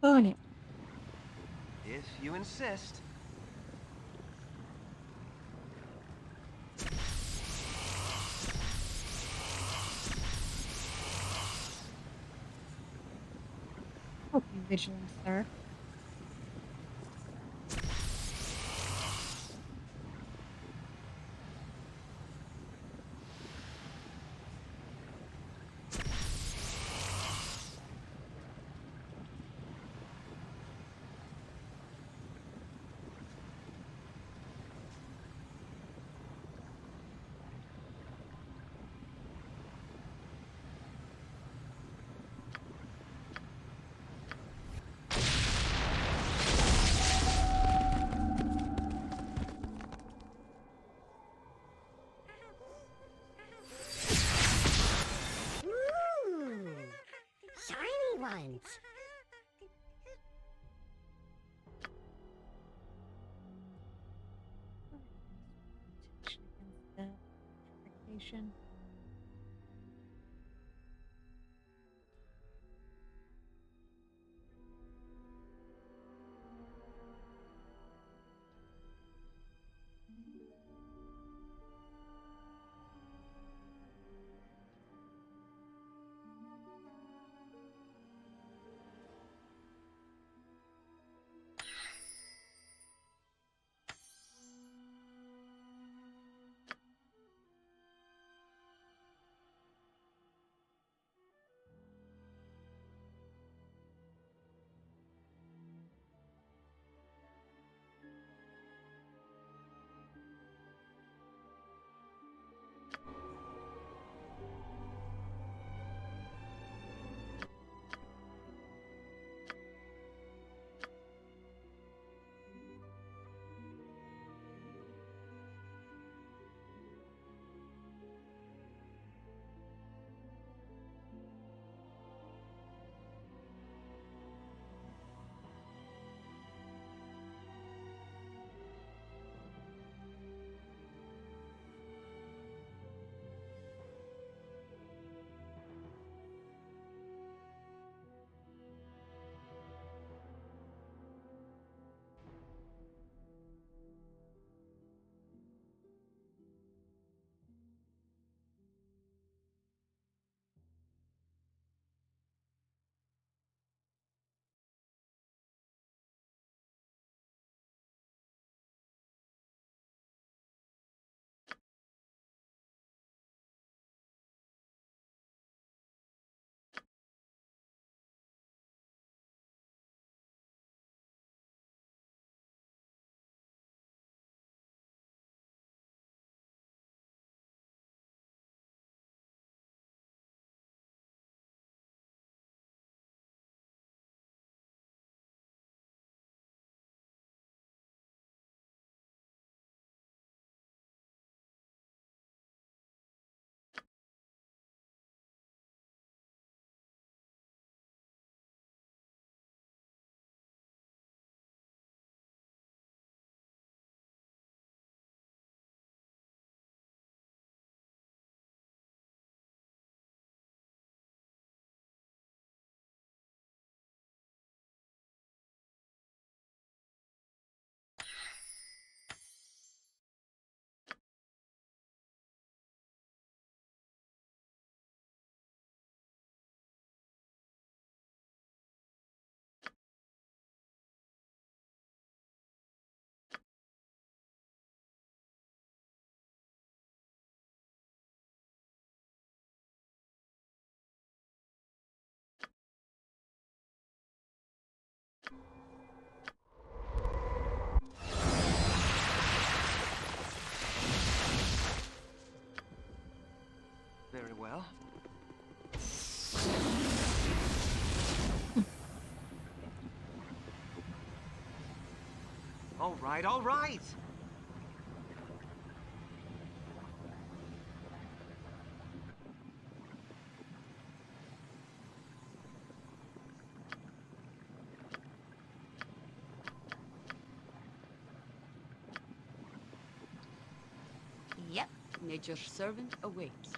Oh, nie. If you insist. Hope you vigilant, sir. Shiny ones. Protection against the purification. Very well. All right, all right! Yep, nature's servant awaits.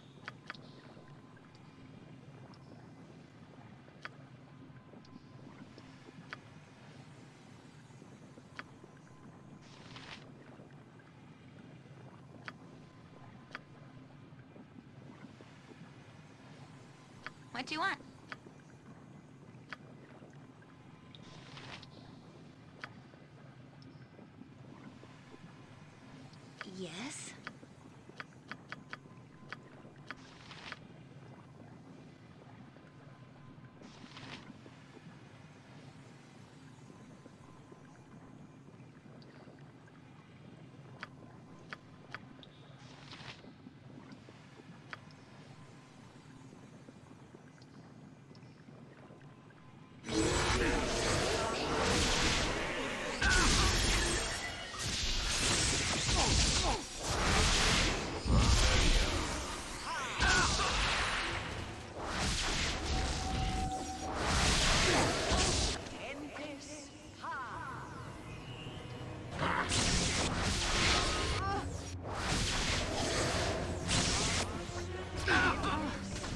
What do you want? Yes?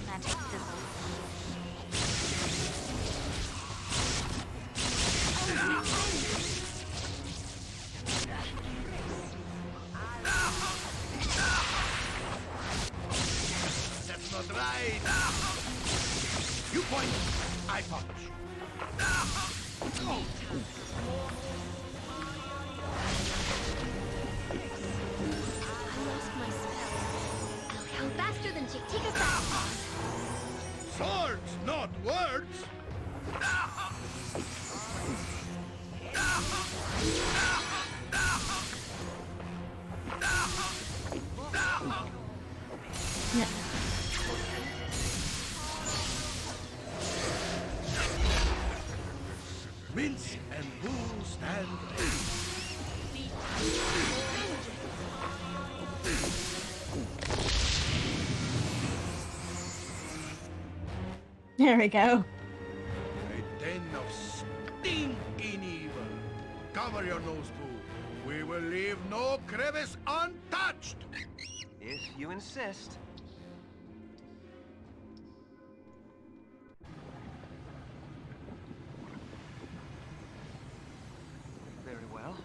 Magic fizzles. That's not right. You point, I punch. I lost my spell. I'll go faster than Chick. Take us back. Swords, not words. Yeah. Mince and bull stand. There we go. A den of stinking evil. Cover your nose, Boo. We will leave no crevice untouched. If you insist. Very well.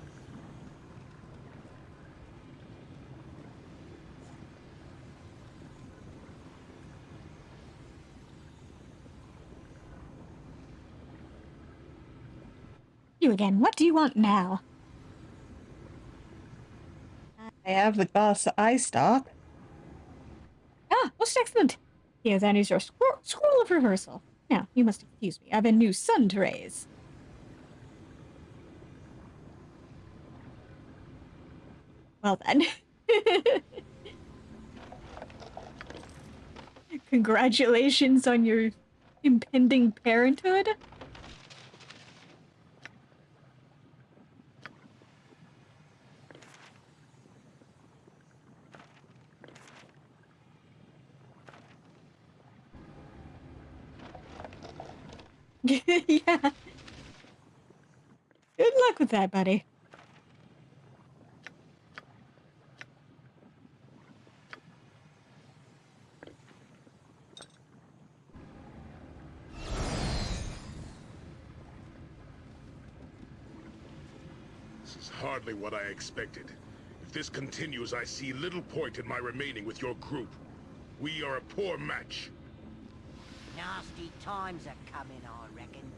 You again. What do you want now? I have the glass that I stock. Ah, most excellent. Here then is your scroll of reversal. Now, you must excuse me. I've a new son to raise. Well then. Congratulations on your impending parenthood. Yeah. Good luck with that, buddy. This is hardly what I expected. If this continues, I see little point in my remaining with your group. We are a poor match. Nasty times are coming, I reckon.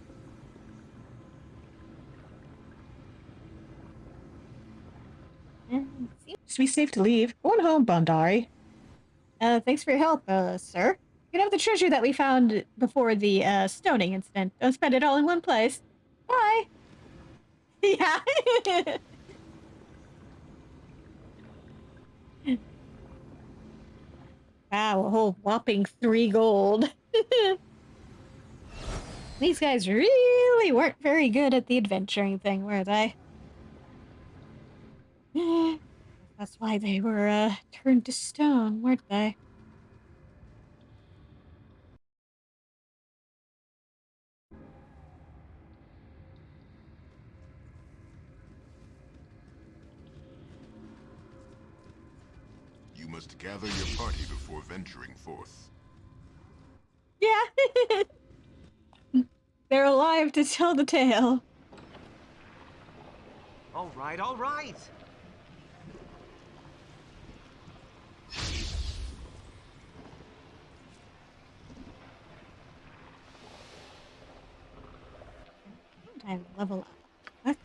Seems To be safe to leave. Going home, Bandari. Thanks for your help, sir. You can have the treasure that we found before the, stoning incident. Don't spend it all in one place. Bye! Yeah. Wow, a whole whopping 3 gold. These guys really weren't very good at the adventuring thing, were they? That's why they were, turned to stone, weren't they? You must gather your party before venturing forth. Yeah. They're alive to tell the tale. All right, all right. time to level up. What?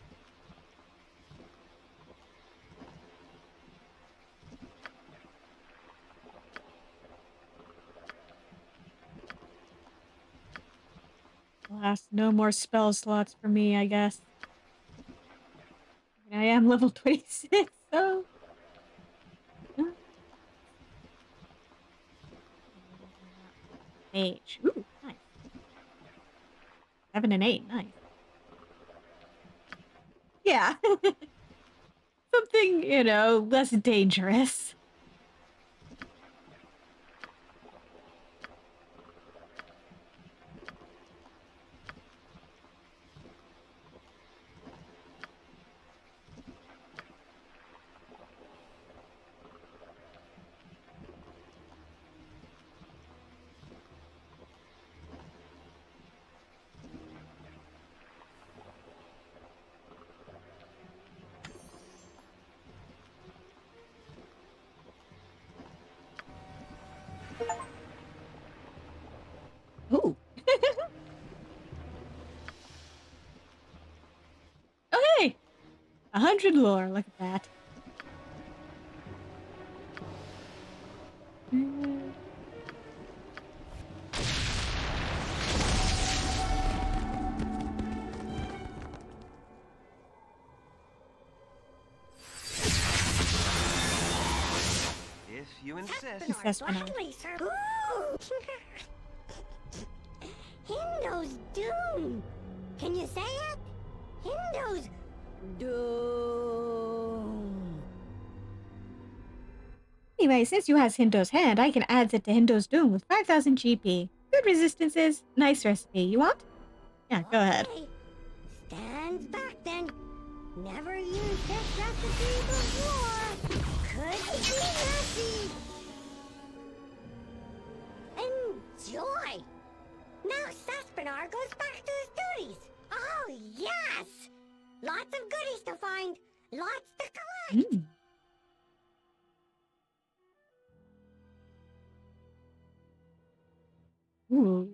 Alas, no more spell slots for me, I guess. I mean, I am level 26, so... Mage. Ooh, nice. 7 and 8, nice. Yeah. Something, you know, less dangerous. Ooh. Okay. 100 lore. Look at that. If you insist. Assessment. Gladly, sir. Ooh. Hindo's doom. Can you say it? Hindo's doom. Anyway, since you has Hindo's hand, I can add it to Hindo's Doom with 5,000 GP. Good resistances, nice recipe. You want? Yeah, go ahead. Okay. Stands back then. Never used this recipe before. Could be messy. Enjoy. Now Saspinar goes back to his duties. Oh, yes! Lots of goodies to find. Lots to collect. Ooh.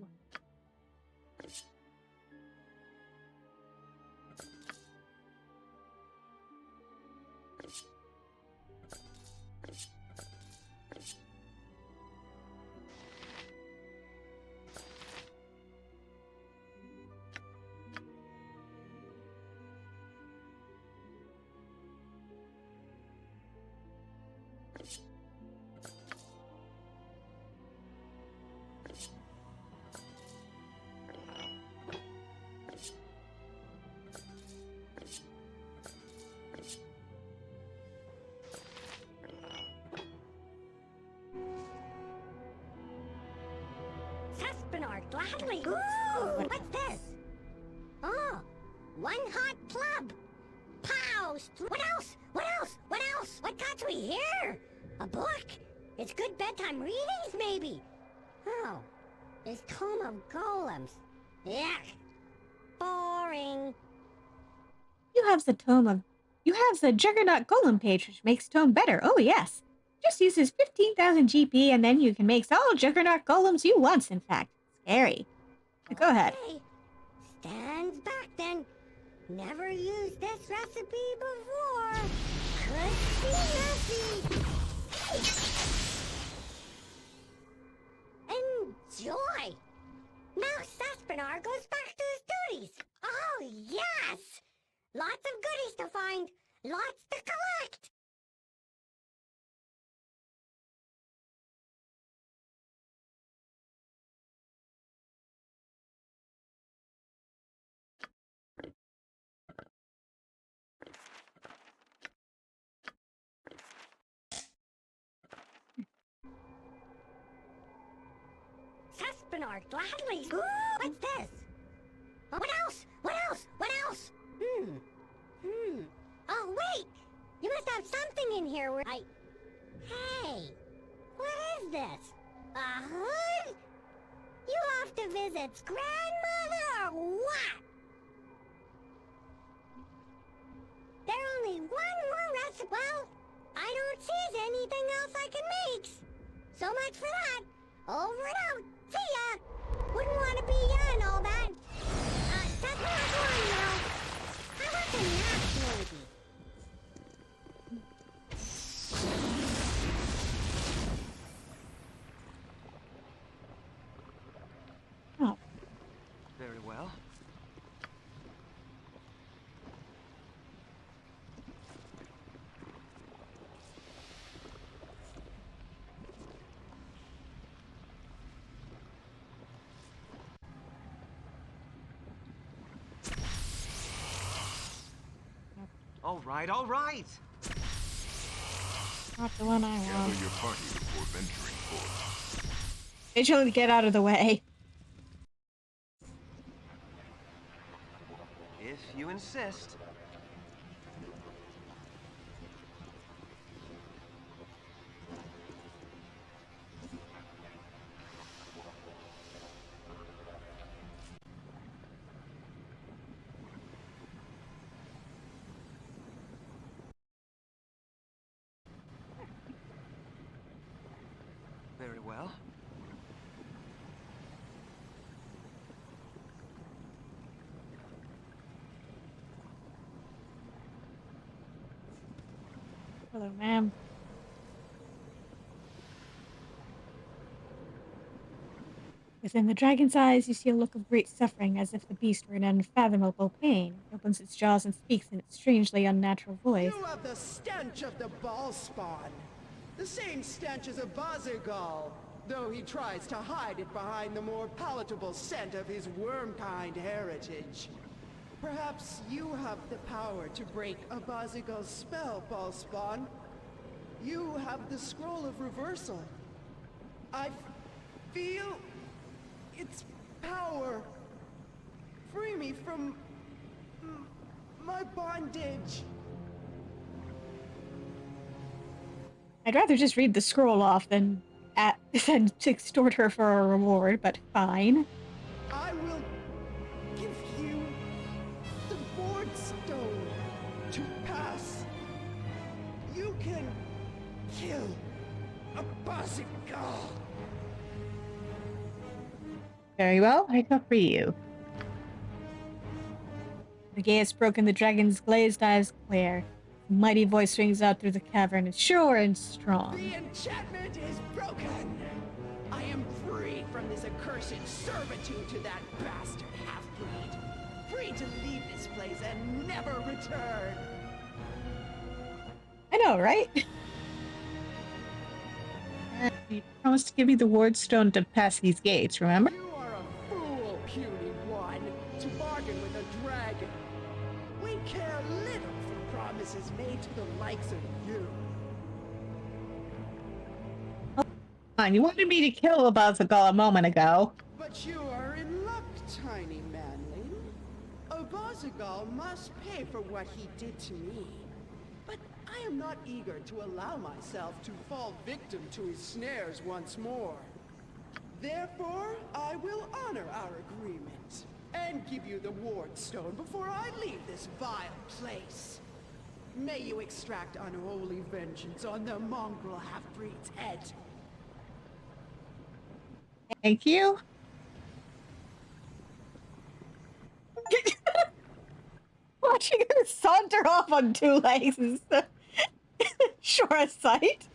Saspinar, gladly. Ooh, what's this? Oh, one hot club. Pow! What else? What else? What else? What got we here? A book? It's good bedtime readings, maybe. Oh, this Tome of Golems. Yuck. Boring. You have the Juggernaut Golem page, which makes Tome better. Oh, yes. Just uses 15,000 GP, and then you can make all Juggernaut Golems you want, in fact. Scary. Go ahead. Okay. Stands back then. Never used this recipe before. Could be messy. Enjoy. Now Saspinar goes back to his duties. Oh, yes! Lots of goodies to find. Lots to collect. Saspinar, gladly. Ooh, what's this? What else? What else? What else? Oh, wait! You must have something in here where I... Hey! What is this? A hood? You off to visit's grandmother or what? There's only one more recipe. Well, I don't see anything else I can make. So much for that. Over and out. See ya! Wouldn't want to be ya and all that. That's not one, you know. well. All right, all right. Not the one I Gather want. your party before venturing forth. Vigilante, get out of the way. If you insist. Very well. Hello, ma'am. Within the dragon's eyes, you see a look of great suffering, as if the beast were in unfathomable pain. It opens its jaws and speaks in its strangely unnatural voice. You have the stench of the Bhaalspawn. The same stench as Abazigal, though he tries to hide it behind the more palatable scent of his worm-kind heritage. Perhaps you have the power to break Abazigal's spell, Bhaalspawn. You have the scroll of reversal. I feel its power. Free me from my bondage. I'd rather just read the scroll off than extort her for a reward, but fine. I will give you the board stone to pass. You can kill Abazigal. Very well, I shall free you. The gaze broken, the dragon's glazed eyes glare. A mighty voice rings out through the cavern, sure and strong. The enchantment is broken. I am free from this accursed servitude to that bastard half-breed. Free to leave this place and never return. I know, right? You promised to give me the ward stone to pass these gates, remember? You are a fool, puny one, to bargain with a dragon. We care little for promises made to the likes of you. Fine, you wanted me to kill Abazigal a moment ago. But you are in luck, tiny manling. Abazigal must pay for what he did to me. But I am not eager to allow myself to fall victim to his snares once more. Therefore, I will honor our agreement and give you the ward stone before I leave this vile place. May you extract unholy vengeance on the mongrel half-breed's head. Thank you. Watching her saunter off on two legs is the surest sight.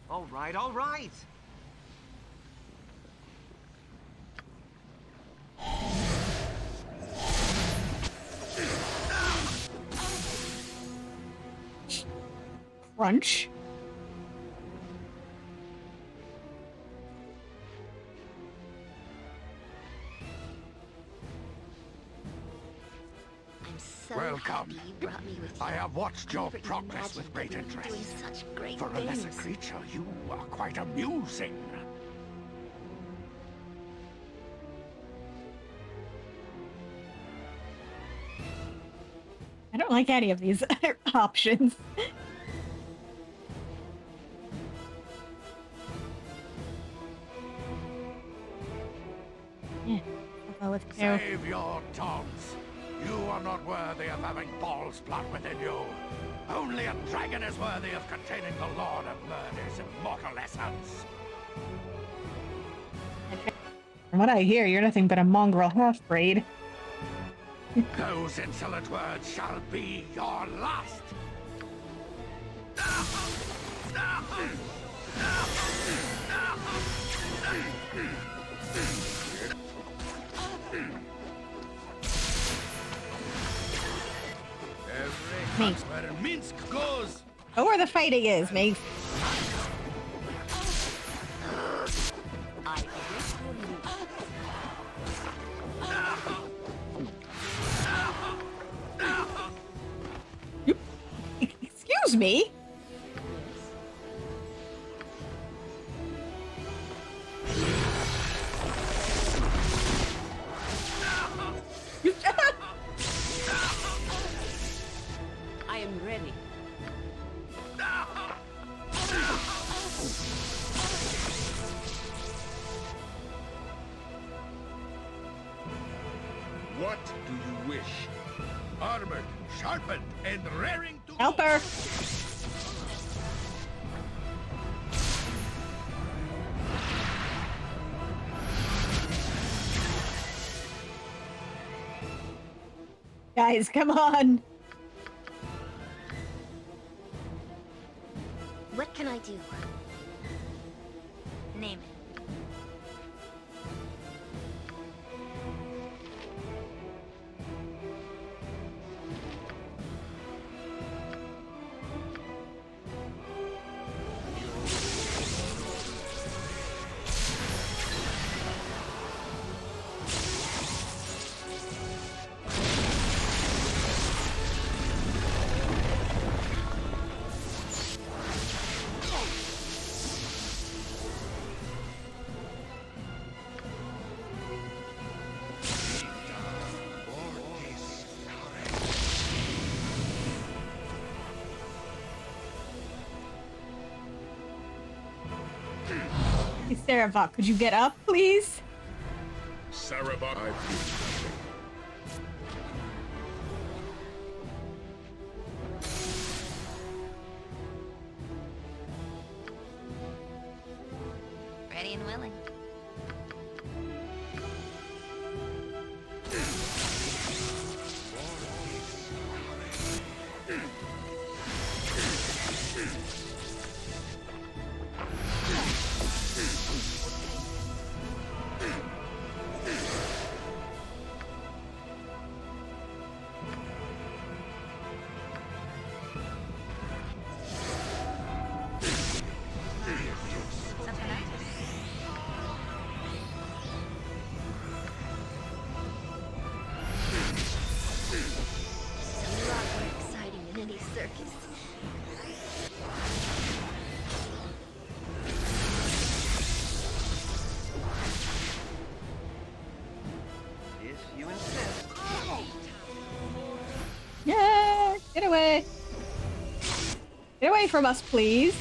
All right, all right. Crunch. I'm so Welcome. happy you brought me with you. I have watched your Never progress imagined with great that we were doing interest. such great For a lesser things. creature, you are quite amusing. I don't like any of these options. Yeah, I'll go with two. Save your taunts. You are not worthy of having Bhaalspawn within you. Only a dragon is worthy of containing the Lord of Murder's immortal essence. From what I hear, you're nothing but a mongrel half-breed. Those insolent words shall be your last. Me. Where Minsk goes. Oh, where the fighting is, mate. I await your move. Excuse me? I am ready. What do you wish? Armored, sharpened, and raring to Help go. her. Guys, come on. What can I do? Name it. Hey, Sarah, could you get up, please? Sarabak, I feel nothing. Ready and willing. Something else? A lot more exciting than any circus. If you insist. Yeah, get away. Get away from us, please.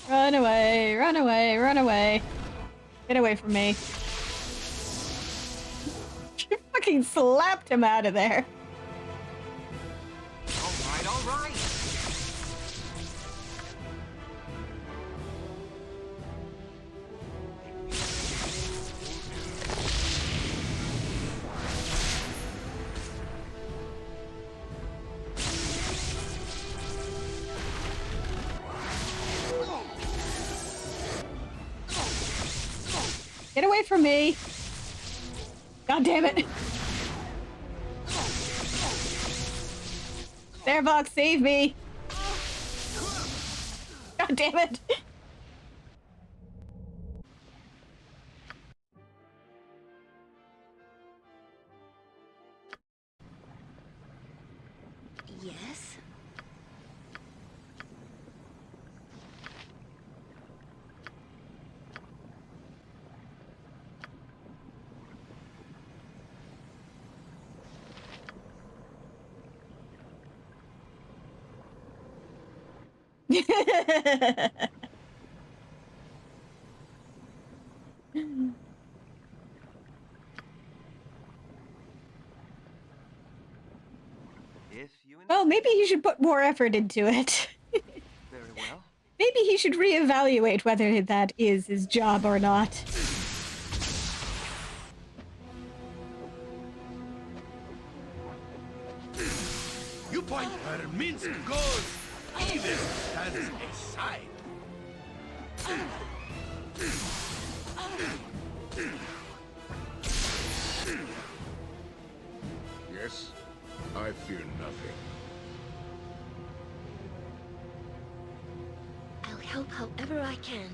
Run away, run away, run away. Get away from me. She fucking slapped him out of there. All right, all right. Get away from me. God damn it. Starbucks, save me. God damn it. Yes? If you Well, maybe insist. he should put more effort into it. Very well. Maybe he should reevaluate whether that is his job or not. You point where Minsk goes, evil stands aside. Yes, I fear nothing. I'll help however I can.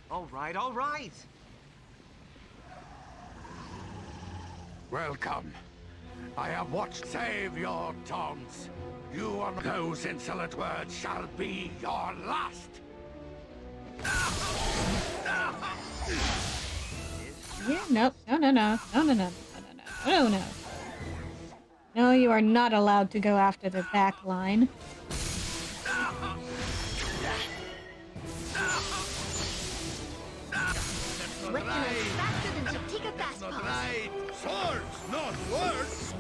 All right, all right. Welcome. I have watched. Save your tongues. You are those insolent words shall be your last. Yeah, no, no, no, no, no, no, no, no, no, no, no. No, you are not allowed to go after the back line. What can I do faster than Shatika Fastpaws? Right. Swords, not words.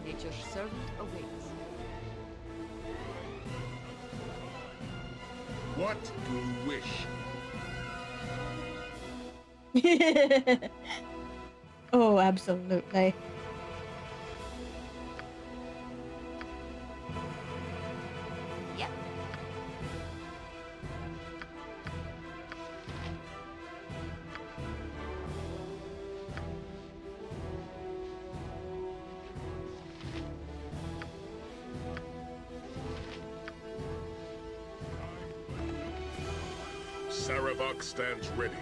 Nature's servant awaits. What do you wish? Oh, absolutely. Yep. Saravok stands ready.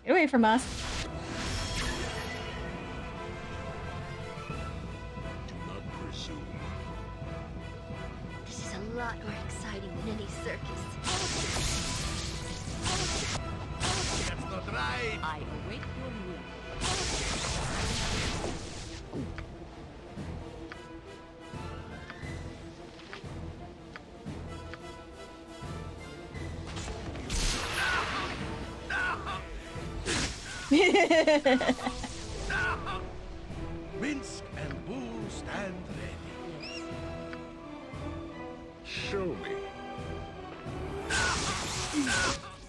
Get away from us. Do not presume. This is a lot more exciting than any circus. That's not right. I await your move. Minsk and Bull stand ready. Show me.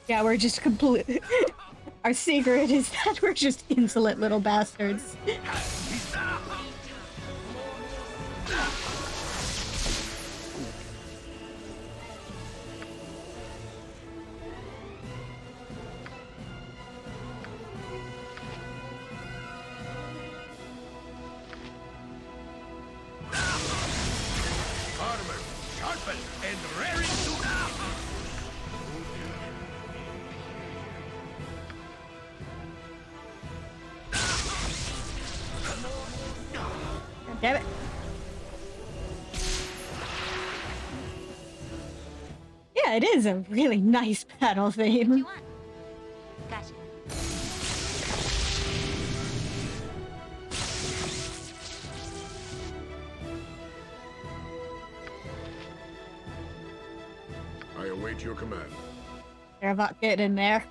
Yeah, we're just complete. Our secret is that we're just insolent little bastards. Armor, sharpened and raring to God damn it. Yeah, it is a really nice battle What theme. you want? Gotcha. I await your command. Saravok, get in there.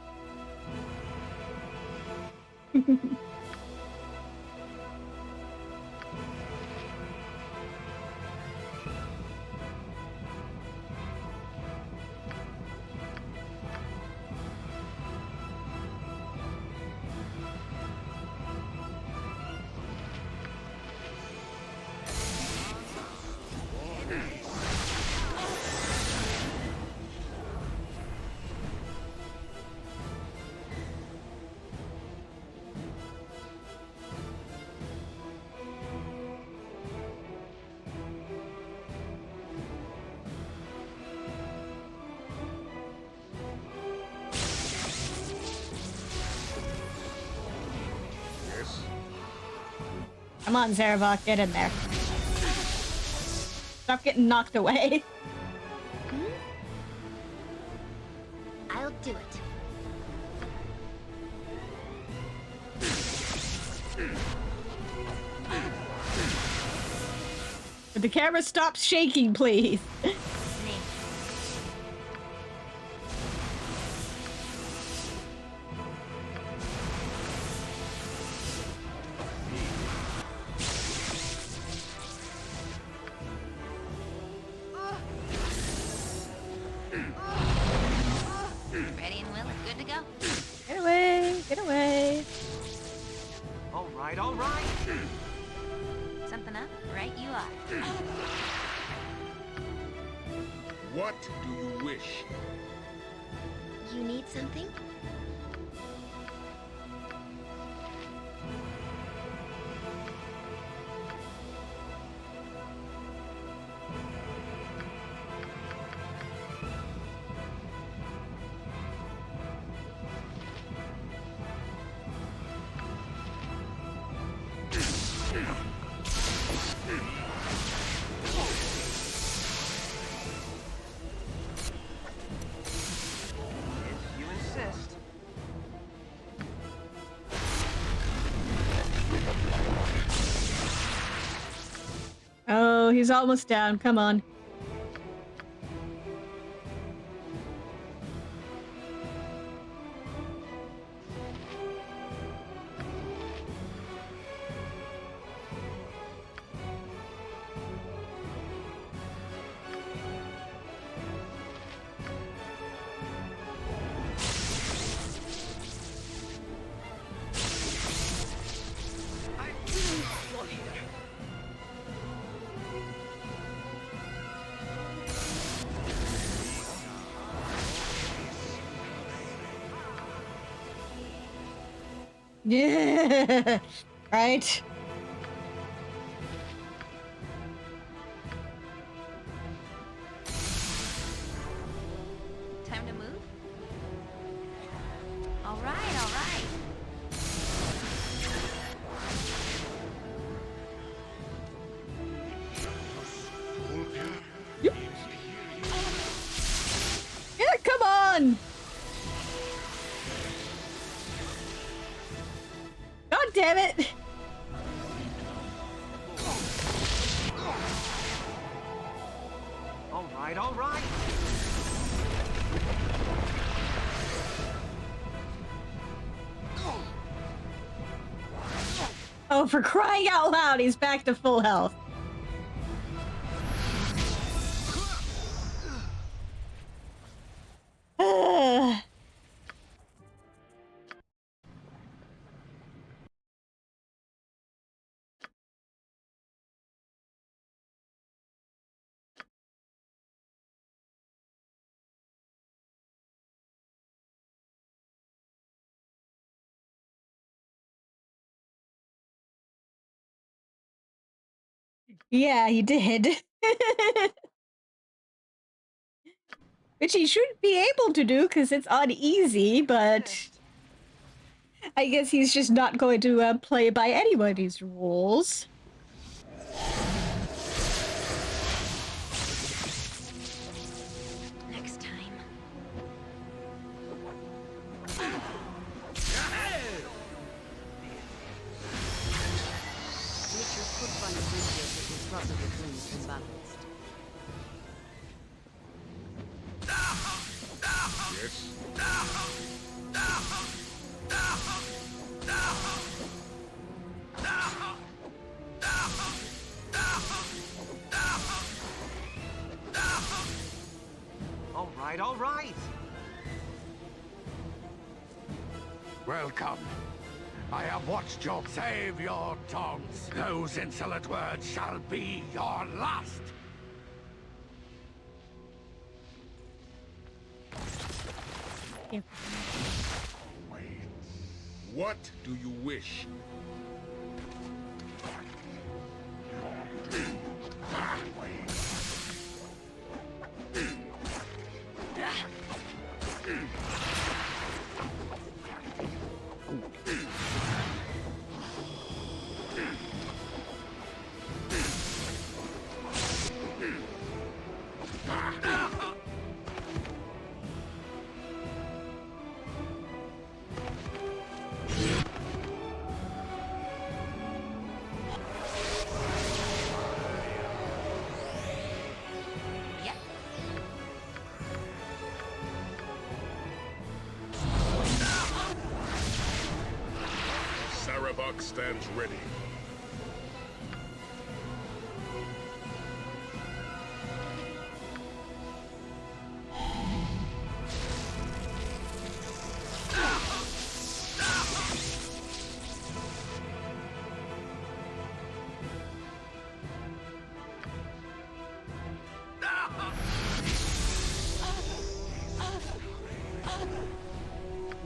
Come on, Zarevok, get in there. Stop getting knocked away. I'll do it. But the camera stops shaking, please. Ready and willing, good to go. Get away, get away. All right, all right. Something up? Right you are. What do you wish? You need something? If you insist. Oh, he's almost down. Come on. Yeah, right. Time to move? All right, all right. Yeah, come on. God damn it. All right, all right. Oh, for crying out loud, he's back to full health. Yeah, he did. Which he should be able to do because it's on easy, but I guess he's just not going to play by anybody's rules. Next time. Creatures could find bridges that will cross the plains from balanced. Yes? All right, all right. Welcome. I have watched you save your tongues. Those insolent words shall be your last. What do you wish? truck stands ready.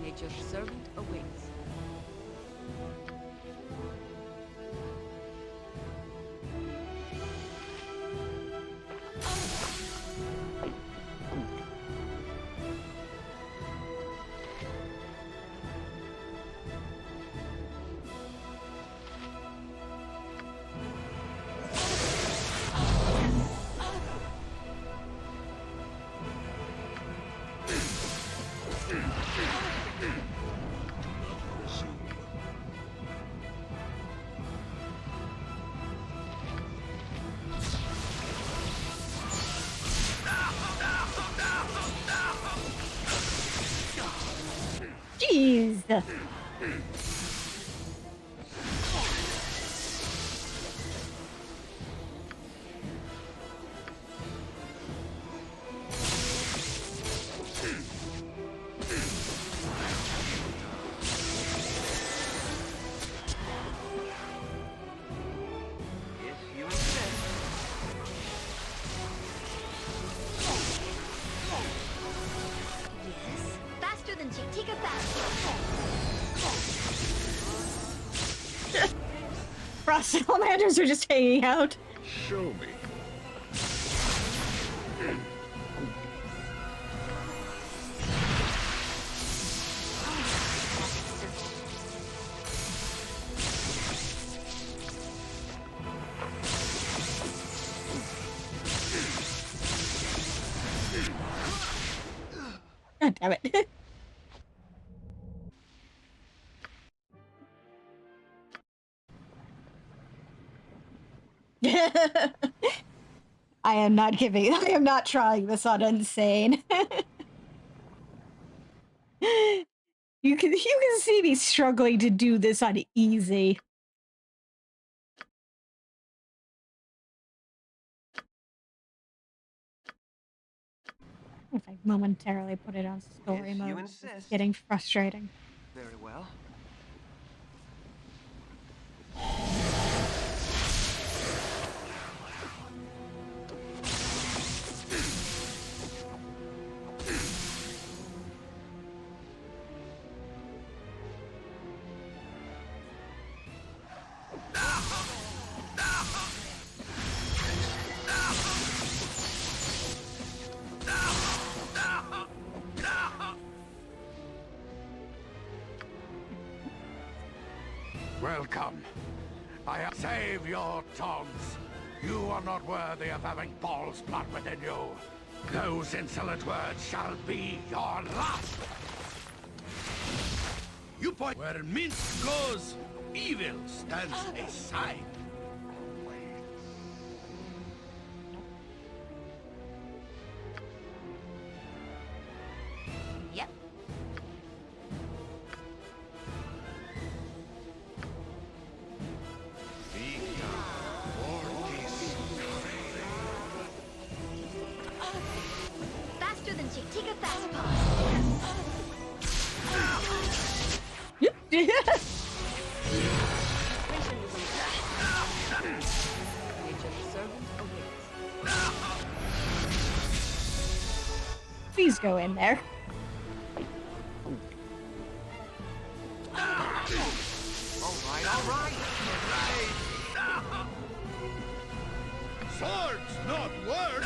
Nature's servant awaits. Jeez. If you insist. Yes. Faster than Chick-Tika fast. Frosted salamanders are just hanging out. Show me. God damn it. I am not trying this on insane. You can see me struggling to do this on easy. If I momentarily put it on story If you mode, it's insist. getting frustrating. Very well. Welcome. I save your tongues. You are not worthy of having Bhaalspawn within you. Those insolent words shall be your last. You point where mince goes, evil stands aside. Yep. Faster than Chick-Tika fast pass. Nature's servant awaits. Please go in there. All right. Swords, not words.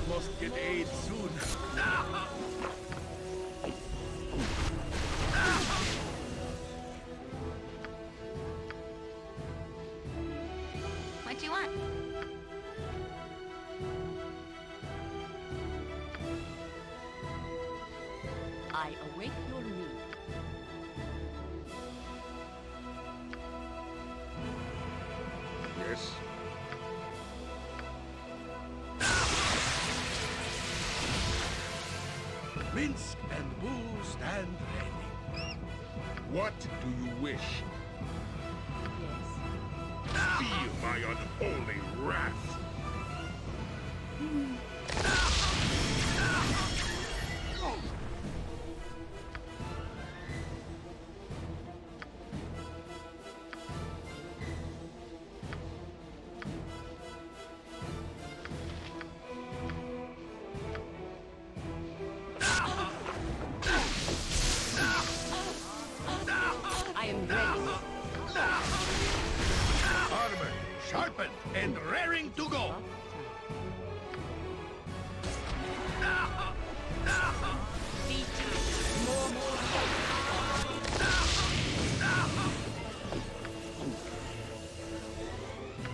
Must get aid soon. What do you want? I await your need. Minsk and Boo stand ready. What do you wish? Yes. Feel my unholy wrath! I am ready. Armor sharpened and raring to go.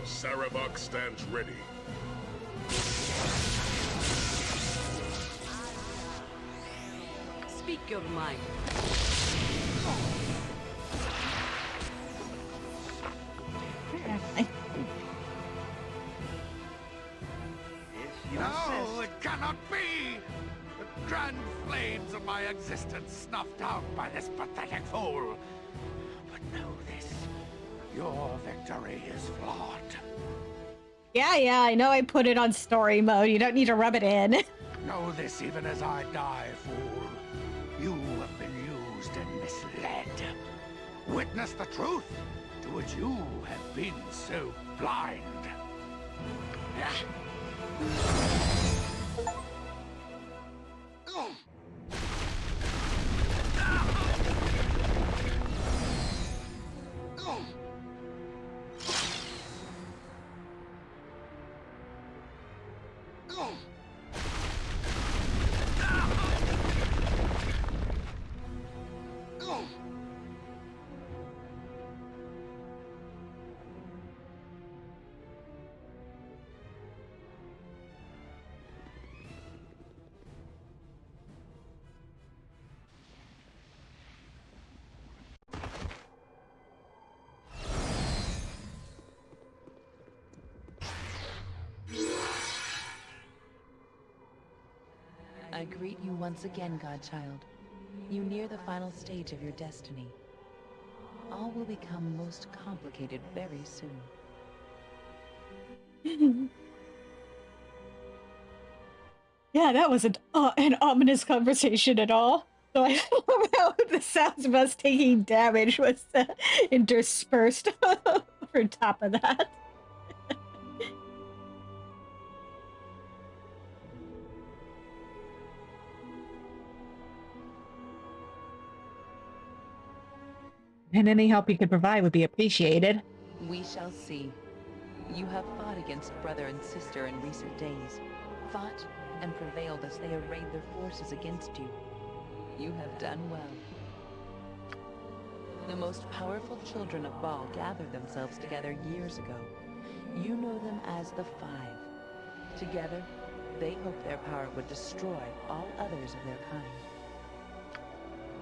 Sarabak stands ready. Speak your mind. If you No, insist. it cannot be! The grand flames of my existence snuffed out by this pathetic fool. But know this, your victory is flawed. Yeah, I know I put it on story mode. You don't need to rub it in. Know this even as I die, fool. You have been used and misled. Witness the truth to which you have been so blind. I greet you once again, Godchild. You near the final stage of your destiny. All will become most complicated very soon. Yeah, that wasn't an ominous conversation at all. So I love how the sounds of us taking damage was interspersed over top of that. And any help you could provide would be appreciated. We shall see. You have fought against brother and sister in recent days. Fought and prevailed as they arrayed their forces against you. You have done well. The most powerful children of Baal gathered themselves together years ago. You know them as the Five. Together, they hoped their power would destroy all others of their kind.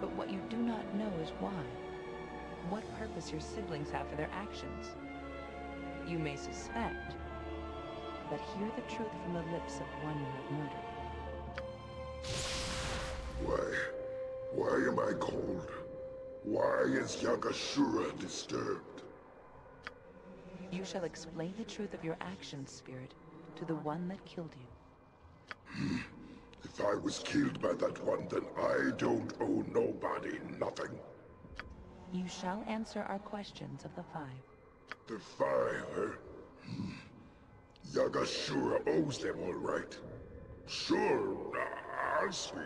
But what you do not know is why. What purpose your siblings have for their actions. You may suspect, but hear the truth from the lips of one you have murdered. Why am I cold? Why is Yagashura disturbed? You shall explain the truth of your actions, Spirit, to the one that killed you. If I was killed by that one, then I don't owe nobody nothing. You shall answer our questions of the Five. The Five, huh? Yagashura owes them all right. Sure, I'll speak.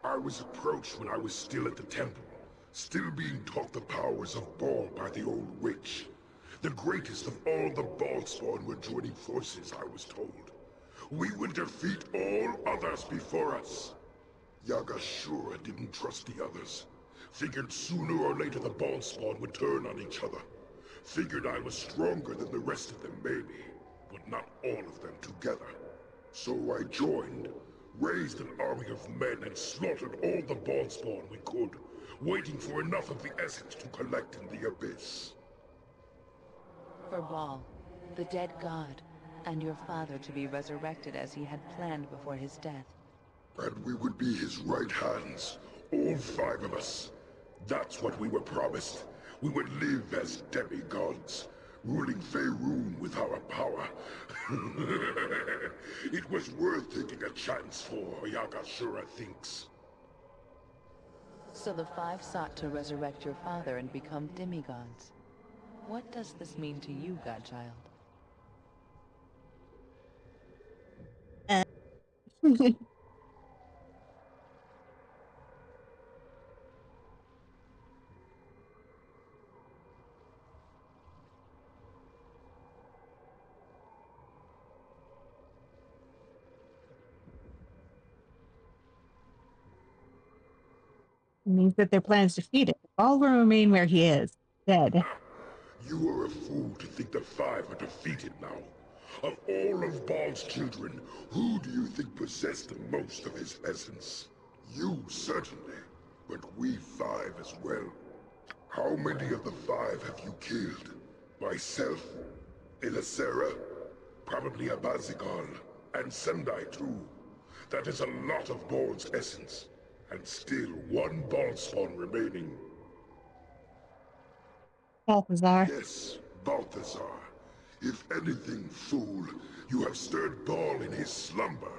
I was approached when I was still at the temple, still being taught the powers of Baal by the old witch. The greatest of all the Bhaalspawn were joining forces, I was told. We would defeat all others before us. Yagashura didn't trust the others. Figured sooner or later the Bhaalspawn would turn on each other. Figured I was stronger than the rest of them maybe, but not all of them together. So I joined, raised an army of men and slaughtered all the Bhaalspawn we could, waiting for enough of the essence to collect in the abyss. For Baal, the dead god, and your father to be resurrected as he had planned before his death, And we would be his right hands, all 5 of us. That's what we were promised. We would live as demigods, ruling Faerun with our power. It was worth taking a chance for, Yagashura thinks. So the 5 sought to resurrect your father and become demigods. What does this mean to you, Godchild? It means that their plan is defeated. All will remain where he is, dead. You are a fool to think the 5 are defeated now. Of all of Baal's children, who do you think possessed the most of his essence? You, certainly, but we 5 as well. How many of the 5 have you killed? Myself? Ilisera? Probably Abazigal. And Sendai too. That is a lot of Baal's essence. And still 1 Bhaalspawn remaining. Balthazar. Yes, Balthazar. If anything, fool, you have stirred Baal in his slumber.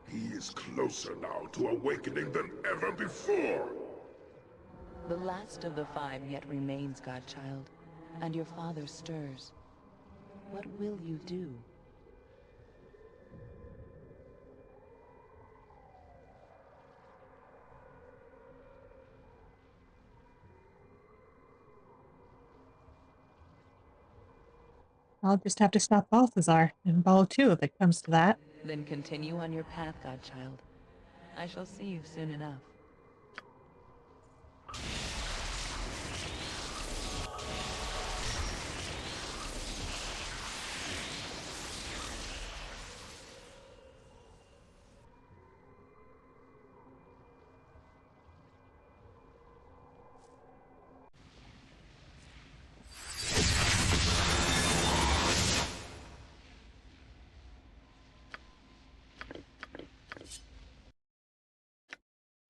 He is closer now to awakening than ever before. The last of the 5 yet remains, Godchild, and your father stirs. What will you do? I'll just have to stop Balthazar and Baal too if it comes to that. Then continue on your path, Godchild. I shall see you soon enough.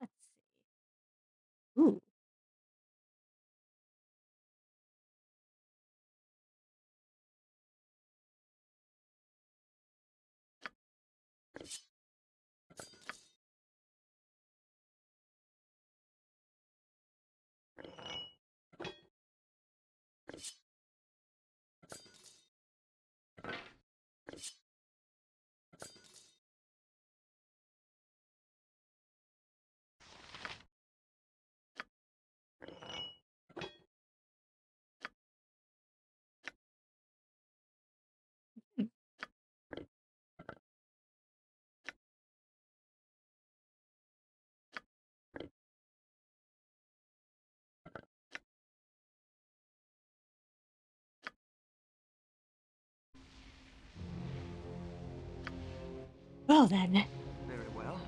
Let's see. Ooh. Well then. Very well.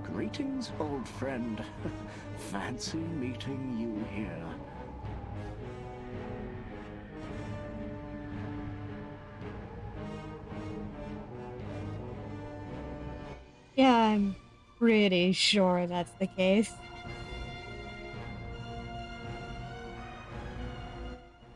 Greetings, old friend. Fancy meeting you here. Yeah, I'm pretty sure that's the case.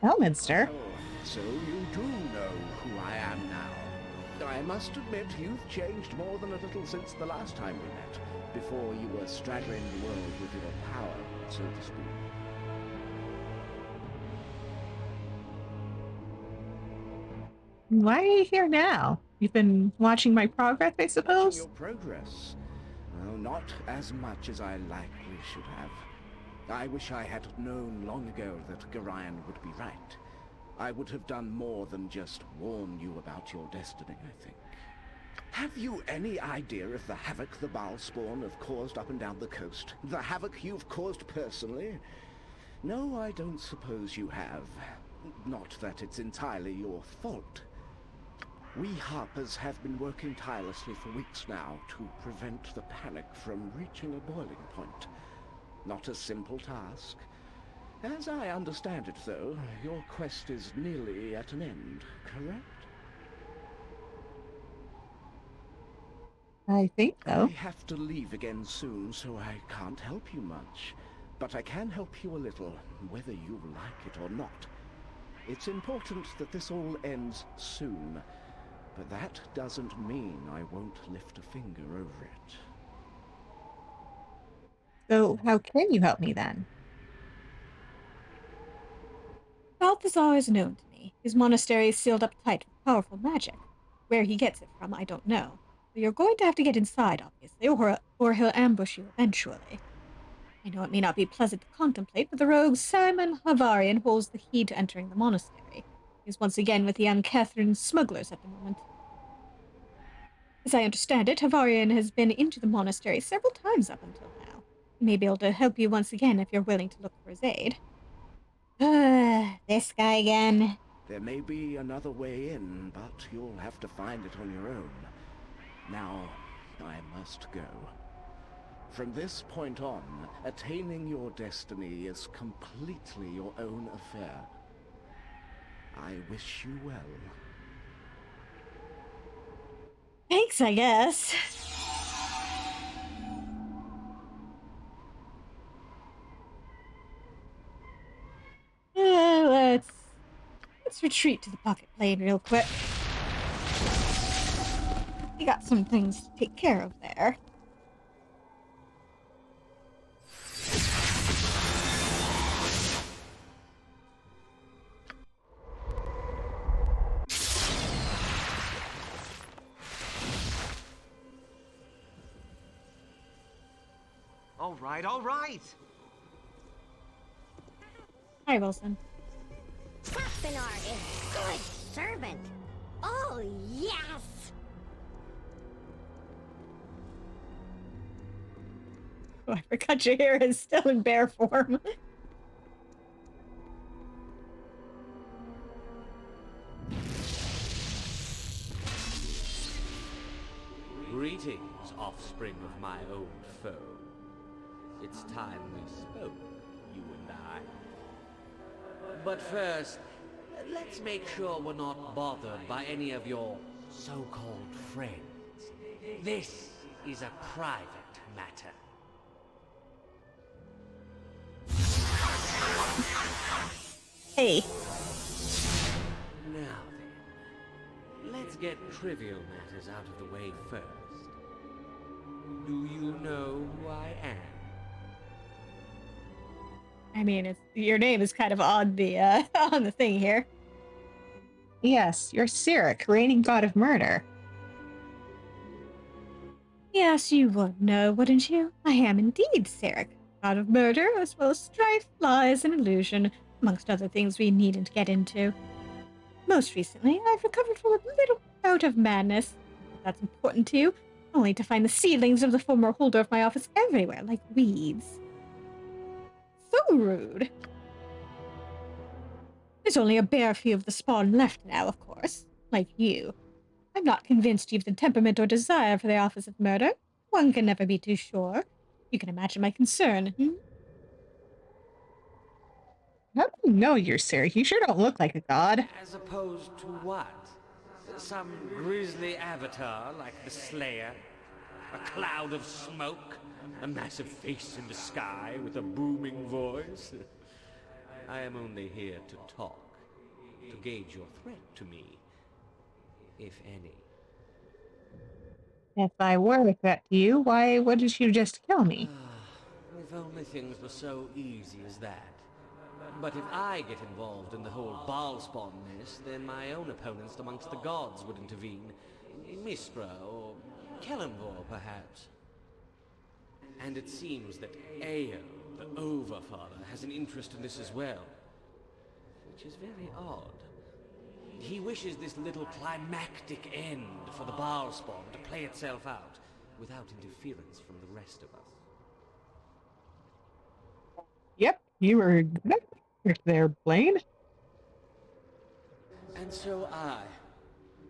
Elminster? Oh, so you do know who I am now. I must admit, you've changed more than a little since the last time we met, before you were straddling the world with your power, so to speak. Why are you here now? You've been watching my progress, I suppose? Your progress? Oh, not as much as I likely should have. I wish I had known long ago that Gorion would be right. I would have done more than just warn you about your destiny, I think. Have you any idea of the havoc the Bhaalspawn have caused up and down the coast? The havoc you've caused personally? No, I don't suppose you have. Not that it's entirely your fault. We Harpers have been working tirelessly for weeks now to prevent the panic from reaching a boiling point. Not a simple task. As I understand it, though, your quest is nearly at an end, correct? I think so. I have to leave again soon, so I can't help you much. But I can help you a little, whether you like it or not. It's important that this all ends soon, but that doesn't mean I won't lift a finger over it. So how can you help me then? Balthazar is known to me. His monastery is sealed up tight with powerful magic. Where he gets it from, I don't know. So you're going to have to get inside, obviously, or he'll ambush you eventually. I know it may not be pleasant to contemplate, but the rogue Simon Havarian holds the key to entering the monastery. He's once again with the Amkethran smugglers at the moment. As I understand it, Havarian has been into the monastery several times up until now. He may be able to help you once again if you're willing to look for his aid. This guy again. There may be another way in, but you'll have to find it on your own. Now, I must go. From this point on, attaining your destiny is completely your own affair. I wish you well. Thanks, I guess. Let's retreat to the pocket plane real quick. We got some things to take care of there. All right. Hi, Wilson. Kraftenar is good servant. Oh, yes! Oh, I forgot your hair is still in bear form. Greetings, offspring of my old foe. It's time we spoke, you and I. But first, let's make sure we're not bothered by any of your so-called friends. This is a private matter. Hey. Now then, let's get trivial matters out of the way first. Do you know who I am? I mean, your name is kind of on the on the thing here. Yes, you're Cyric, reigning god of murder. Yes, you would know, wouldn't you? I am indeed Cyric, god of murder, as well as strife, lies, and illusion, amongst other things we needn't get into. Most recently, I've recovered from a little bout of madness, if that's important to you, only to find the seedlings of the former holder of my office everywhere, like weeds. So rude. There's only a bare few of the spawn left now, of course, like you. I'm not convinced you've the temperament or desire for the office of murder. One can never be too sure. You can imagine my concern, How do you know you're Cyric? You sure don't look like a god. As opposed to what? Some grisly avatar like the Slayer? A cloud of smoke? A massive face in the sky with a booming voice? I am only here to talk, to gauge your threat to me, if any. If I were a threat to you, why wouldn't you just kill me? If only things were so easy as that. But if I get involved in the whole Bhaalspawn mess, then my own opponents amongst the gods would intervene. Mistra or Kellenvor, perhaps. And it seems that Ao, the Overfather, has an interest in this as well. Which is very odd. He wishes this little climactic end for the Bhaalspawn to play itself out, without interference from the rest of us. Yep, you were there, Blaine. And so I,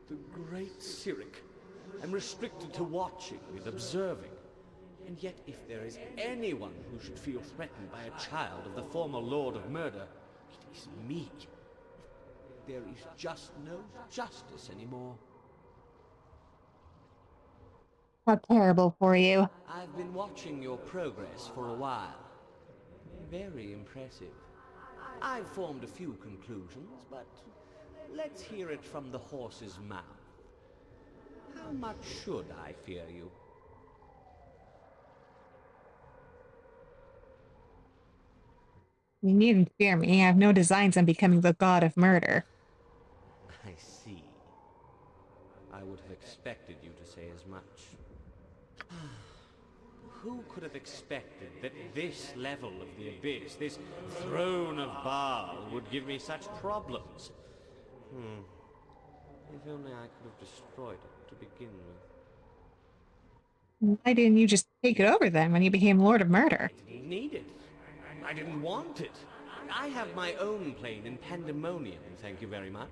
the great Cyric, am restricted to watching and observing. And yet if there is anyone who should feel threatened by a child of the former Lord of Murder, it is me. There is just no justice anymore. How terrible for you. I've been watching your progress for a while. Very impressive. I've formed a few conclusions, but let's hear it from the horse's mouth. How much should I fear you? You needn't fear me. I have no designs on becoming the god of murder. I see. I would have expected you to say as much. Who could have expected that this level of the Abyss, this throne of Baal, would give me such problems? If only I could have destroyed it to begin with. Why didn't you just take it over then when you became Lord of Murder? I didn't need it. I didn't want it. I have my own plane in Pandemonium, thank you very much.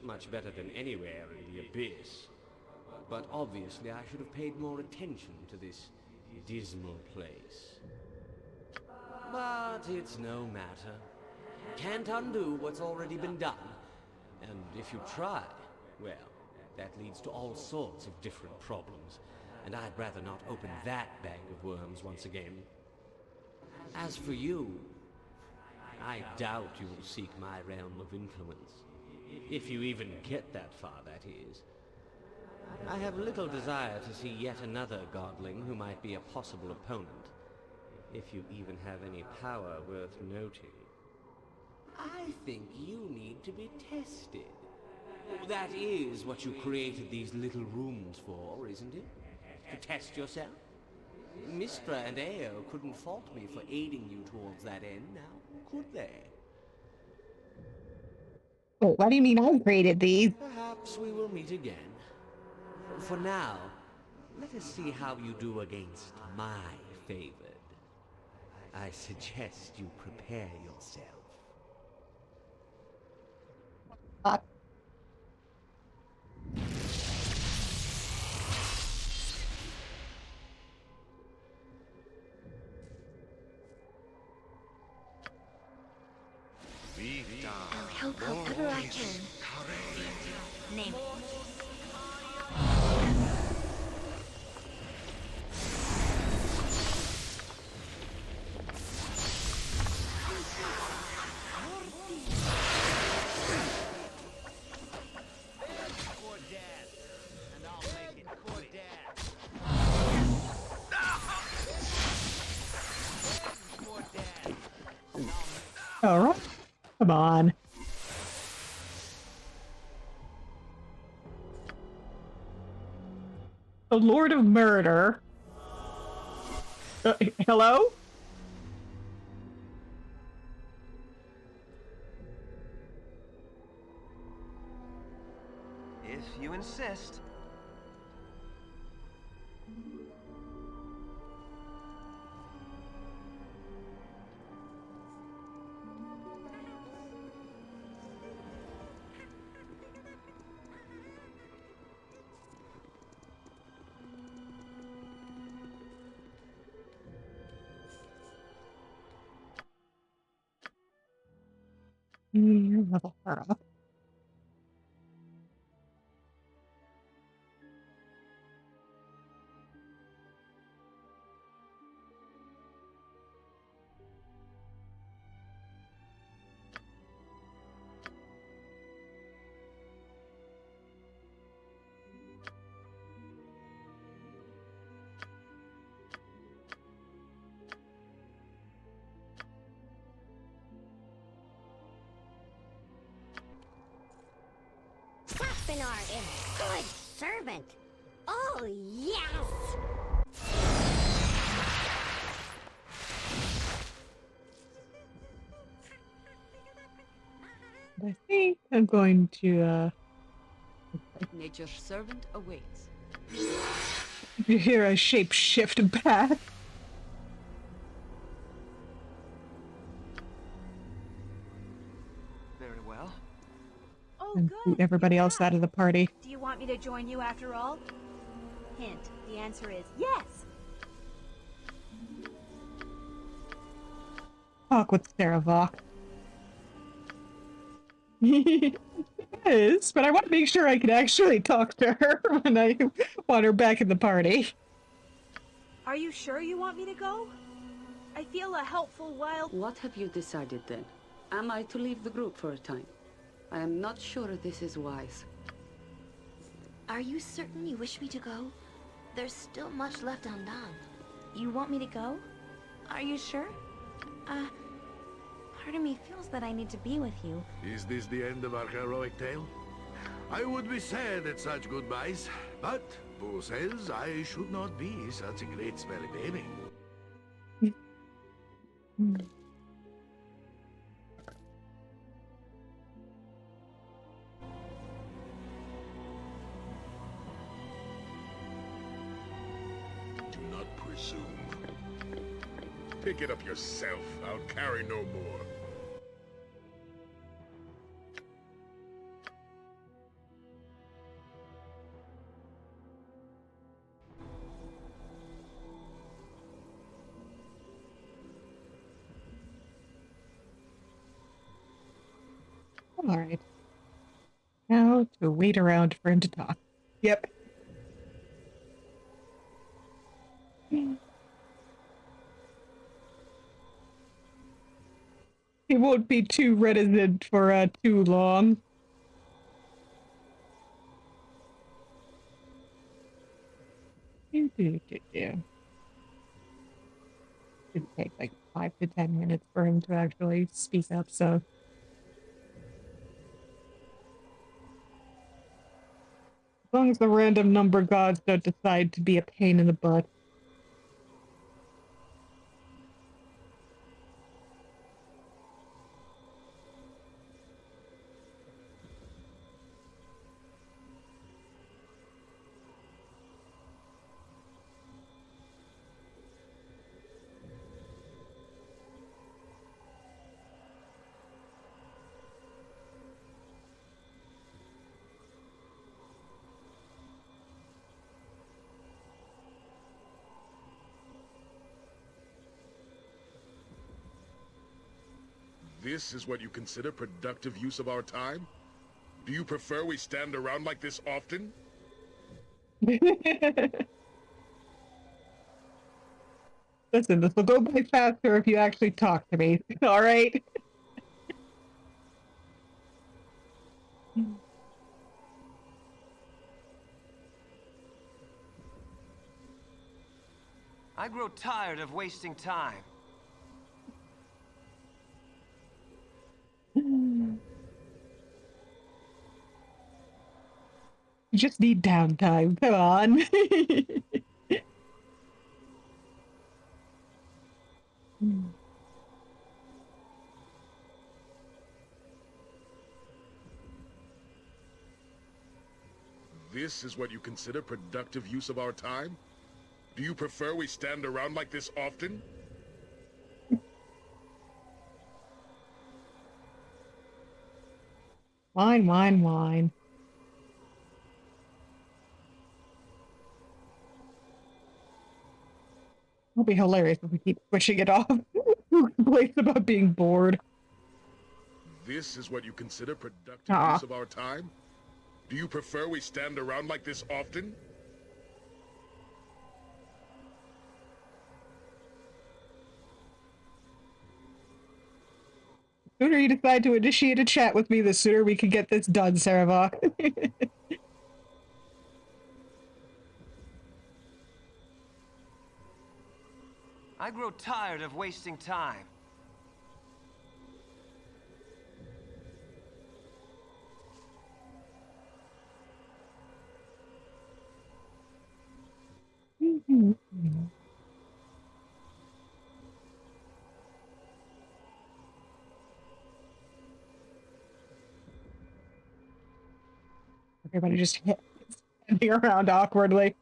Much better than anywhere in the Abyss. But obviously I should have paid more attention to this dismal place. But it's no matter. Can't undo what's already been done. And if you try, well, that leads to all sorts of different problems. And I'd rather not open that bag of worms once again. As for you, I doubt you will seek my realm of influence. If you even get that far, that is. I have little desire to see yet another godling who might be a possible opponent, if you even have any power worth noting. I think you need to be tested. That is what you created these little rooms for, isn't it? To test yourself? Mistra and Ao couldn't fault me for aiding you towards that end now, could they? Wait, what do you mean I created these? Perhaps we will meet again. For now, let us see how you do against my favored. I suggest you prepare yourself. I'll help however I can. Name. Alright. Come on. The Lord of Murder. Hello? If you insist. Level her up. Safinar is good servant. Oh, yes! I think I'm going to, Nature's servant awaits. you hear a shape shift back. Very well. and boot everybody else out of the party. Do you want me to join you after all? Hint, the answer is yes. Talk with Saravok. Yes, but I want to make sure I can actually talk to her when I want her back in the party. Are you sure you want me to go? I feel a helpful wild... What have you decided then? Am I to leave the group for a time? I am not sure this is wise. Are you certain you wish me to go? There's still much left undone. You want me to go? Are you sure? Part of me feels that I need to be with you. Is this the end of our heroic tale? I would be sad at such goodbyes, but Boo says I should not be such a great smelly baby. Do not presume. Pick it up yourself. I'll carry no more. Alright. Now to wait around for him to talk. Yep. He won't be too reticent for too long. It'd take like 5 to 10 minutes for him to actually speak up, so. As long as the random number gods don't decide to be a pain in the butt. This is what you consider productive use of our time? Do you prefer we stand around like this often? Listen, this will go by faster if you actually talk to me. All right? I grow tired of wasting time. You just need downtime. Come on. This is what you consider productive use of our time? Do you prefer we stand around like this often? Wine, wine, wine. It'll be hilarious if we keep pushing it off. Who complains about being bored? This is what you consider productive use of our time? Do you prefer we stand around like this often? The sooner you decide to initiate a chat with me, the sooner we can get this done, Saravok. I grow tired of wasting time. Everybody just standing around awkwardly.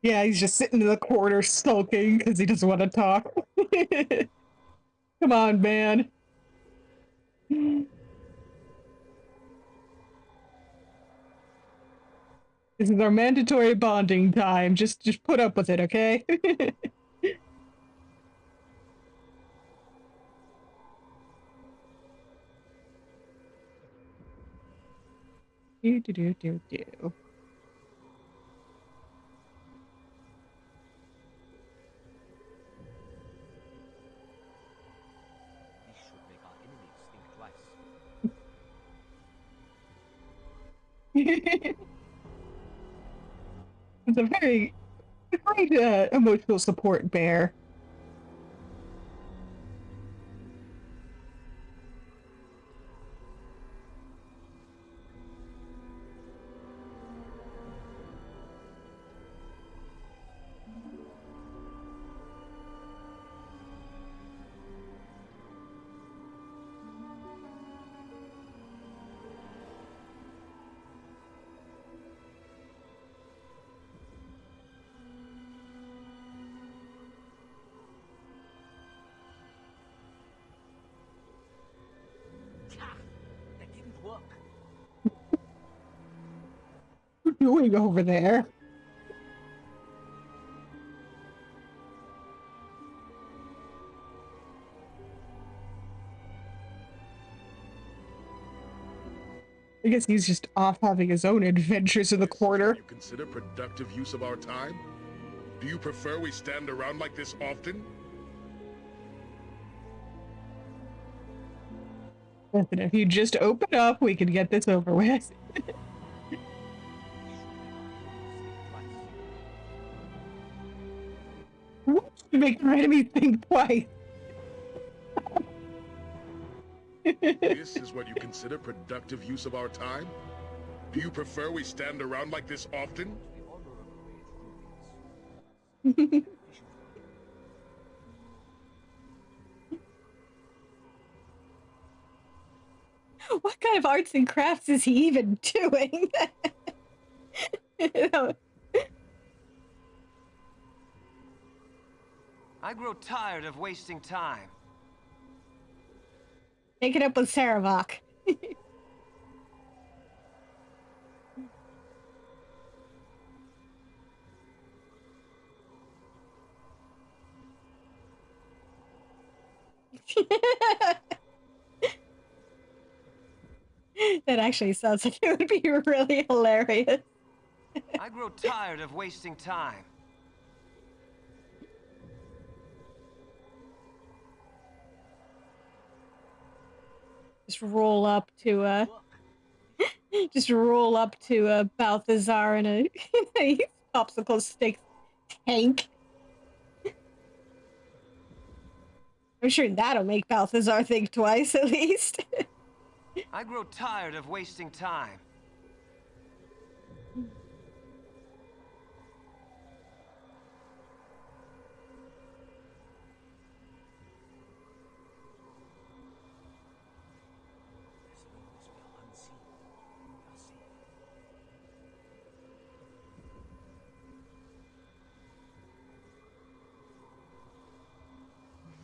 Yeah, he's just sitting in the corner sulking because he doesn't want to talk. Come on, man. This is our mandatory bonding time. Just put up with it, okay? Do. It's a very great emotional support bear. That didn't work. What are you doing over there? I guess he's just off having his own adventures in the corner. You consider productive use of our time? Do you prefer we stand around like this often? Listen, if you just open up, we can get this over with. To make our enemy think twice. This is what you consider productive use of our time? Do you prefer we stand around like this often? What kind of arts and crafts is he even doing? I grow tired of wasting time. Take it up with Saravok. That actually sounds like it would be really hilarious. I grow tired of wasting time. Just roll up to Balthazar in a popsicle stick tank. I'm sure that'll make Balthazar think twice at least. I grow tired of wasting time.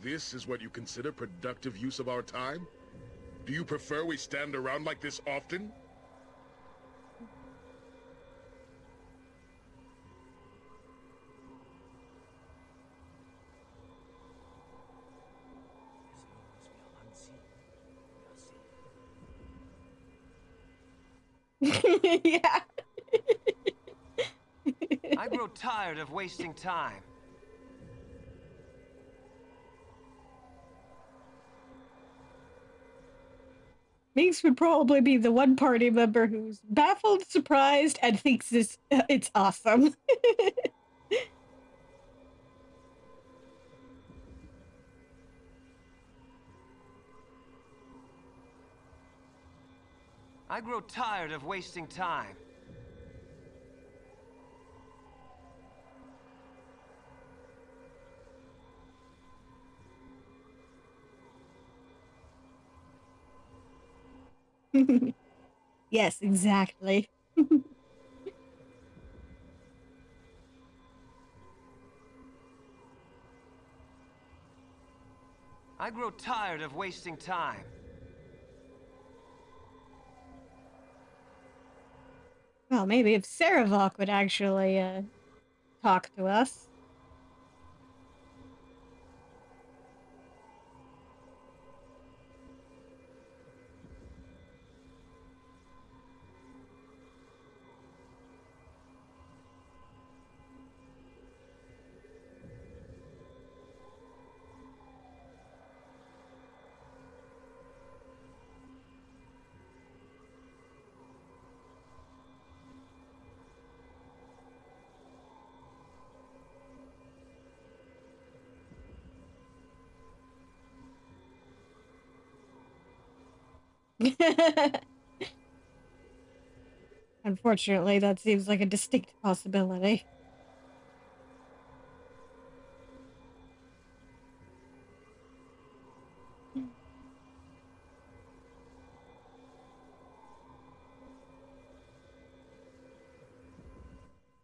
This is what you consider productive use of our time? Do you prefer we stand around like this often? Yeah. I grow tired of wasting time. Minx would probably be the one party member who's baffled, surprised, and thinks it's awesome. I grow tired of wasting time. Yes, exactly. I grow tired of wasting time. Well, maybe if Saravok would actually talk to us. Unfortunately, that seems like a distinct possibility.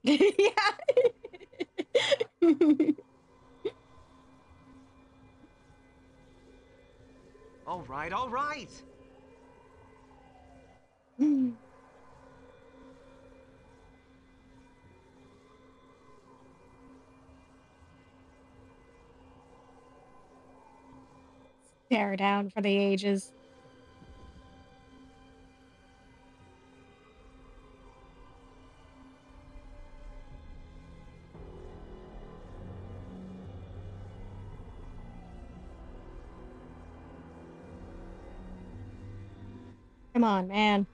Yeah. All right, all right. Stare down for the ages. Come on, man.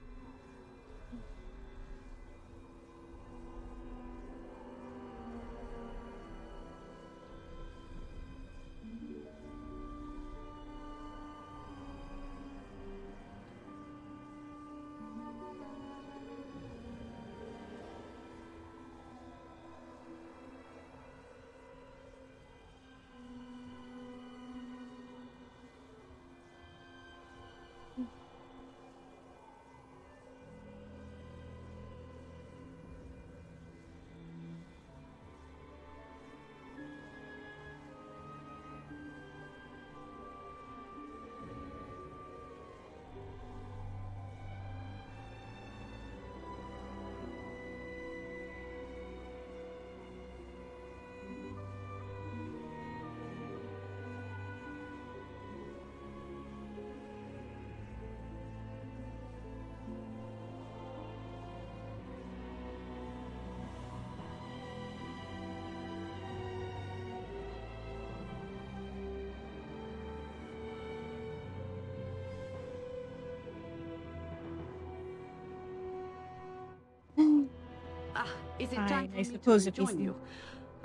Is it Fine, time for I me suppose to if he's rejoin you?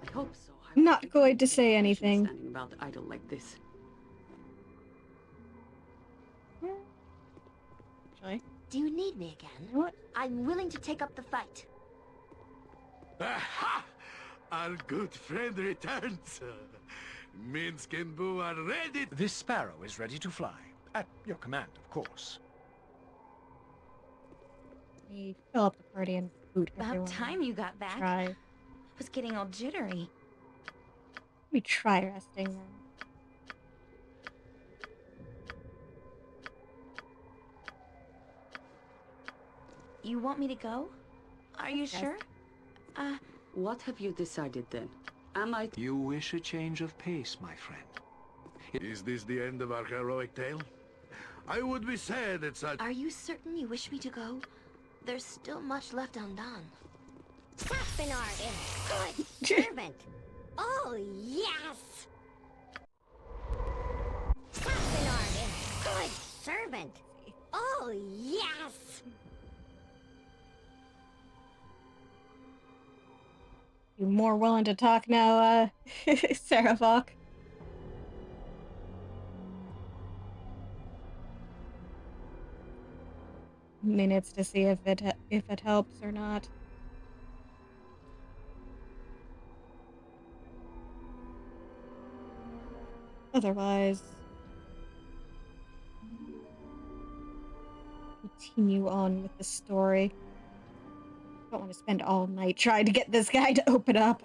I hope so. not going to say anything. Standing about idle like this. Actually, Do you need me again? you know what? I'm willing to take up the fight. Aha! Our good friend returns. Minsk and Boo are ready. This sparrow is ready to fly. At your command, of course. Let me fill up the party and boot About everyone. time you got back. Try. I was getting all jittery. Let me try resting then. You want me to go? Are you sure? What have you decided then? Am I... You wish a change of pace, my friend. Is this the end of our heroic tale? I would be sad at such... Are you certain you wish me to go? There's still much left undone. Saspinard is good servant. Oh, yes! Saspinard is good servant. Oh, yes! You more willing to talk now, Saravok? Minutes to see if it helps or not. Otherwise, continue on with the story. Don't want to spend all night trying to get this guy to open up.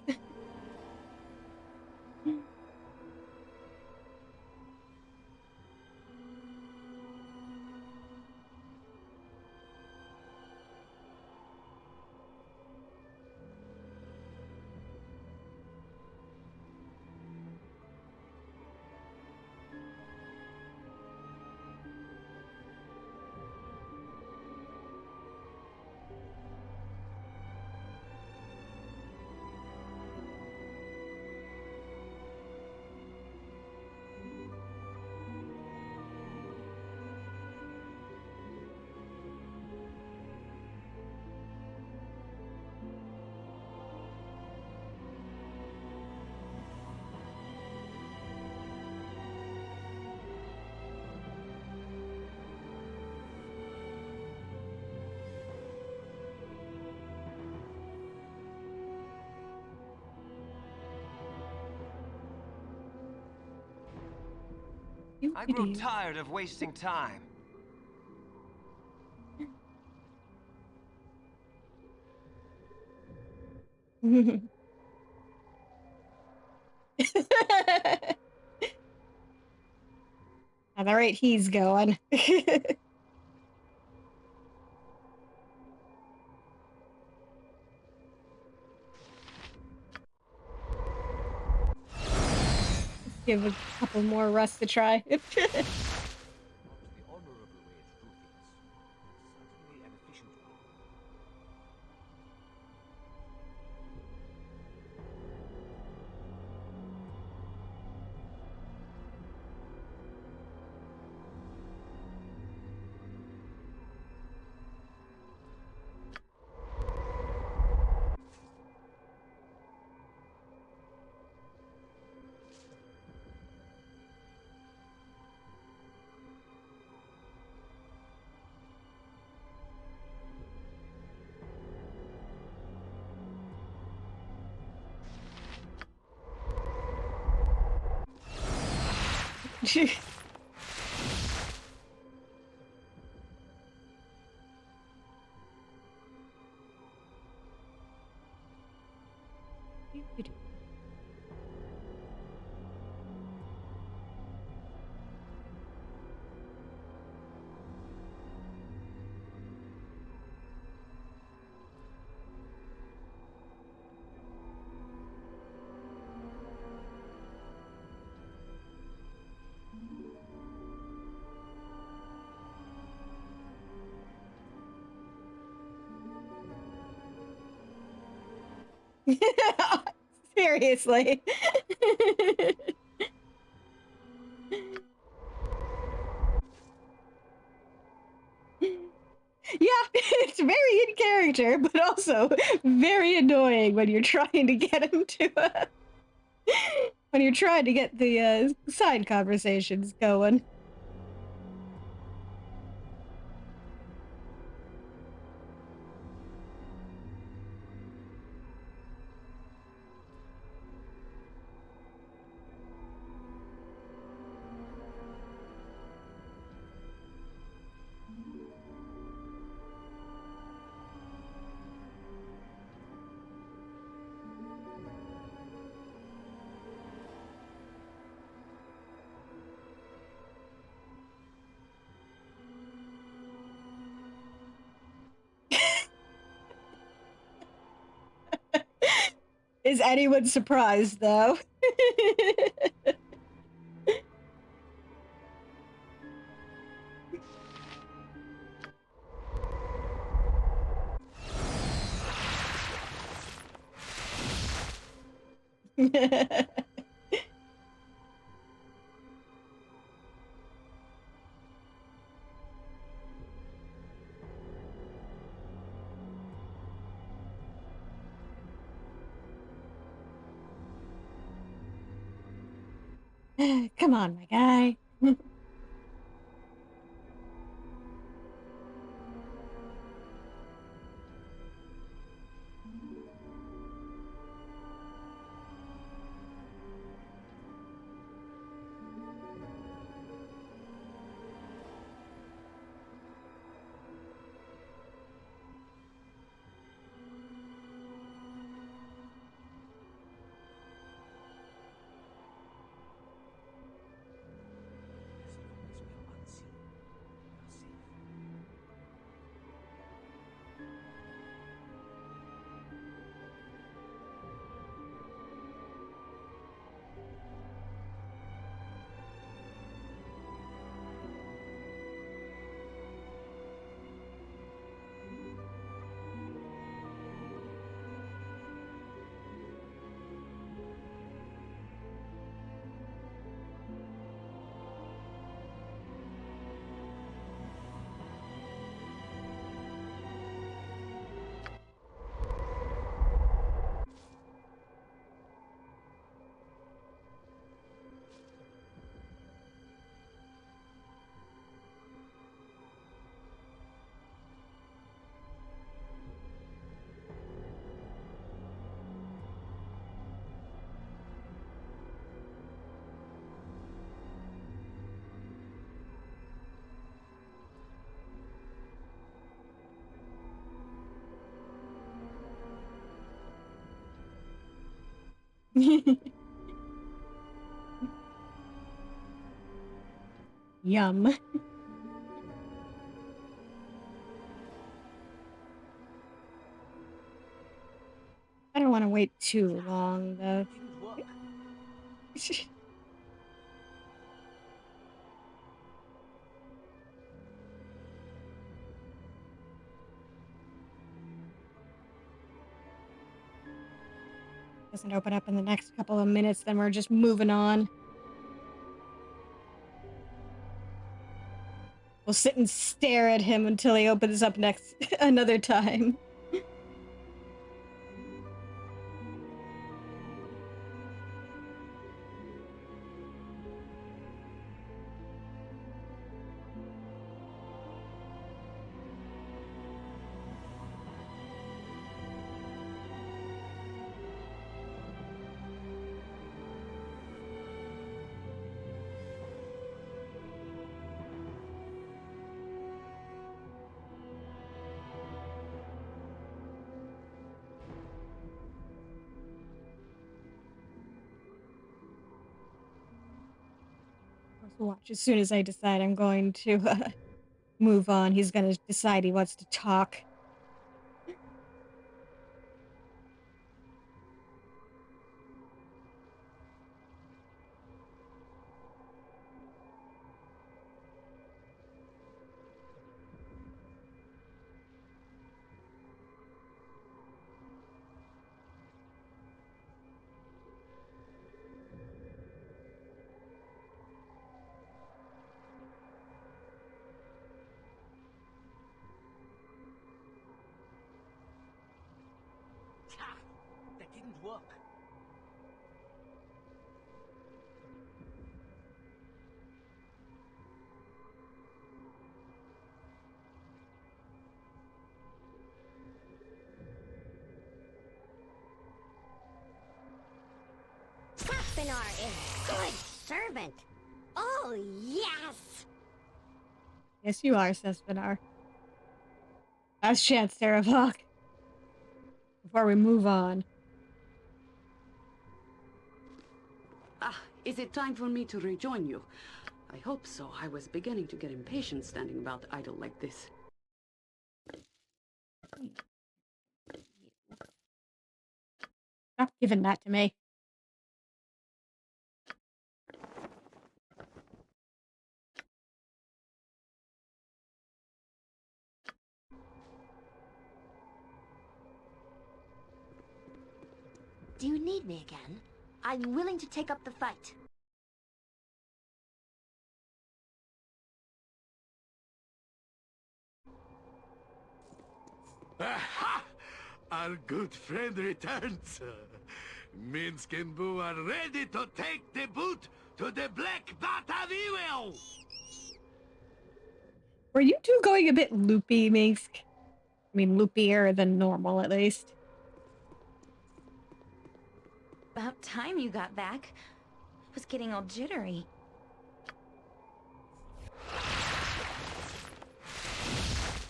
I grew tired of wasting time. At the rate he's going. Give a couple more rusts to try. Seriously. Yeah, it's very in character, but also very annoying when you're trying to get him to when you're trying to get the side conversations going. Is anyone surprised, though? Come on, my guy. Yum. I don't want to wait too long, though. Doesn't open up in the next couple of minutes, then we're just moving on. We'll sit and stare at him until he opens up next another time. Watch, as soon as I decide I'm going to move on, he's gonna decide he wants to talk. That didn't work. Saspinar is good servant. Oh, yes! Yes, you are, Sespinar. Last chance, Sarahvok. Before we move on. Ah, is it time for me to rejoin you? I hope so. I was beginning to get impatient standing about idle like this. Stop giving that to me. Do you need me again? I'm willing to take up the fight. Aha! Our good friend returns. Minsk and Boo are ready to take the boot to the Black Bat of Evil! Were you two going a bit loopy, Minsk? I mean, loopier than normal, at least. About time you got back. I was getting all jittery.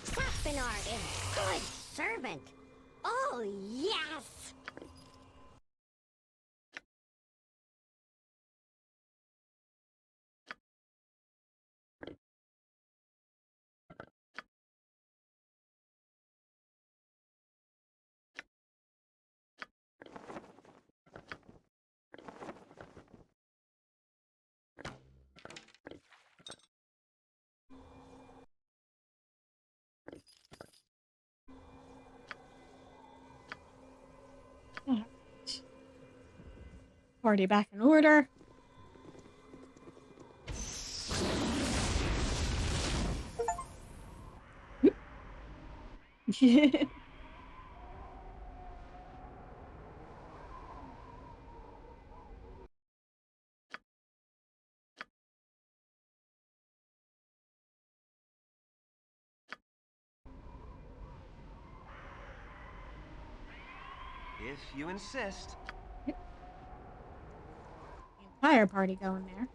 Saspinar is good servant. Oh, yes! Party back in order. If you insist. Entire party going there.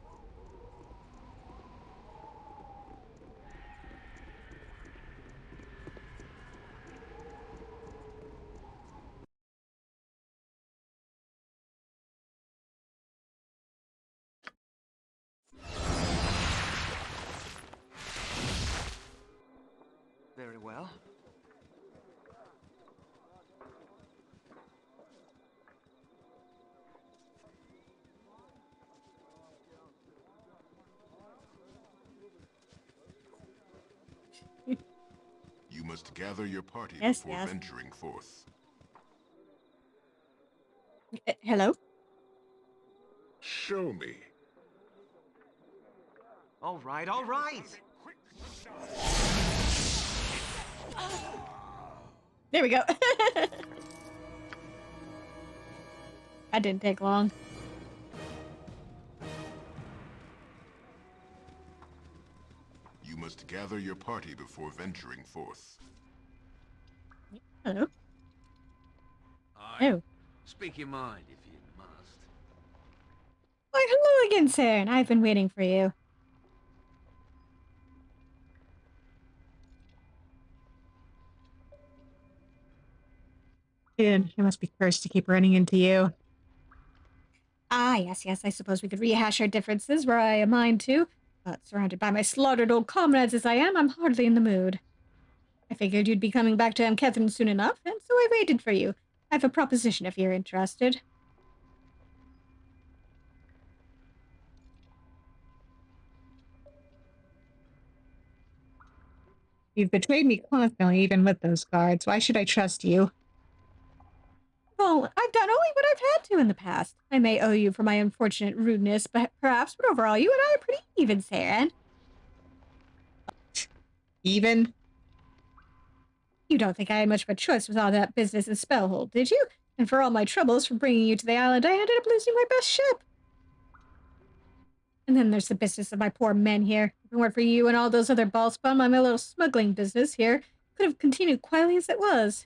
Very well. You must gather your party Yes, before yes. venturing forth. Hello? Show me. All right, all right. There we go. That didn't take long. You must gather your party before venturing forth. Hello? Aye. Oh. Speak your mind if you must. Why, hello again, Saren. I've been waiting for you. Dude, you must be cursed to keep running into you. Ah, yes, yes, I suppose we could rehash our differences were I a mind to, but surrounded by my slaughtered old comrades as I am, I'm hardly in the mood. I figured you'd be coming back to Amkethran soon enough, and so I waited for you. I have a proposition if you're interested. You've betrayed me constantly, even with those guards. Why should I trust you? Well, I've done only what I've had to in the past. I may owe you for my unfortunate rudeness, but perhaps, but overall, you and I are pretty even, Saren. Even? You don't think I had much of a choice with all that business in Spellhold, did you? And for all my troubles for bringing you to the island, I ended up losing my best ship. And then there's the business of my poor men here. If it weren't for you and all those other Bhaalspawn, my little smuggling business here could have continued quietly as it was.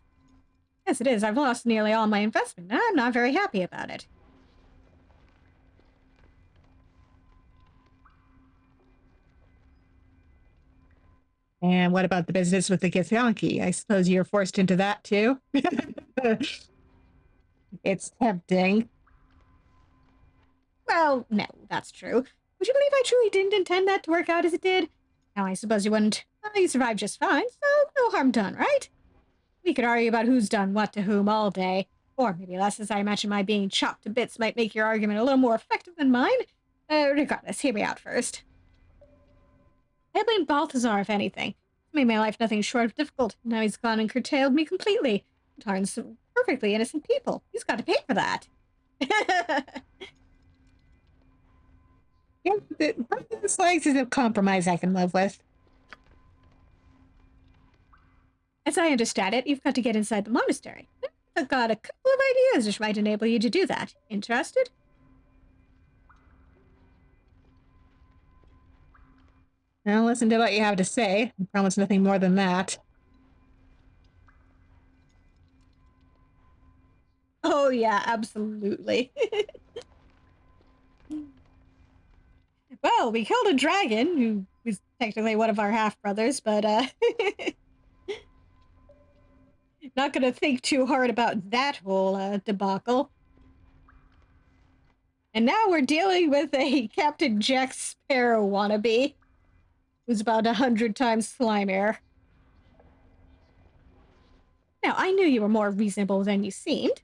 As it is, I've lost nearly all my investment, and I'm not very happy about it. And what about the business with the Githyanki? I suppose you're forced into that too? It's tempting. Well, no, that's true. Would you believe I truly didn't intend that to work out as it did? Now, I suppose you wouldn't. Well, you survived just fine, so no harm done, right? We could argue about who's done what to whom all day. Or maybe less, as I imagine my being chopped to bits might make your argument a little more effective than mine. Regardless, hear me out first. I blame Balthazar, if anything. He made my life nothing short of difficult. Now he's gone and curtailed me completely. Tarns some perfectly innocent people. He's got to pay for that. Yeah, the slices of compromise I can live with. As I understand it, you've got to get inside the monastery. I've got a couple of ideas which might enable you to do that. Interested? I'll listen to what you have to say. I promise nothing more than that. Oh, yeah, absolutely. Well, we killed a dragon, who was technically one of our half-brothers, but, not gonna think too hard about that whole, debacle. And now we're dealing with a Captain Jack Sparrow wannabe, who's about 100 times slimier. Now, I knew you were more reasonable than you seemed.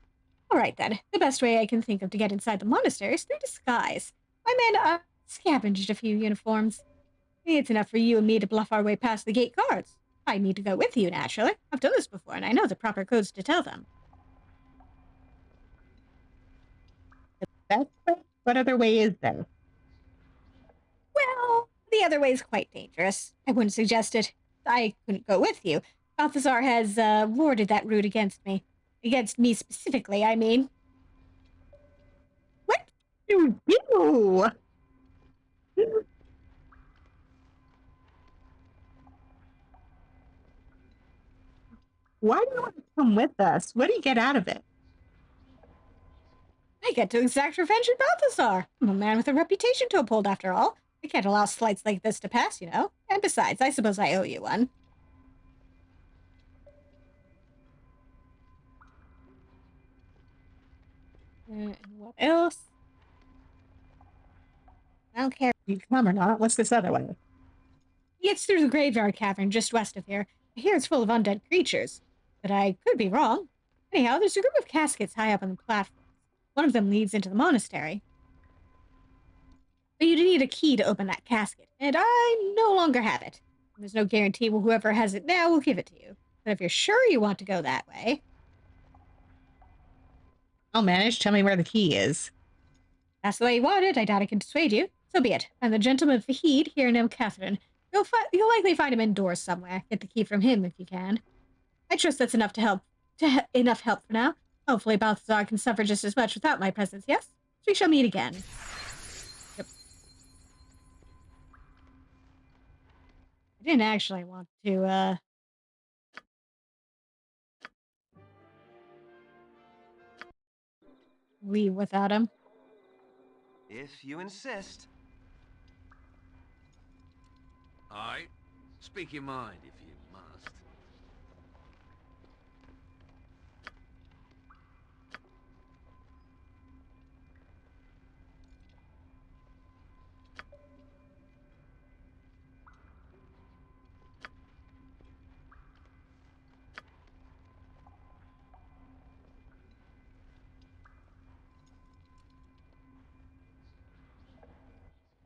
All right, then. The best way I can think of to get inside the monastery is through disguise. My men, scavenged a few uniforms. It's enough for you and me to bluff our way past the gate guards. I need to go with you, naturally. I've done this before, and I know the proper codes to tell them. That's what other way is there? Well, the other way is quite dangerous. I wouldn't suggest it. I couldn't go with you. Balthazar has, warded that route against me. Against me specifically, I mean. What do you do? Why do you want to come with us? What do you get out of it? I get to exact revenge on Balthazar. I'm a man with a reputation to uphold, after all. I can't allow slights like this to pass, you know. And besides, I suppose I owe you one. And what else? I don't care. You come or not? What's this other way? It's through the graveyard cavern just west of here. I hear it's full of undead creatures, but I could be wrong. Anyhow, there's a group of caskets high up on the platforms. One of them leads into the monastery. But you need a key to open that casket, and I no longer have it. There's no guarantee whoever has it now will give it to you. But if you're sure you want to go that way... I'll manage. Tell me where the key is. That's the way you want it. I doubt I can dissuade you. So be it. I'm the gentleman Fahid here in Amkethran. You'll likely find him indoors somewhere. Get the key from him if you can. I trust that's enough enough help for now. Hopefully Balthazar can suffer just as much without my presence, yes? We shall meet again. Yep. I didn't actually want to, leave without him. If you insist. Aye. Speak your mind if you must.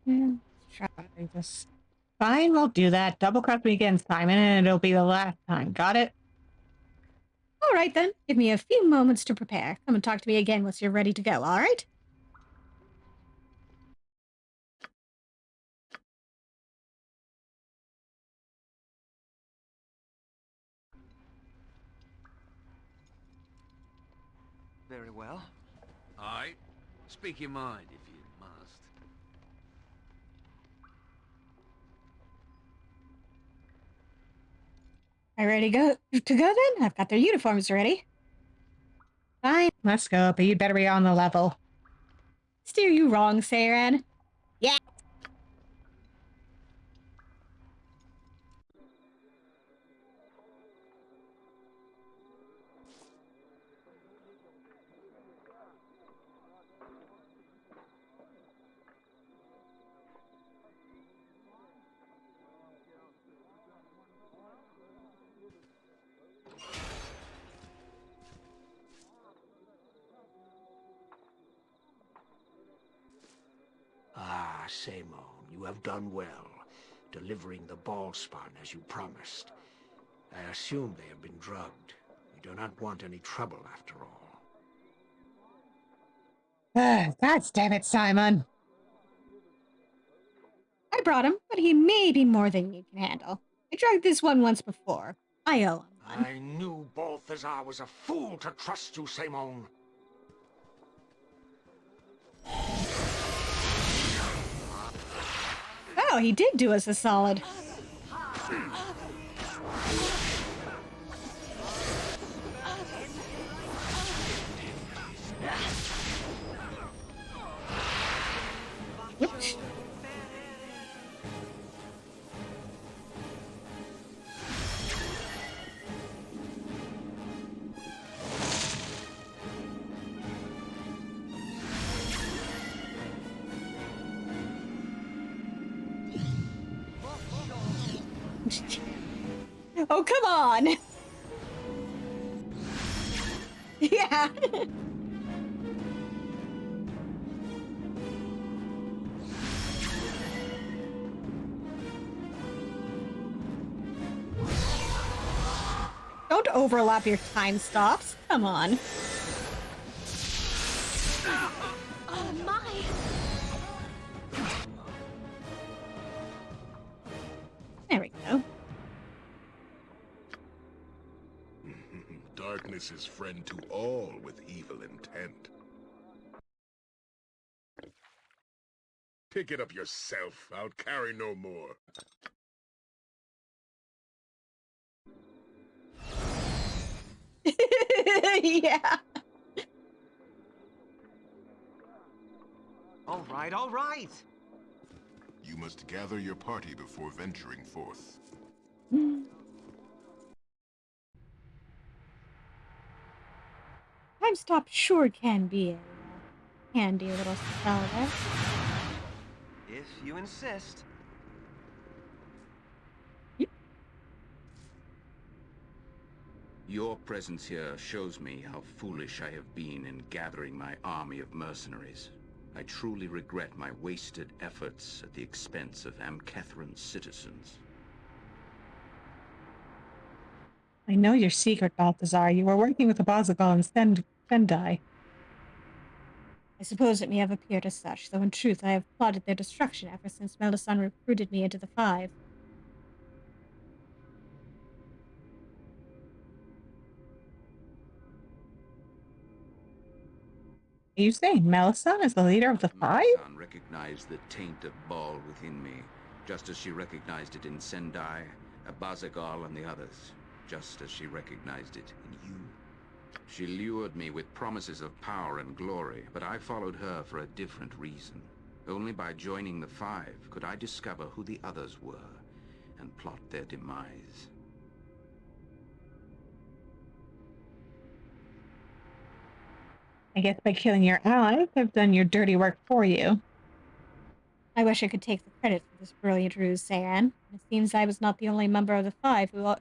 Yeah, try this. Fine, we'll do that. Double cross me again, Simon, and it'll be the last time. Got it? All right, then. Give me a few moments to prepare. Come and talk to me again once you're ready to go, all right? Very well. Aye. Speak your mind if you must. Are you ready to go then? I've got their uniforms ready. Fine, let's go, but you'd better be on the level. Steer you wrong, Saren. Yeah. Ah, Simon, you have done well, delivering the Bhaalspawn as you promised. I assume they have been drugged. You do not want any trouble after all. God damn it, Simon. I brought him, but he may be more than you can handle. I drugged this one once before. I owe him one. I knew Balthazar was a fool to trust you, Simon. Oh, he did do us a solid. Whoops. Oh, come on! Yeah. Don't overlap your time stops. Come on. Oh my! There we go. Darkness is friend to all with evil intent. Pick it up yourself. I'll carry no more. Yeah. All right, all right. You must gather your party before venturing forth. Time stop sure can be a handy little spell there. If you insist. Your presence here shows me how foolish I have been in gathering my army of mercenaries. I truly regret my wasted efforts at the expense of Amkethran's citizens. I know your secret, Balthazar. You were working with Abazigal and Sendai. I suppose it may have appeared as such, though in truth I have plotted their destruction ever since Melisande recruited me into the Five. Are you saying Melisande is the leader of the Five? Melisande recognized the taint of Baal within me, just as she recognized it in Sendai, Abazigal, and the others, just as she recognized it in you. She lured me with promises of power and glory, but I followed her for a different reason. Only by joining the Five could I discover who the others were and plot their demise. I guess by killing your allies, I've done your dirty work for you. I wish I could take the credit for this brilliant ruse, Saran. It seems I was not the only member of the Five who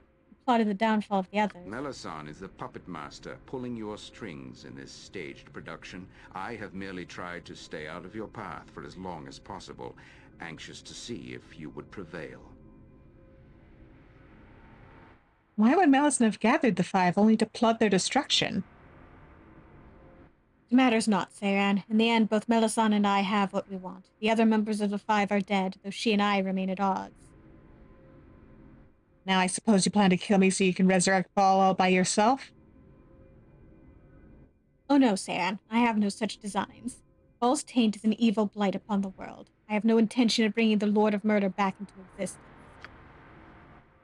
plotted the downfall of the others. Melisande is the puppet master, pulling your strings in this staged production. I have merely tried to stay out of your path for as long as possible, anxious to see if you would prevail. Why would Melisande have gathered the Five only to plot their destruction? It matters not, Saran. In the end, both Melisande and I have what we want. The other members of the Five are dead, though she and I remain at odds. Now I suppose you plan to kill me so you can resurrect Baal all by yourself? Oh no, Saran. I have no such designs. Baal's taint is an evil blight upon the world. I have no intention of bringing the Lord of Murder back into existence.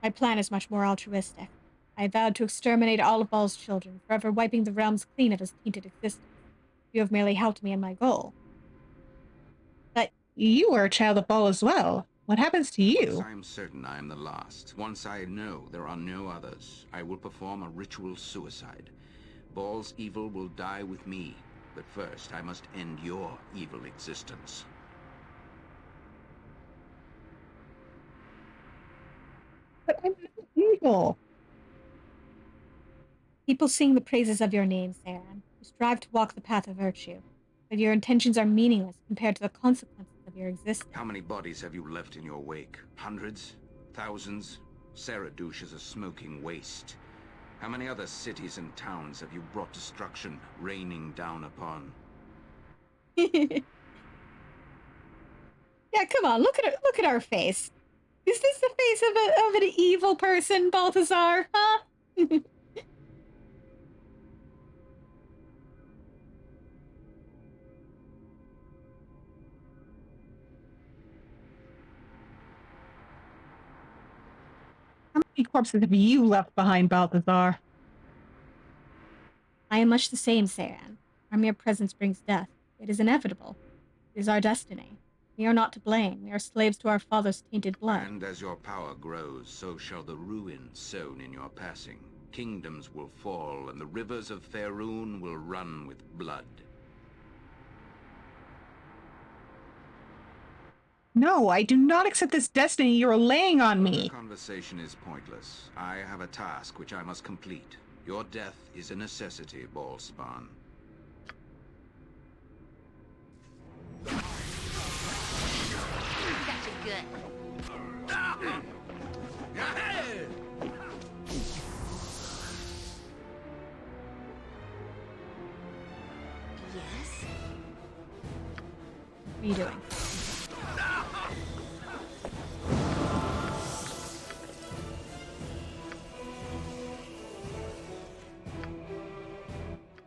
My plan is much more altruistic. I vowed to exterminate all of Baal's children, forever wiping the realms clean of his tainted existence. You have merely helped me in my goal. But you were a child of Baal as well. What happens to you? I am certain I am the last. Once I know there are no others, I will perform a ritual suicide. Baal's evil will die with me, but first I must end your evil existence. But I'm not evil. People sing the praises of your name, Saran. You strive to walk the path of virtue, but your intentions are meaningless compared to the consequences of your existence. How many bodies have you left in your wake? Hundreds? Thousands? Saradush is a smoking waste. How many other cities and towns have you brought destruction raining down upon? Yeah, come on, look at our face. Is this the face of an evil person, Balthazar? Huh? How many corpses have you left behind, Balthazar? I am much the same, Saran. Our mere presence brings death. It is inevitable. It is our destiny. We are not to blame. We are slaves to our father's tainted blood. And as your power grows, so shall the ruin sown in your passing. Kingdoms will fall, and the rivers of Faerun will run with blood. No, I do not accept this destiny you are laying on me. The conversation is pointless. I have a task which I must complete. Your death is a necessity, Bhaalspawn. Gotcha good. Yes? What are you doing?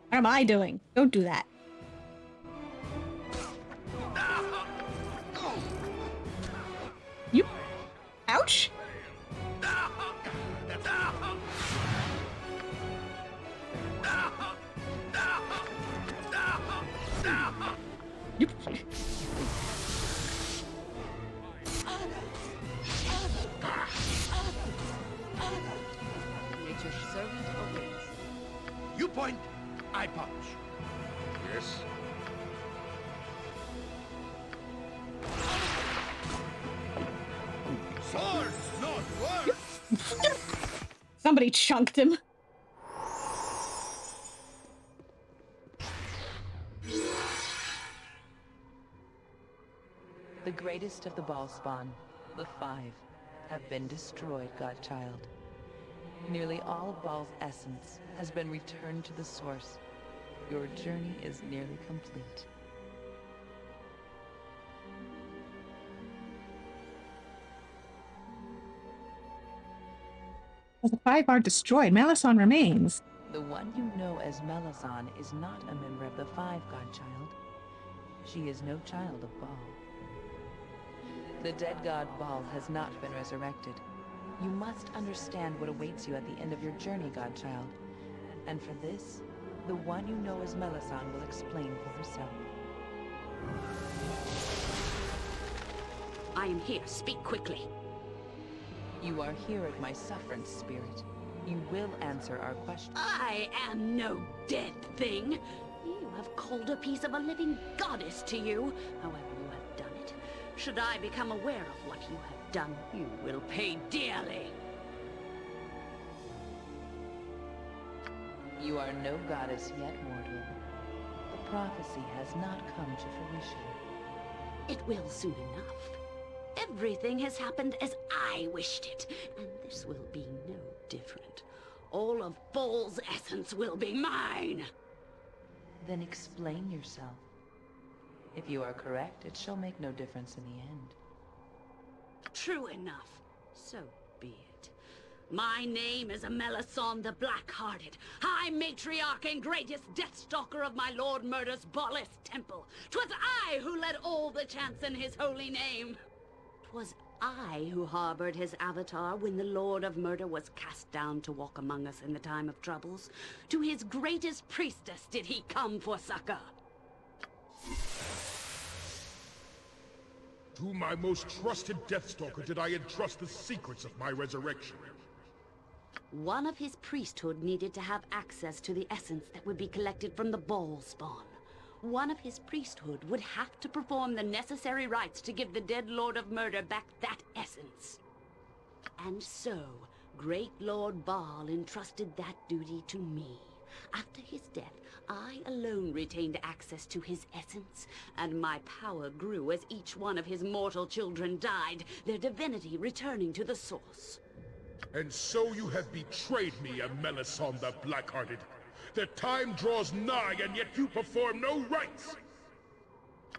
What am I doing? Don't do that. You... Ouch! You... Nature's servant obeys. You point, I punch. Yes? Swords, not words! Somebody chunked him. greatest of the Bhaalspawn, the Five, have been destroyed, Godchild. Nearly all of Bhaal's essence has been returned to the source. Your journey is nearly complete. As the five are destroyed, Melisson remains. The one you know as Melisson is not a member of the Five, Godchild. She is no child of Bhaal. The dead god Bhaal has not been resurrected. You must understand what awaits you at the end of your journey, Godchild. And for this, the one you know as Melisson will explain for herself. I am here. Speak quickly. You are here at my sufferance, Spirit. You will answer our questions. I am no dead thing. You have called a piece of a living goddess to you. However you have done it. Should I become aware of what you have done, you will pay dearly. You are no goddess yet, mortal. The prophecy has not come to fruition. It will soon enough. Everything has happened as I wished it, and this will be no different. All of Bhaal's essence will be mine! Then explain yourself. If you are correct, it shall make no difference in the end. True enough. So be it. My name is Melisson the Black-Hearted, High Matriarch and greatest Deathstalker of my Lord Murder's Bhaalist temple. 'Twas I who led all the chants in his holy name. 'Twas I who harbored his avatar when the Lord of Murder was cast down to walk among us in the time of troubles. To his greatest priestess did he come for succor. To my most trusted Deathstalker did I entrust the secrets of my resurrection. One of his priesthood needed to have access to the essence that would be collected from the Bhaalspawn. One of his priesthood would have to perform the necessary rites to give the dead Lord of Murder back that essence. And so, great Lord Bhaal entrusted that duty to me. After his death, I alone retained access to his essence, and my power grew as each one of his mortal children died, their divinity returning to the source. And so you have betrayed me, Melisson the Black-Hearted. The time draws nigh, and yet you perform no rites!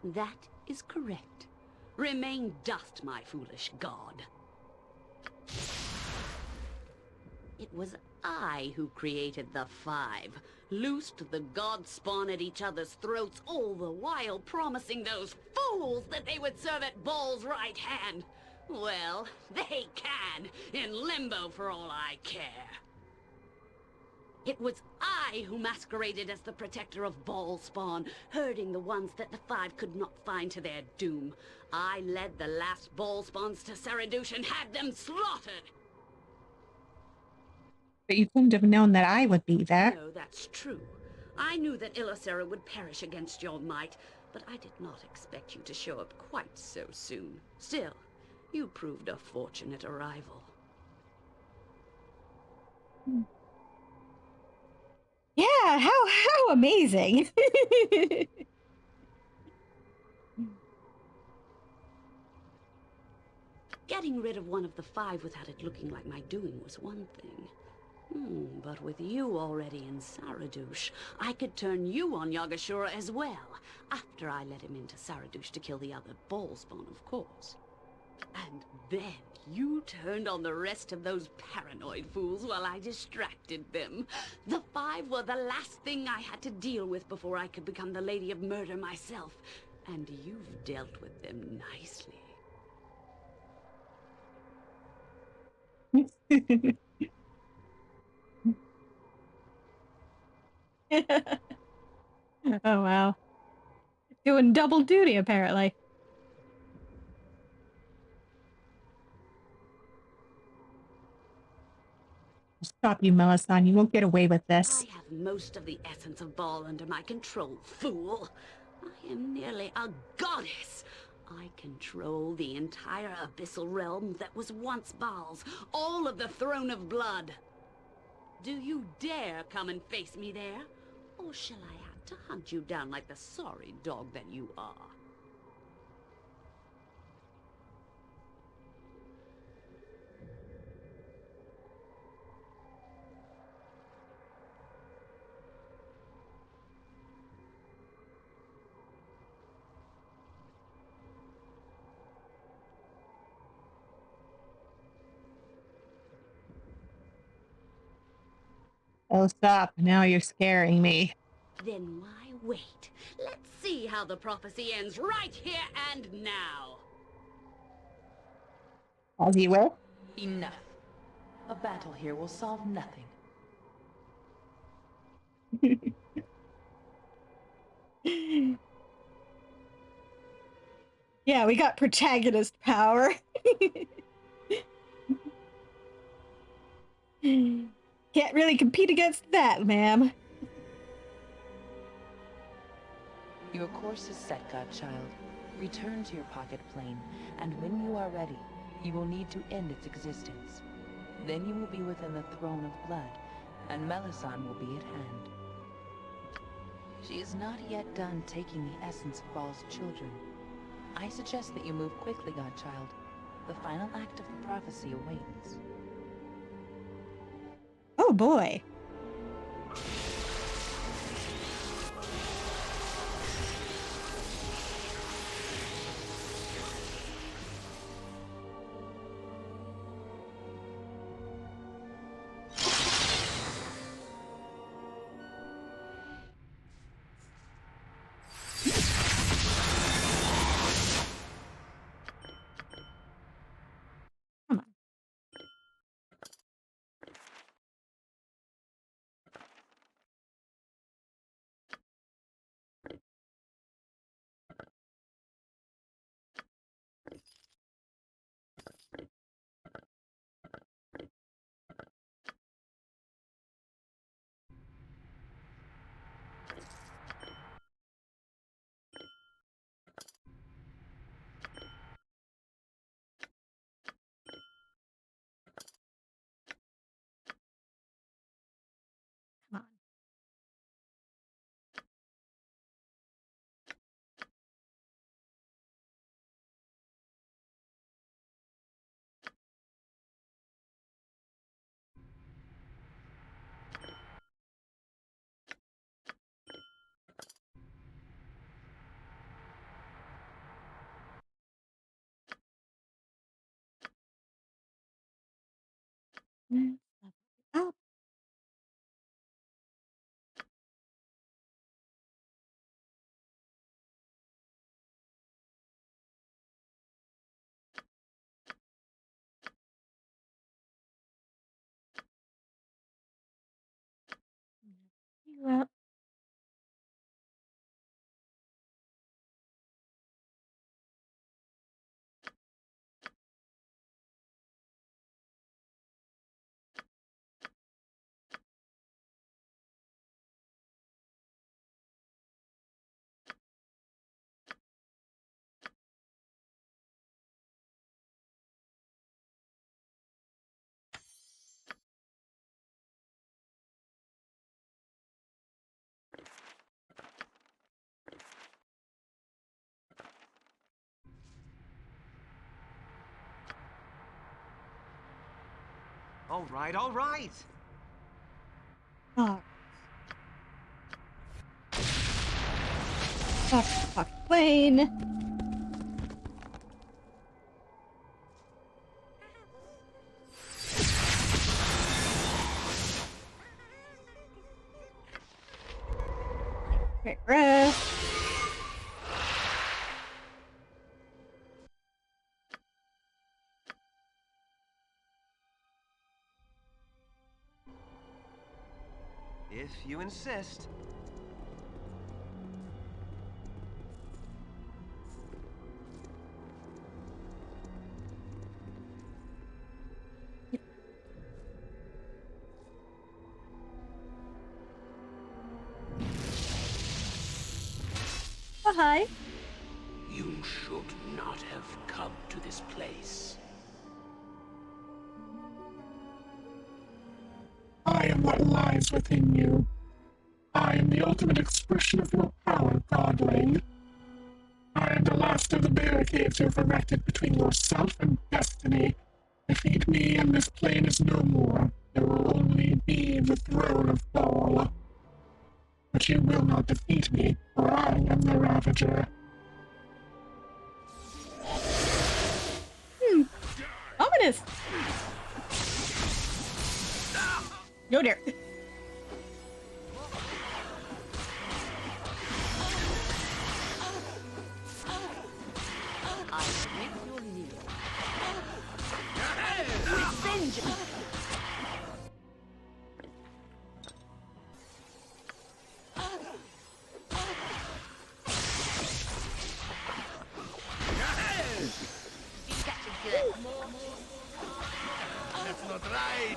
That is correct. Remain dust, my foolish god. It was I who created the Five, loosed the god spawn at each other's throats, all the while promising those fools that they would serve at Bhaal's right hand. Well, they can, in limbo for all I care. It was I who masqueraded as the protector of Bhaalspawn, herding the ones that the Five could not find to their doom. I led the last Bhaalspawns to Saradush and had them slaughtered. But you couldn't have known that I would be there. No, that's true. I knew that Ilisera would perish against your might, but I did not expect you to show up quite so soon. Still, you proved a fortunate arrival. Yeah, how amazing. Getting rid of one of the Five without it looking like my doing was one thing. But with you already in Saradush, I could turn you on Yagashura as well, after I let him into Saradush to kill the other Bhaalspawn, of course. And then you turned on the rest of those paranoid fools while I distracted them. The Five were the last thing I had to deal with before I could become the Lady of Murder myself. And you've dealt with them nicely. Oh, wow. Doing double duty, apparently. Stop you, Melisson. You won't get away with this. I have most of the essence of Bhaal under my control, fool. I am nearly a goddess. I control the entire abyssal realm that was once Bhaal's, all of the Throne of Blood. Do you dare come and face me there? Or shall I have to hunt you down like the sorry dog that you are? Oh, stop. Now you're scaring me. Then why wait? Let's see how the prophecy ends right here and now. As you will. Enough. A battle here will solve nothing. Yeah, we got protagonist power. Can't really compete against that, ma'am. Your course is set, godchild. Return to your pocket plane, and when you are ready, you will need to end its existence. Then you will be within the throne of blood, and Melisande will be at hand. She is not yet done taking the essence of Bhaal's children. I suggest that you move quickly, godchild. The final act of the prophecy awaits. Oh boy. Come on. Oh. Well. All right, all right. Oh. Fuck plane. Quick rest. If you insist. Oh, hi. You should not have come to this place. I am what lies within you. I am the ultimate expression of your power, Godling. I am the last of the barricades you have erected between yourself and destiny. Defeat me and this plane is no more. There will only be the throne of Bhaal. But you will not defeat me, for I am the Ravager. Ominous. No dear. I will make your meal. With vengeance! That's not right.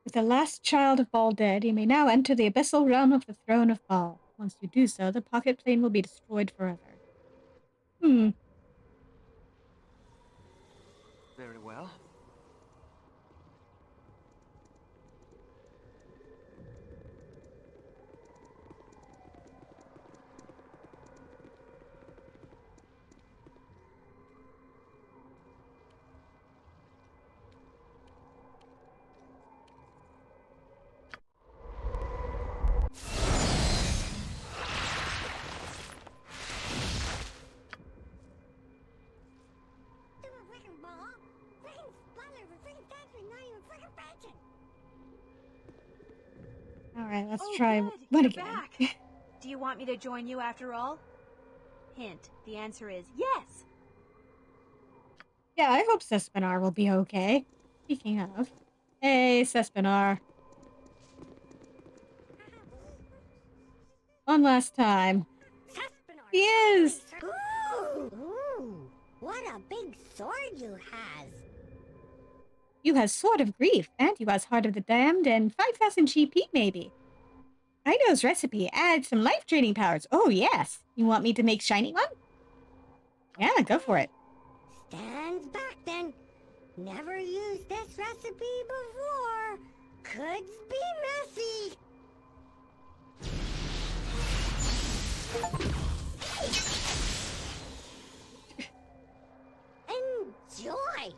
With the last child of Baal dead, you may now enter the abyssal realm of the throne of Baal. Once you do so, the pocket plane will be destroyed forever. Very well. Alright, let's Oh, try good. one You're again. back. Do you want me to join you after all? Hint, the answer is yes. Yeah, I hope Sespinar will be okay. Speaking of. Hey, Sespinar. One last time. He is! Ooh, what a big sword you has. You has Sword of Grief, and you has Heart of the Damned, and 5,000 GP maybe. I know's recipe. Add some life draining powers. Oh, yes. You want me to make shiny one? Yeah, go for it. Stands back then. Never used this recipe before. Could be messy. Enjoy.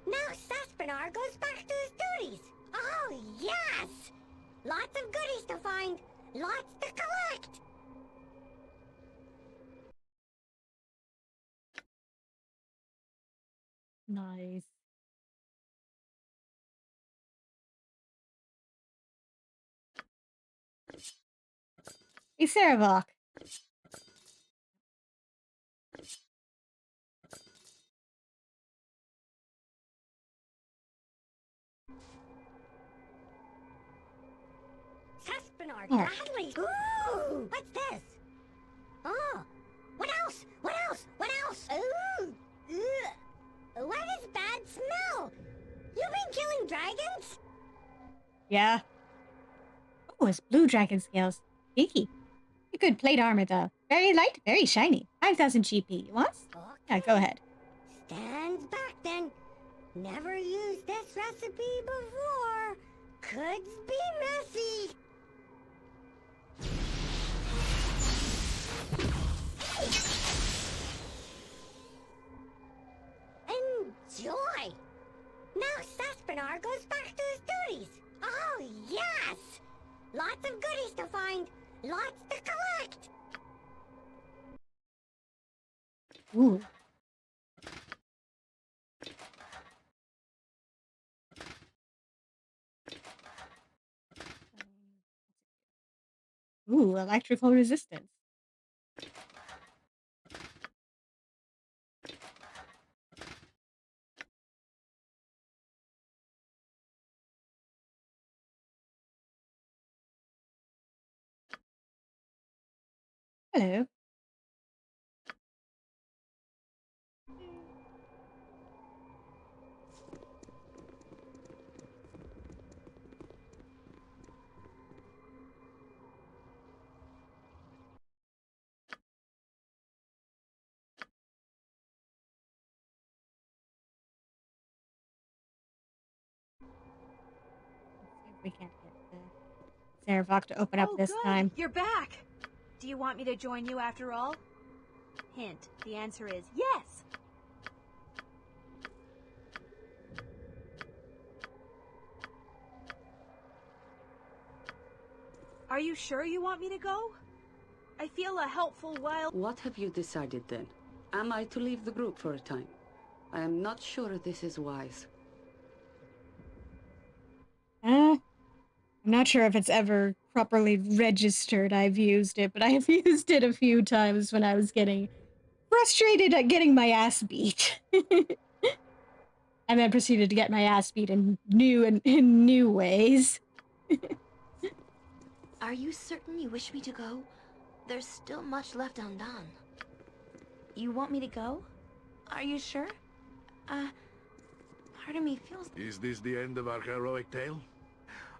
Now Sespinar goes back to his duties. Oh, yes. Lots of goodies to find. Lots to collect. Nice. Hey, Saravok. Sespinar, Alright. gladly. Ooh, what's this? Oh, what else? What else? What else? Ooh, ugh. What is bad smell? You been killing dragons? Yeah. Oh, it's blue dragon scales. Pinky. A good plate armor, though. Very light, very shiny. 5,000 GP. You want? Okay. Yeah, go ahead. Stands back then. Never used this recipe before. Could be messy. Enjoy. Now Sespinar goes back to his duties. Oh, yes. Lots of goodies to find. Lots to collect. Ooh. Ooh, electrical resistance. Hello. Let's see if we can't get the Saravok to open up Oh, this good. time. You're back. Do you want me to join you after all? Hint, the answer is yes! Are you sure you want me to go? I feel a helpful wild... What have you decided then? Am I to leave the group for a time? I am not sure this is wise. I'm not sure if it's ever properly registered I've used it, but I have used it a few times when I was getting frustrated at getting my ass beat. And then proceeded to get my ass beat in new ways. Are you certain you wish me to go? There's still much left undone. You want me to go? Are you sure? Part of me feels... Is this the end of our heroic tale?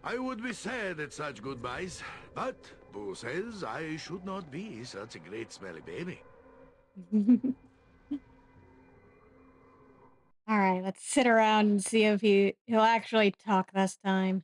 I would be sad at such goodbyes, but Boo says I should not be such a great smelly baby. Alright, let's sit around and see if he'll actually talk this time.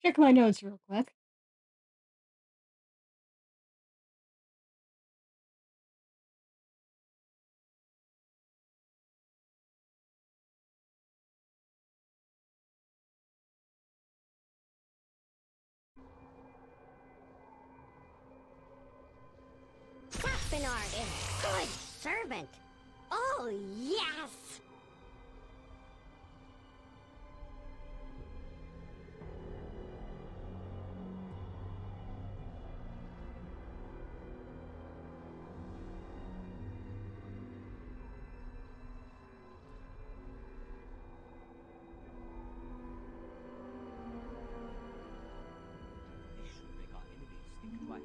Check my notes real quick. Saffinard is good servant. Oh, yes! This should make our enemies think twice.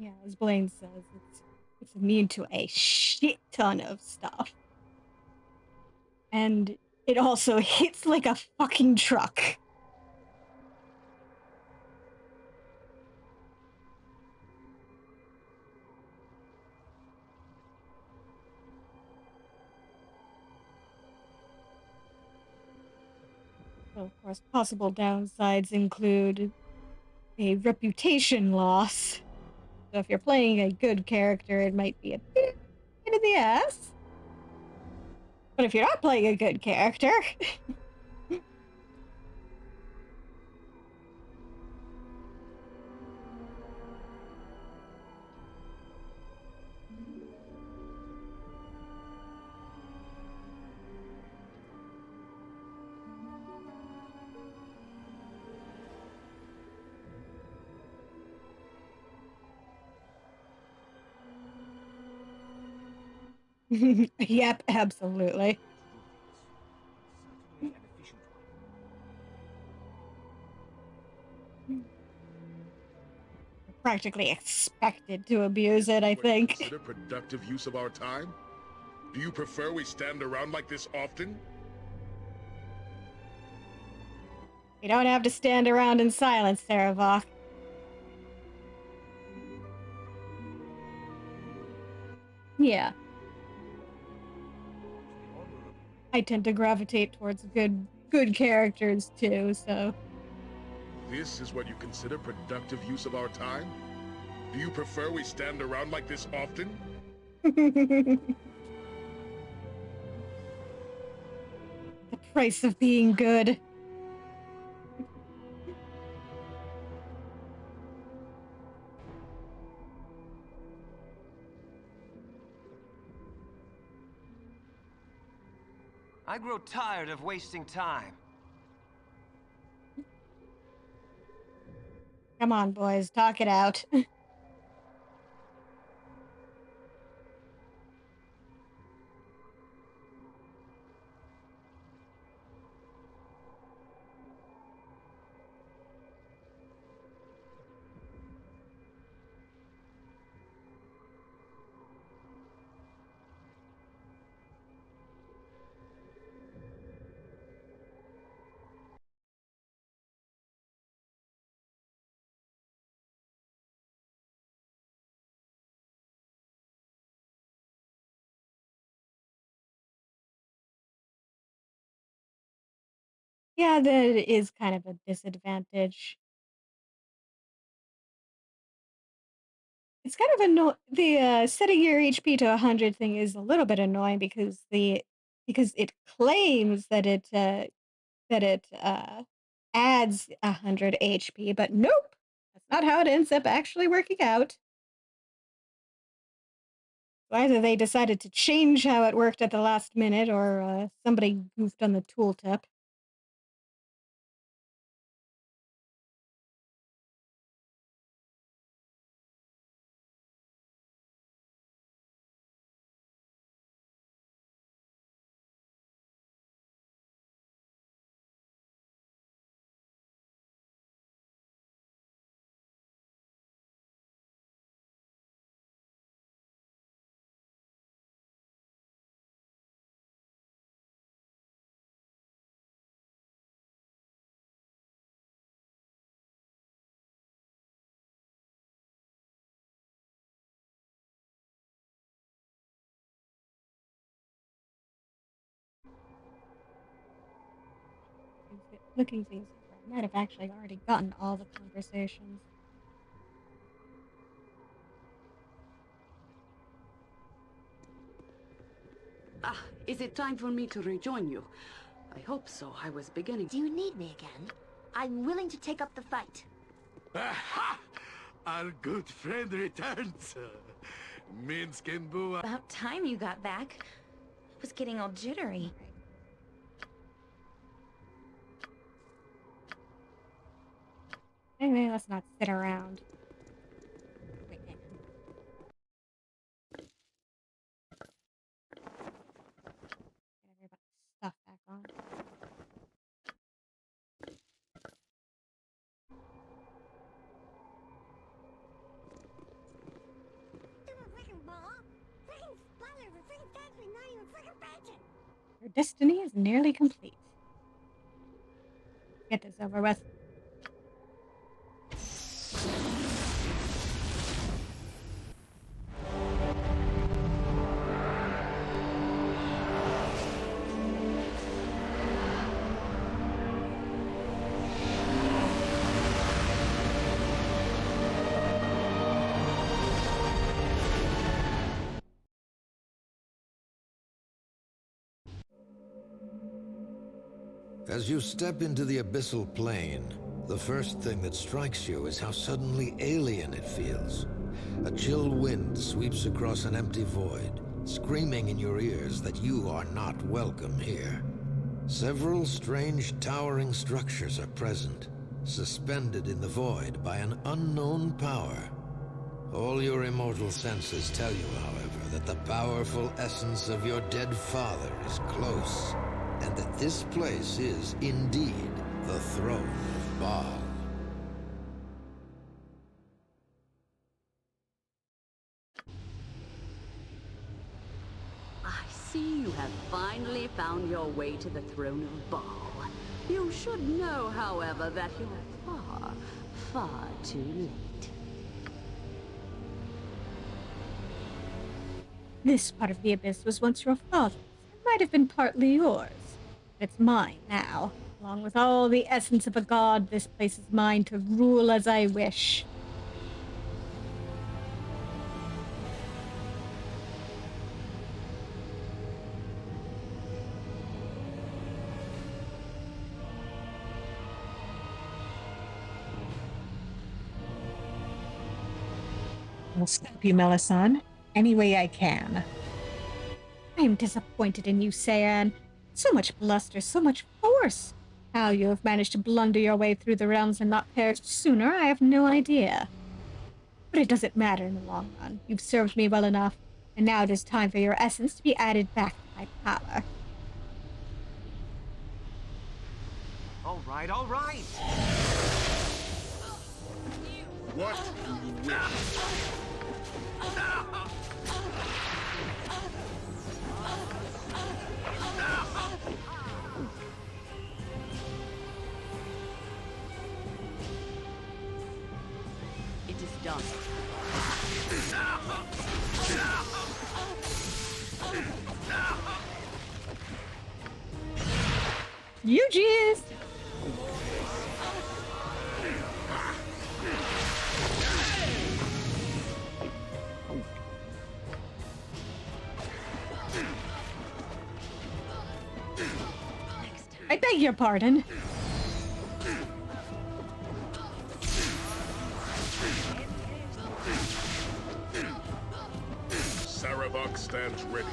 Yeah, as Blaine says, it's immune to a shit ton of stuff. And it also hits like a fucking truck. So, of course, possible downsides include a reputation loss. So if you're playing a good character, it might be a bit in the ass. But if you're not playing a good character... Yep, absolutely. You're practically expected to abuse it, I think. Consider productive use of our time? Do you prefer we stand around like this often? You don't have to stand around in silence, Saravok. Yeah. I tend to gravitate towards good characters too, so... This is what you consider productive use of our time? Do you prefer we stand around like this often? The price of being good. I grow tired of wasting time. Come on, boys, talk it out. Yeah, that is kind of a disadvantage. It's kind of the setting your HP to 100 thing is a little bit annoying because it claims that it adds 100 HP, but nope, that's not how it ends up actually working out. Either they decided to change how it worked at the last minute, or somebody goofed on the tooltip. Looking things over, I might have actually already gotten all the conversations. Ah, is it time for me to rejoin you? I hope so. I was beginning... Do you need me again? I'm willing to take up the fight. Aha! Our good friend returns. Minsk and Bua. About time you got back. I was getting all jittery. Anyway, let's not sit around. Wait, hang on. Get everybody's stuff back on. Your destiny is nearly complete. Get this over with. As you step into the abyssal plane, the first thing that strikes you is how suddenly alien it feels. A chill wind sweeps across an empty void, screaming in your ears that you are not welcome here. Several strange towering structures are present, suspended in the void by an unknown power. All your immortal senses tell you, however, that the powerful essence of your dead father is close, and that this place is, indeed, the throne of Baal. I see you have finally found your way to the throne of Baal. You should know, however, that you're far, far too late. This part of the abyss was once your father's. It might have been partly yours. But it's mine now. Along with all the essence of a god, this place is mine to rule as I wish. I'll stop you, Melisande, any way I can. I am disappointed in you, Cyan. So much bluster, so much force. How you have managed to blunder your way through the realms and not perish sooner, I have no idea. But it doesn't matter in the long run. You've served me well enough, and now it is time for your essence to be added back to my power. All right, all right! What do you wish? It is done. UG's! I beg your pardon. Sarabok stands ready.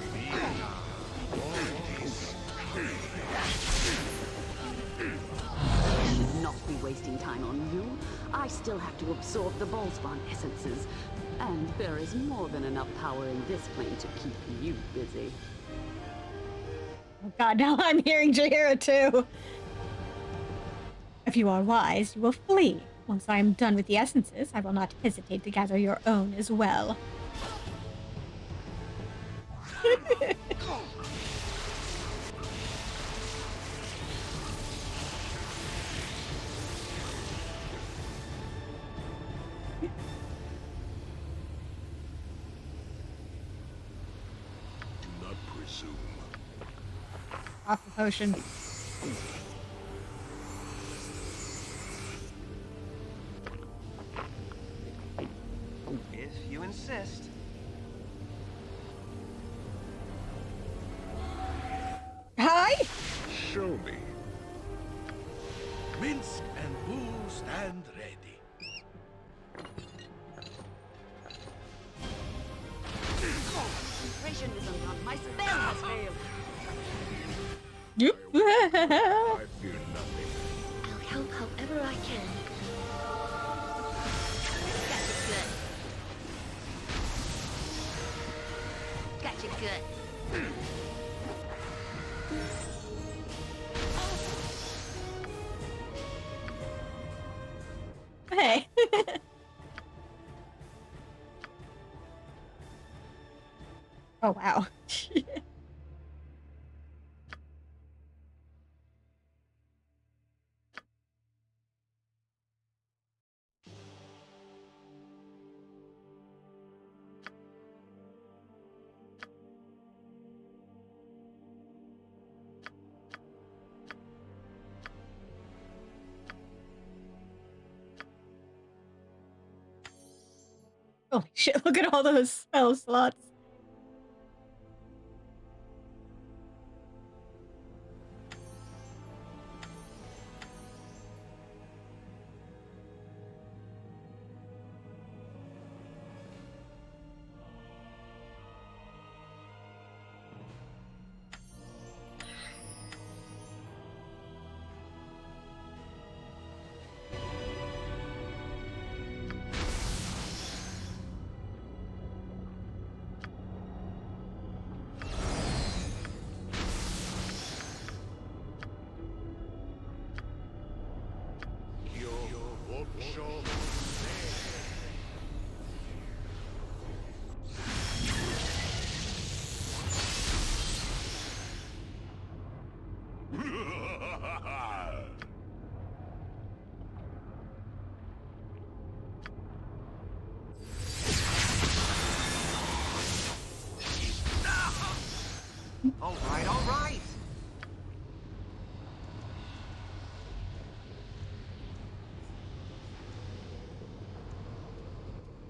I should not be wasting time on you. I still have to absorb the Bhaalspawn essences, and there is more than enough power in this plane to keep you busy. Oh god, now I'm hearing Jaheira too. If you are wise, you will flee. Once I am done with the essences, I will not hesitate to gather your own as well. Do not presume. Off the potion. If you insist. Hi! Show me. Minsk and Bull stand ready. Concentration is undone. My spell has failed. Yep. I fear nothing. I'll help however I can. Gotcha good. Hey. Oh wow. Holy shit, look at all those spell slots. All right, all right.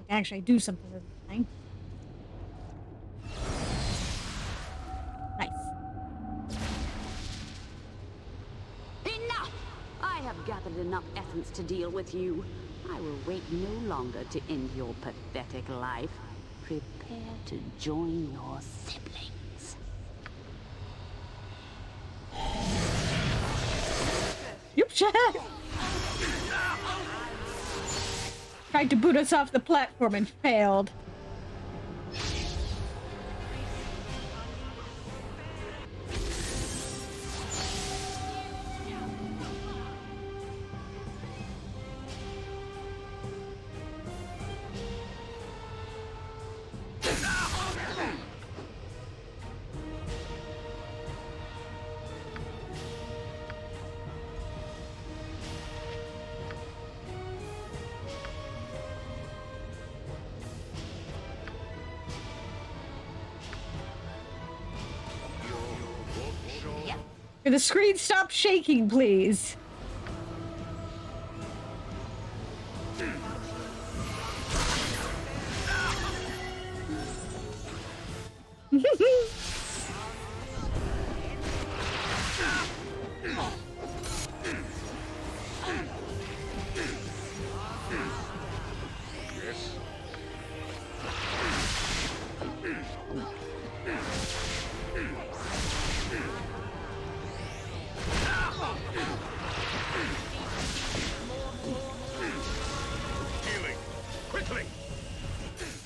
Actually, do something with this thing. Nice. Enough! I have gathered enough essence to deal with you. I will wait no longer to end your pathetic life. Prepare to join your siblings. You tried to boot us off the platform and failed. Can the screen stop shaking, please?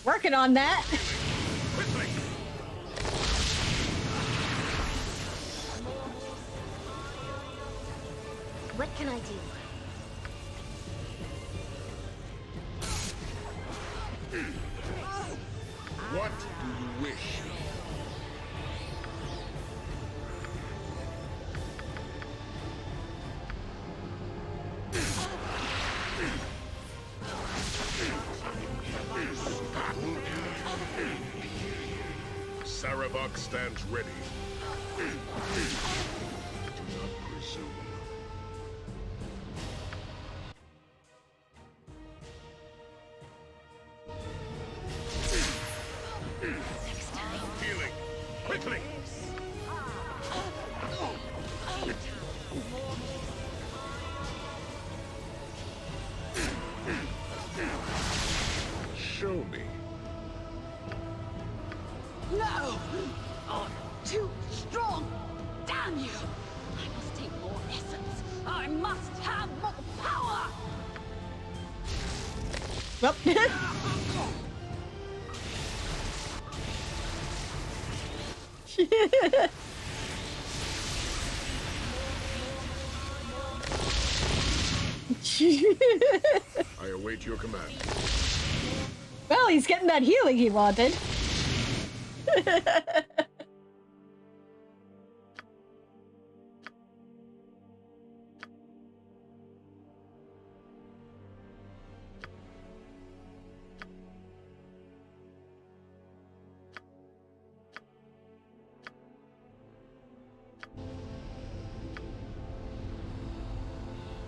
Working on that. What can I do? What do you wish? Sarabak stands ready. Do not presume. Healing! Quickly! Show me. No! I'm too strong! Damn you! I must take more essence. I must have more power! Well. I await your command. Well, he's getting that healing he wanted.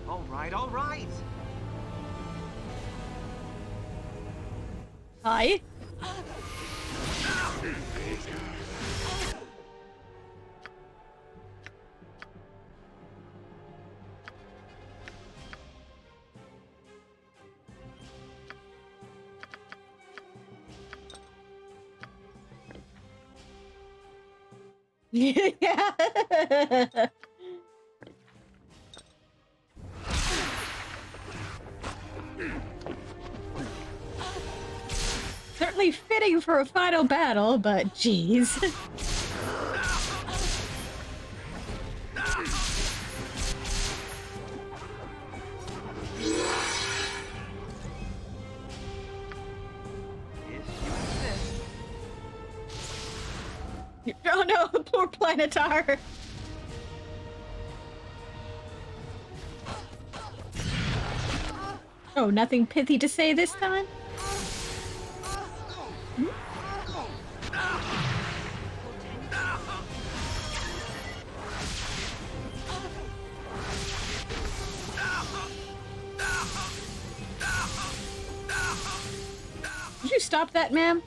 All right, all right. Hi. Yeah. Certainly fitting for a final battle, but geez. Oh no, poor Planetar. Oh, nothing pithy to say this time? Did you stop that, ma'am?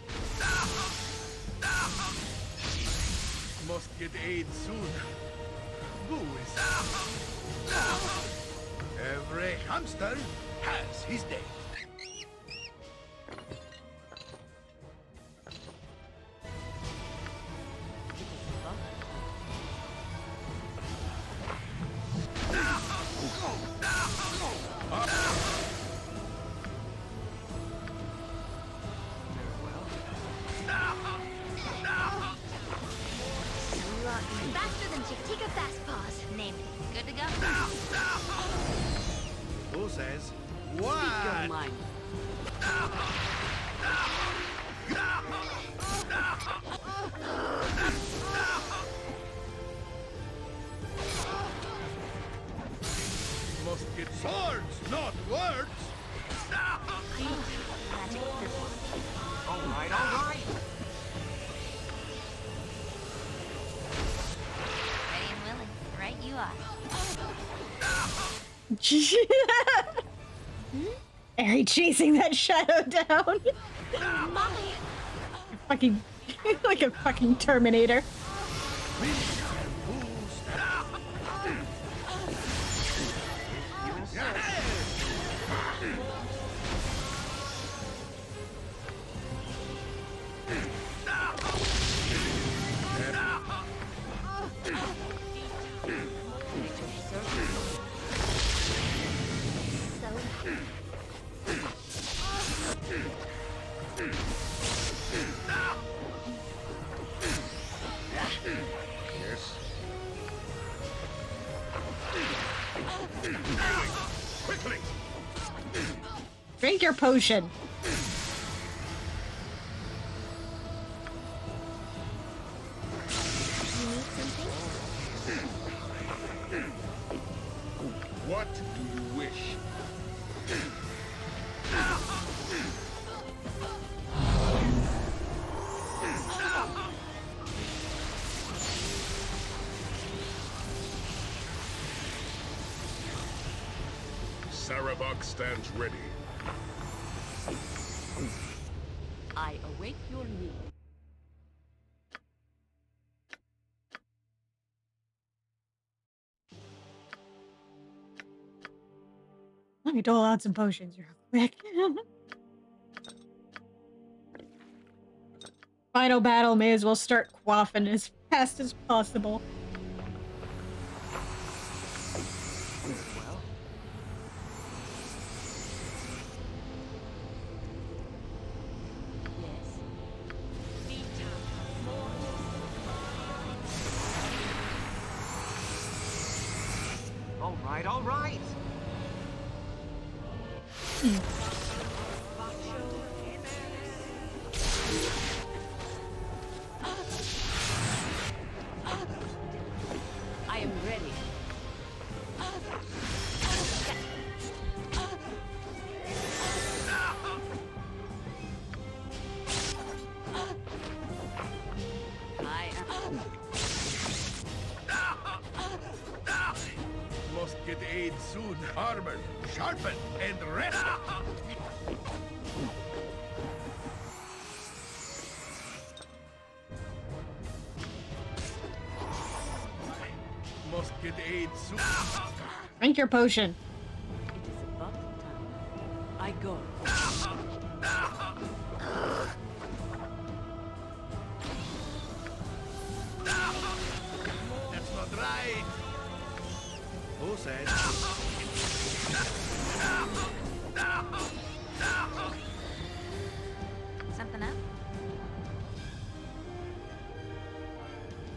Must get aid soon. Who is every hamster has his day. Faster than Chick-Tika Fast Paws. Named. Good to go? Who says Speak your what? mind. Must get swords, not words. All right, all right. Ready and willing. Right you are. Harry chasing that shadow down. Mommy! Fucking like a fucking Terminator. Yes. Quickly. Drink your potion. What do you wish? Sarabak stands ready. I await your need. Let me dole out some potions real quick. Final battle, may as well start quaffing as fast as possible. All right, all right. I am ready. I am. Must get aid soon. Armored, sharpened, and ready. Must get aid soon. Drink your potion. It is about time. I go. That's not right. Who said? Something up?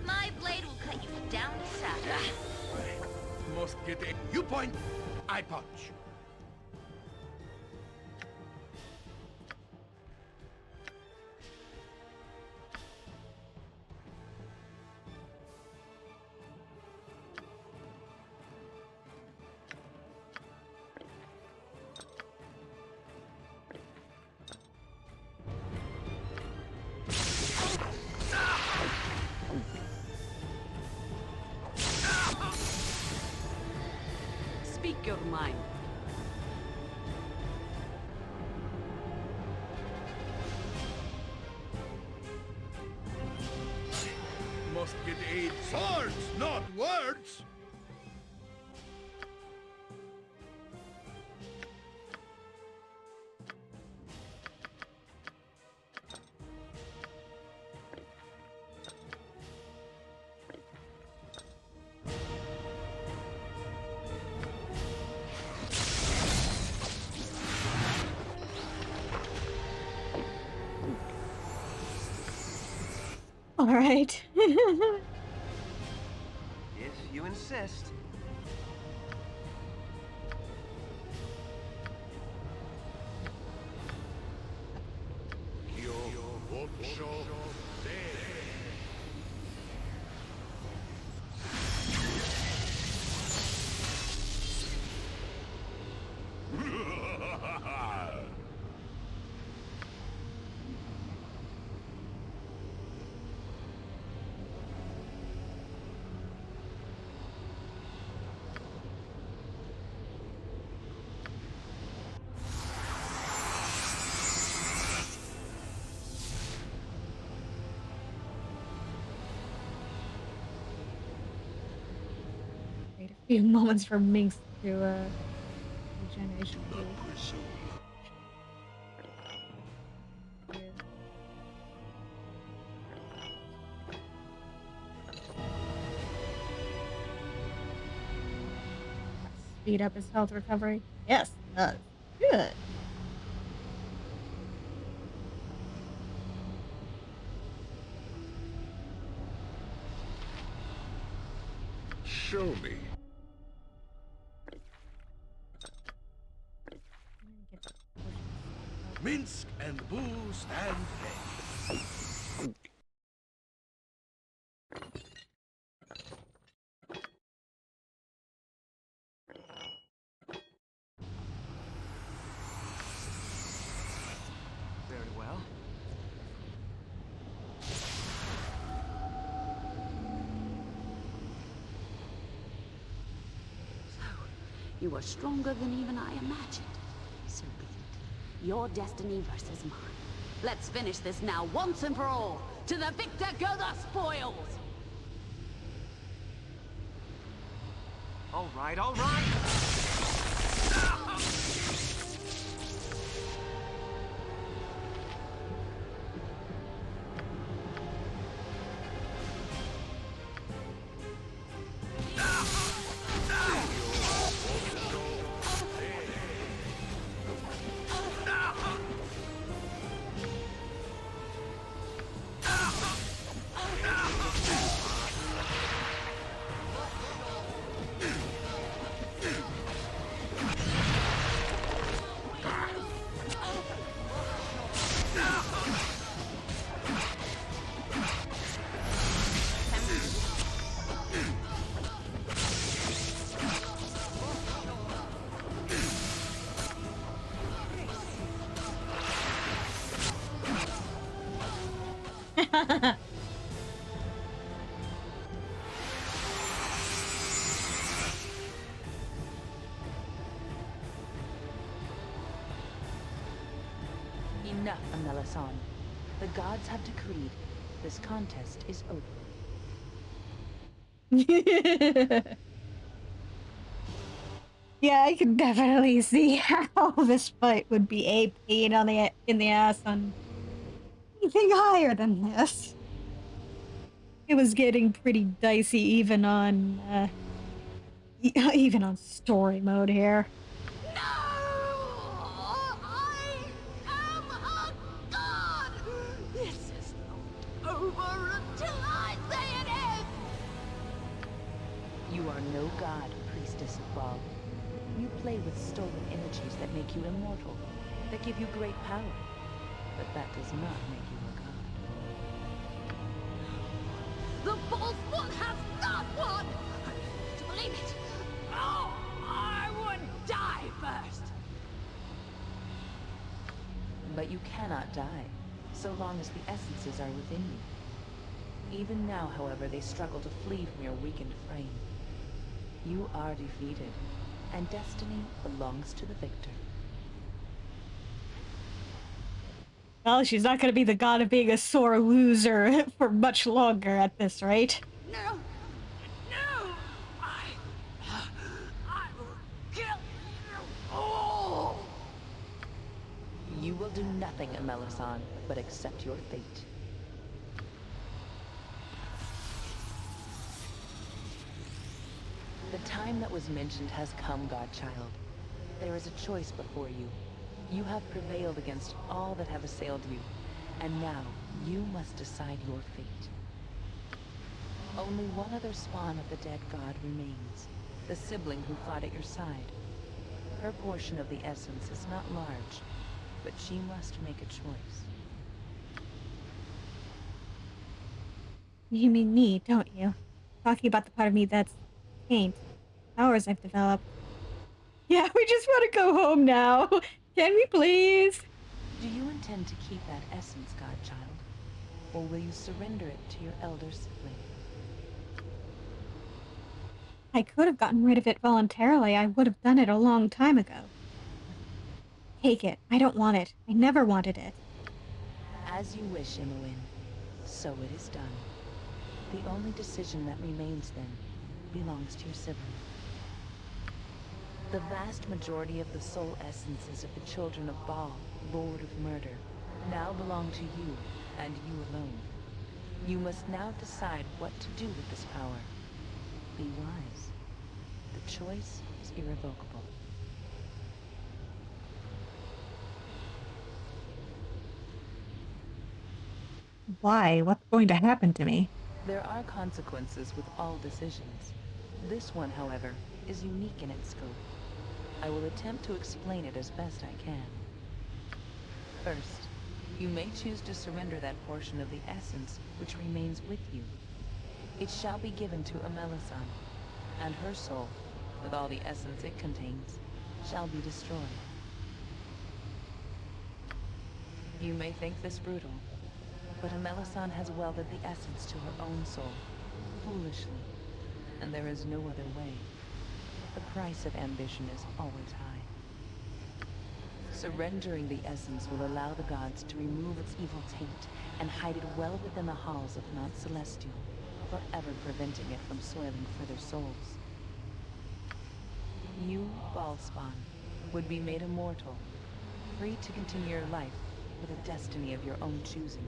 My blade will cut you down to size. Must get aid. You point, I punch. Speak your mind. Must get aid. Swords, not words. All right. If you insist. Wait a few moments for Minx to regeneration. Speed up his health recovery. Yes, it does. Good. Show me. Minsk and Boo stand ready. Very well. You are stronger than even I imagined. So be it. Your destiny versus mine. Let's finish this now, once and for all. To the victor go the spoils! All right, all right. Enough, Amelasan. The gods have decreed this contest is over. Yeah, I can definitely see how this fight would be a pain on the in the ass on anything higher than this. It was getting pretty dicey even on even on story mode here. This is not over until I say it is! You are no god, priestess of Baal. You play with stolen energies that make you immortal, that give you great power. But that does not make you a god. The Bhaalspawn has not won! I refuse to believe it! Oh, I would die first! But you cannot die, so long as the essences are within you. Even now, however, they struggle to flee from your weakened frame. You are defeated, and destiny belongs to the victor. Well, she's not going to be the god of being a sore loser for much longer at this rate. No! No! I will kill you all! You will do nothing, Amkethran, but accept your fate. The time that was mentioned has come, Godchild. There is a choice before you. You have prevailed against all that have assailed you, and now you must decide your fate. Only one other spawn of the dead god remains, the sibling who fought at your side. Her portion of the essence is not large, but she must make a choice. You mean me, don't you? Talking about the part of me that's taint. Powers I've developed. Yeah, we just want to go home now. Can we please? Do you intend to keep that essence, Godchild? Or will you surrender it to your elder sibling? I could have gotten rid of it voluntarily. I would have done it a long time ago. Take it. I don't want it. I never wanted it. As you wish, Imoen. So it is done. The only decision that remains, then, belongs to your sibling. The vast majority of the soul essences of the children of Baal, Lord of Murder, now belong to you, and you alone. You must now decide what to do with this power. Be wise. The choice is irrevocable. Why? What's going to happen to me? There are consequences with all decisions. This one, however, is unique in its scope. I will attempt to explain it as best I can. First, you may choose to surrender that portion of the essence which remains with you. It shall be given to Amkethran, and her soul, with all the essence it contains, shall be destroyed. You may think this brutal, but Amkethran has welded the essence to her own soul, foolishly, and there is no other way. The price of ambition is always high. Surrendering the essence will allow the gods to remove its evil taint and hide it well within the halls of Mount Celestial, forever preventing it from soiling further souls. You, Bhaalspawn, would be made immortal, free to continue your life with a destiny of your own choosing.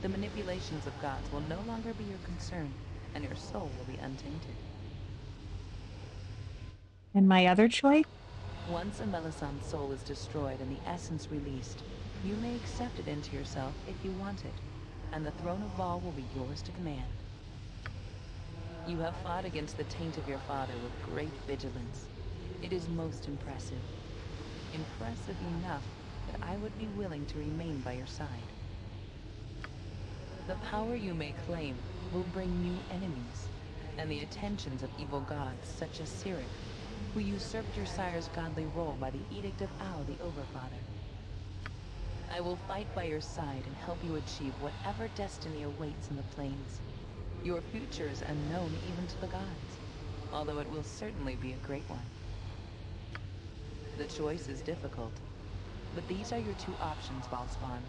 The manipulations of gods will no longer be your concern, and your soul will be untainted. And my other choice? Once Amkethran's soul is destroyed and the essence released, you may accept it into yourself if you want it, and the throne of Baal will be yours to command. You have fought against the taint of your father with great vigilance. It is most impressive. Impressive enough that I would be willing to remain by your side. The power you may claim will bring new enemies, and the attentions of evil gods such as Sirik, who usurped your sire's godly role by the Edict of Au, the Overfather. I will fight by your side and help you achieve whatever destiny awaits in the plains. Your future is unknown even to the gods, although it will certainly be a great one. The choice is difficult, but these are your two options, Bhaalspawn.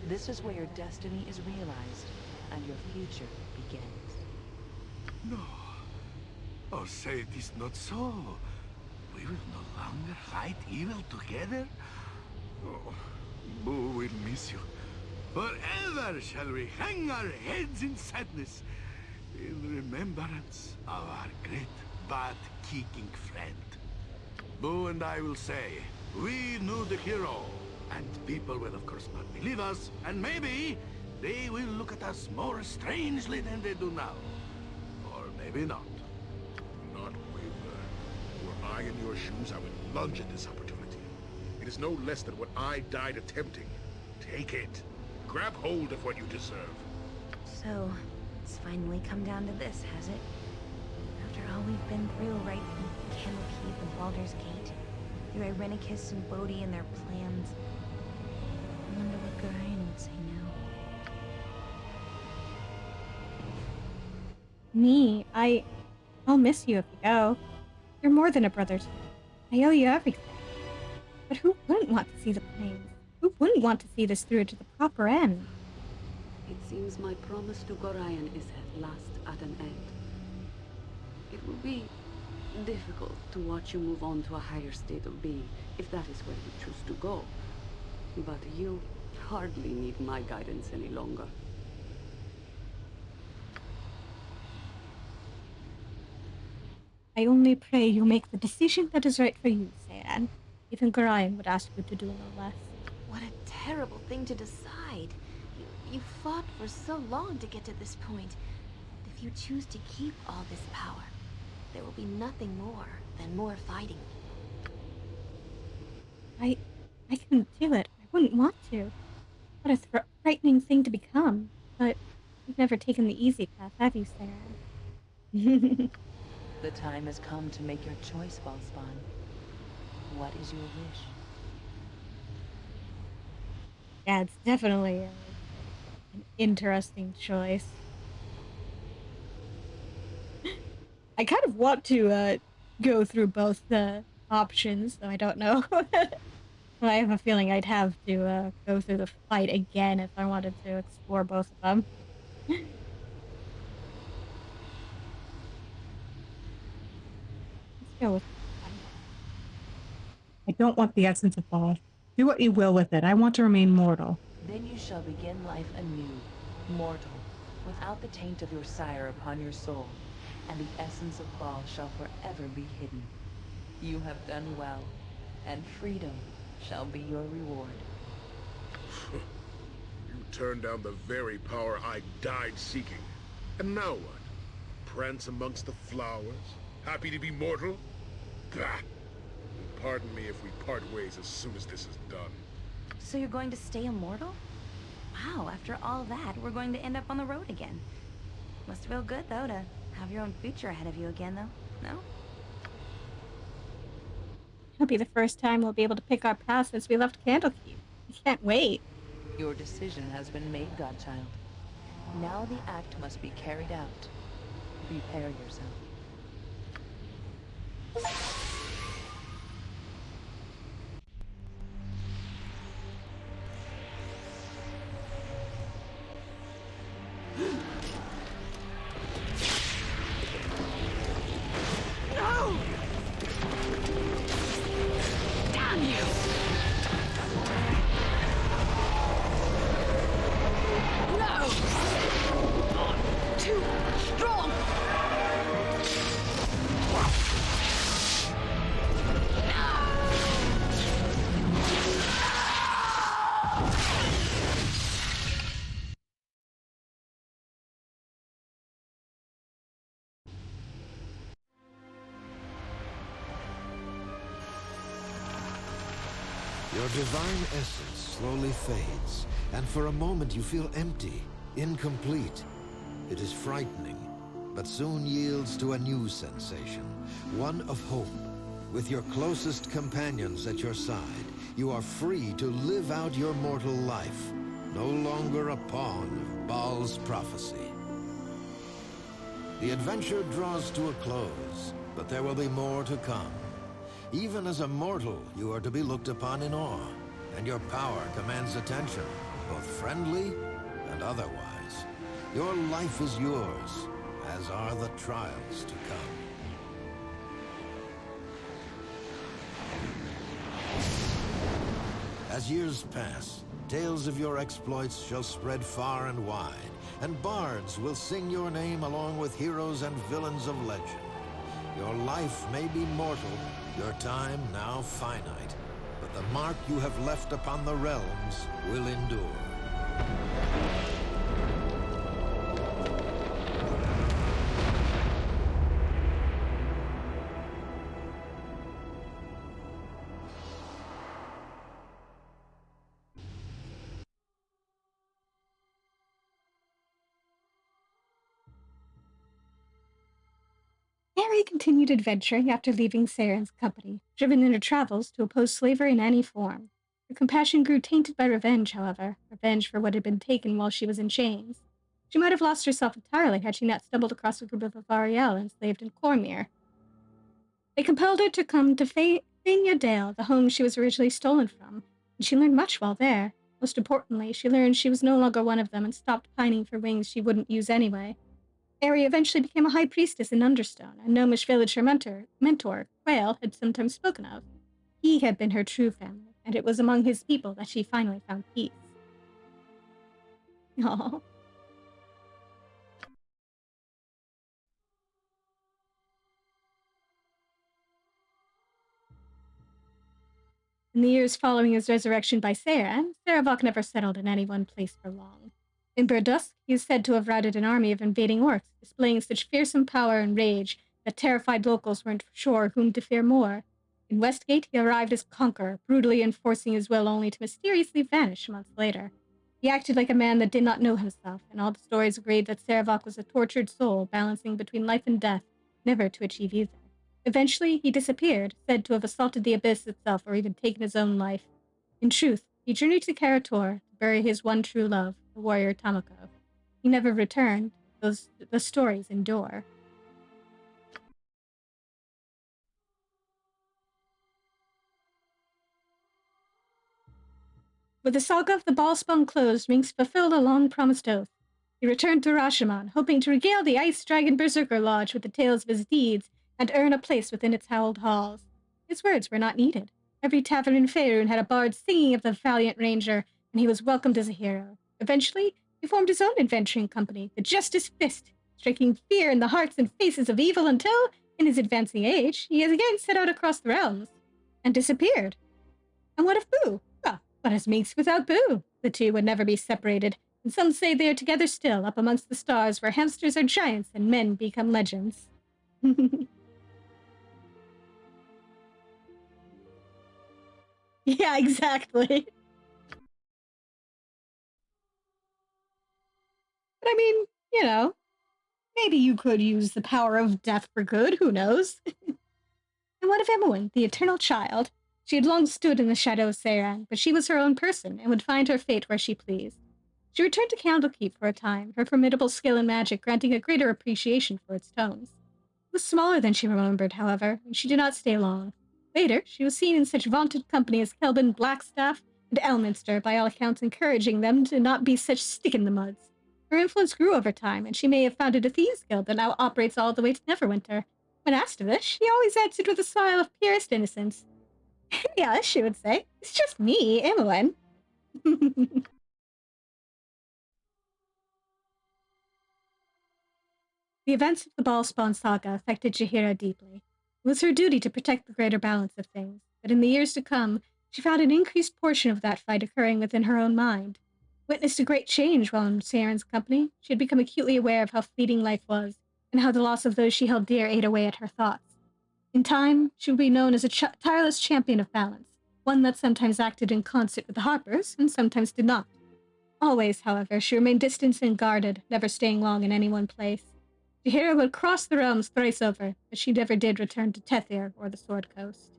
This is where your destiny is realized, and your future begins. No. Oh, say it is not so. We will no longer fight evil together. Oh, Boo will miss you. Forever shall we hang our heads in sadness in remembrance of our great butt-kicking friend. Boo and I will say, we knew the hero, and people will of course not believe us, and maybe they will look at us more strangely than they do now. Or maybe not. Not waver. Were I in your shoes, I would lunge at this opportunity. It is no less than what I died attempting. Take it. Grab hold of what you deserve. So, it's finally come down to this, has it? After all we've been through, right from Candlekeep and Baldur's Gate, through Irenicus and Bodhi and their plans, I wonder what Gorion would say now. Me, I'll miss you if you go. You're more than a brother to me. I owe you everything. But who wouldn't want to see the plains? Who wouldn't want to see this through to the proper end? It seems my promise to Gorion is at last at an end. It will be difficult to watch you move on to a higher state of being, if that is where you choose to go. But you hardly need my guidance any longer. I only pray you make the decision that is right for you, Cyan. Even Gorion would ask you to do no less. What a terrible thing to decide. You fought for so long to get to this point. If you choose to keep all this power, there will be nothing more than more fighting. I couldn't do it. I wouldn't want to. What a frightening thing to become. But you've never taken the easy path, have you, Cyan? The time has come to make your choice, Bhaalspawn. What is your wish? Yeah, it's definitely an interesting choice. I kind of want to go through both the options, though I don't know. I have a feeling I'd have to go through the fight again if I wanted to explore both of them. Let's go with one. I don't want the essence of Baal. Do what you will with it. I want to remain mortal. Then you shall begin life anew, mortal, without the taint of your sire upon your soul, and the essence of Baal shall forever be hidden. You have done well, and freedom shall be your reward. You turned down the very power I died seeking. And now what? Prance amongst the flowers? Happy to be mortal? Bah! Pardon me if we part ways as soon as this is done. So you're going to stay immortal? Wow, after all that, we're going to end up on the road again. Must feel good, though, to have your own future ahead of you again, though, no? It'll be the first time we'll be able to pick our path since we left Candlekeep. I can't wait. Your decision has been made, Godchild. Now the act must be carried out. Prepare yourself. Your divine essence slowly fades, and for a moment you feel empty, incomplete. It is frightening, but soon yields to a new sensation, one of hope. With your closest companions at your side, you are free to live out your mortal life, no longer a pawn of Baal's prophecy. The adventure draws to a close, but there will be more to come. Even as a mortal, you are to be looked upon in awe, and your power commands attention, both friendly and otherwise. Your life is yours, as are the trials to come. As years pass, tales of your exploits shall spread far and wide, and bards will sing your name along with heroes and villains of legend. Your life may be mortal, your time now finite, but the mark you have left upon the realms will endure. Mary continued adventuring after leaving Saren's company, driven in her travels to oppose slavery in any form. Her compassion grew tainted by revenge, however, revenge for what had been taken while she was in chains. She might have lost herself entirely had she not stumbled across a group of Avariel enslaved in Cormyr. They compelled her to come to Fania Dale, the home she was originally stolen from, and she learned much while there. Most importantly, she learned she was no longer one of them and stopped pining for wings she wouldn't use anyway. Ari eventually became a high priestess in Understone, a gnomish village her mentor, Quail, had sometimes spoken of. He had been her true family, and it was among his people that she finally found peace. Aww. In the years following his resurrection by Seiran, Sarevok never settled in any one place for long. In Burdusk, he is said to have routed an army of invading orcs, displaying such fearsome power and rage that terrified locals weren't sure whom to fear more. In Westgate, he arrived as conqueror, brutally enforcing his will only to mysteriously vanish months later. He acted like a man that did not know himself, and all the stories agreed that Sarevok was a tortured soul balancing between life and death, never to achieve either. Eventually, he disappeared, said to have assaulted the Abyss itself or even taken his own life. In truth, he journeyed to Karator to bury his one true love, the warrior Tamako. He never returned. The stories endure. With the saga of the Bhaalspawn closed, Minx fulfilled a long-promised oath. He returned to Rashomon, hoping to regale the Ice Dragon Berserker Lodge with the tales of his deeds and earn a place within its hallowed halls. His words were not needed. Every tavern in Faerun had a bard singing of the valiant ranger, and he was welcomed as a hero. Eventually, he formed his own adventuring company, the Justice Fist, striking fear in the hearts and faces of evil until, in his advancing age, he has again set out across the realms and disappeared. And what of Boo? Well, what is Minx without Boo? The two would never be separated, and some say they are together still, up amongst the stars where hamsters are giants and men become legends. Yeah, exactly. But I mean, you know, maybe you could use the power of death for good, who knows? And what of Imoen, the eternal child? She had long stood in the shadow of Seiran, but she was her own person and would find her fate where she pleased. She returned to Candlekeep for a time, her formidable skill in magic granting a greater appreciation for its tomes. It was smaller than she remembered, however, and she did not stay long. Later, she was seen in such vaunted company as Kelvin Blackstaff and Elminster, by all accounts encouraging them to not be such stick-in-the-muds. Her influence grew over time, and she may have founded a thieves' guild that now operates all the way to Neverwinter. When asked of this, she always answered with a smile of purest innocence. Yes, she would say. It's just me, Imoen. The events of the Bhaalspawn saga affected Jaheira deeply. It was her duty to protect the greater balance of things, but in the years to come, she found an increased portion of that fight occurring within her own mind. Witnessed a great change while in Saren's company, she had become acutely aware of how fleeting life was, and how the loss of those she held dear ate away at her thoughts. In time, she would be known as a tireless champion of balance, one that sometimes acted in concert with the Harpers, and sometimes did not. Always, however, she remained distant and guarded, never staying long in any one place. Jaheira would cross the realms thrice over, but she never did return to Tethir or the Sword Coast.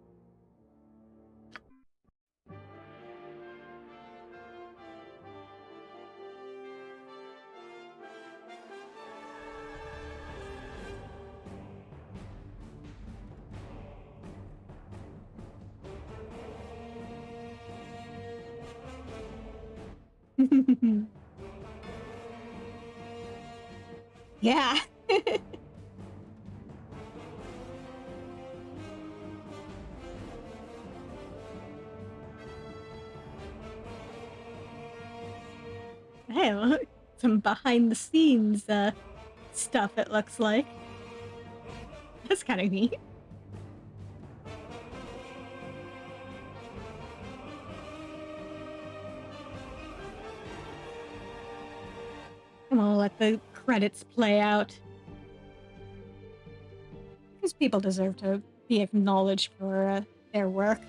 Yeah. Hey, look, some behind the scenes stuff it looks like. That's kind of neat. I'm gonna let the credits play out. Because people deserve to be acknowledged for their work.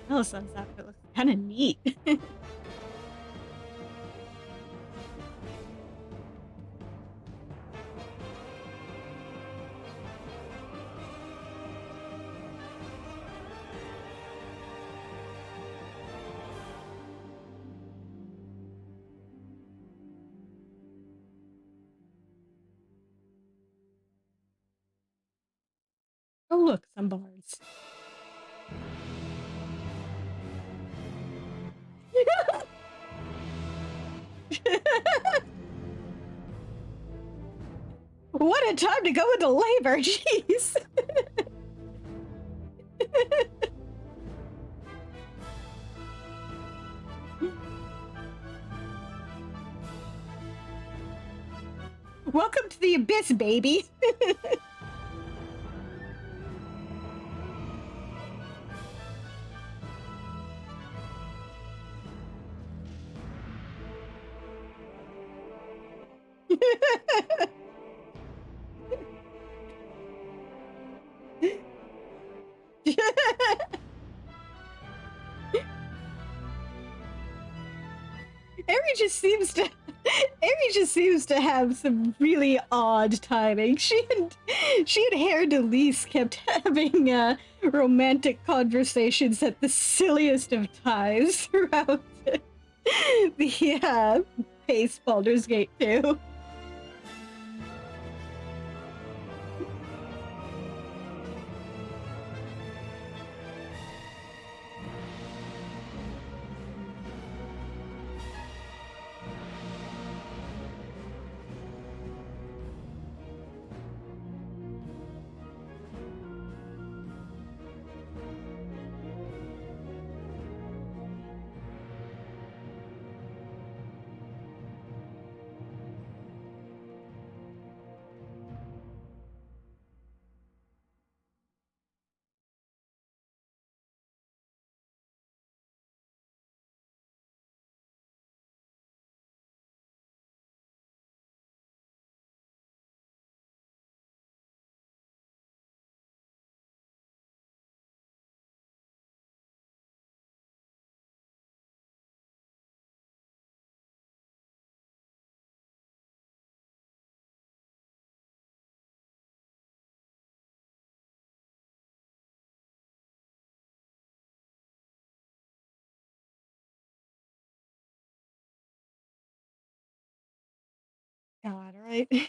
Melisand's outfit looks kind of neat. Oh look, some bards. What a time to go into labor, jeez! Welcome to the abyss, baby! Eri just seems to have some really odd timing. She and Hair Delise kept having romantic conversations at the silliest of times throughout the base Baldur's Gate 2. God, right? I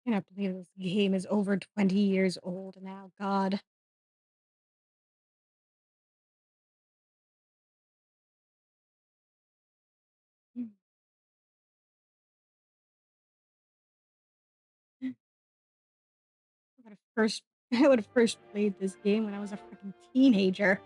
cannot believe this game is over 20 years old now. God. First, I would have first played this game when I was a freaking teenager.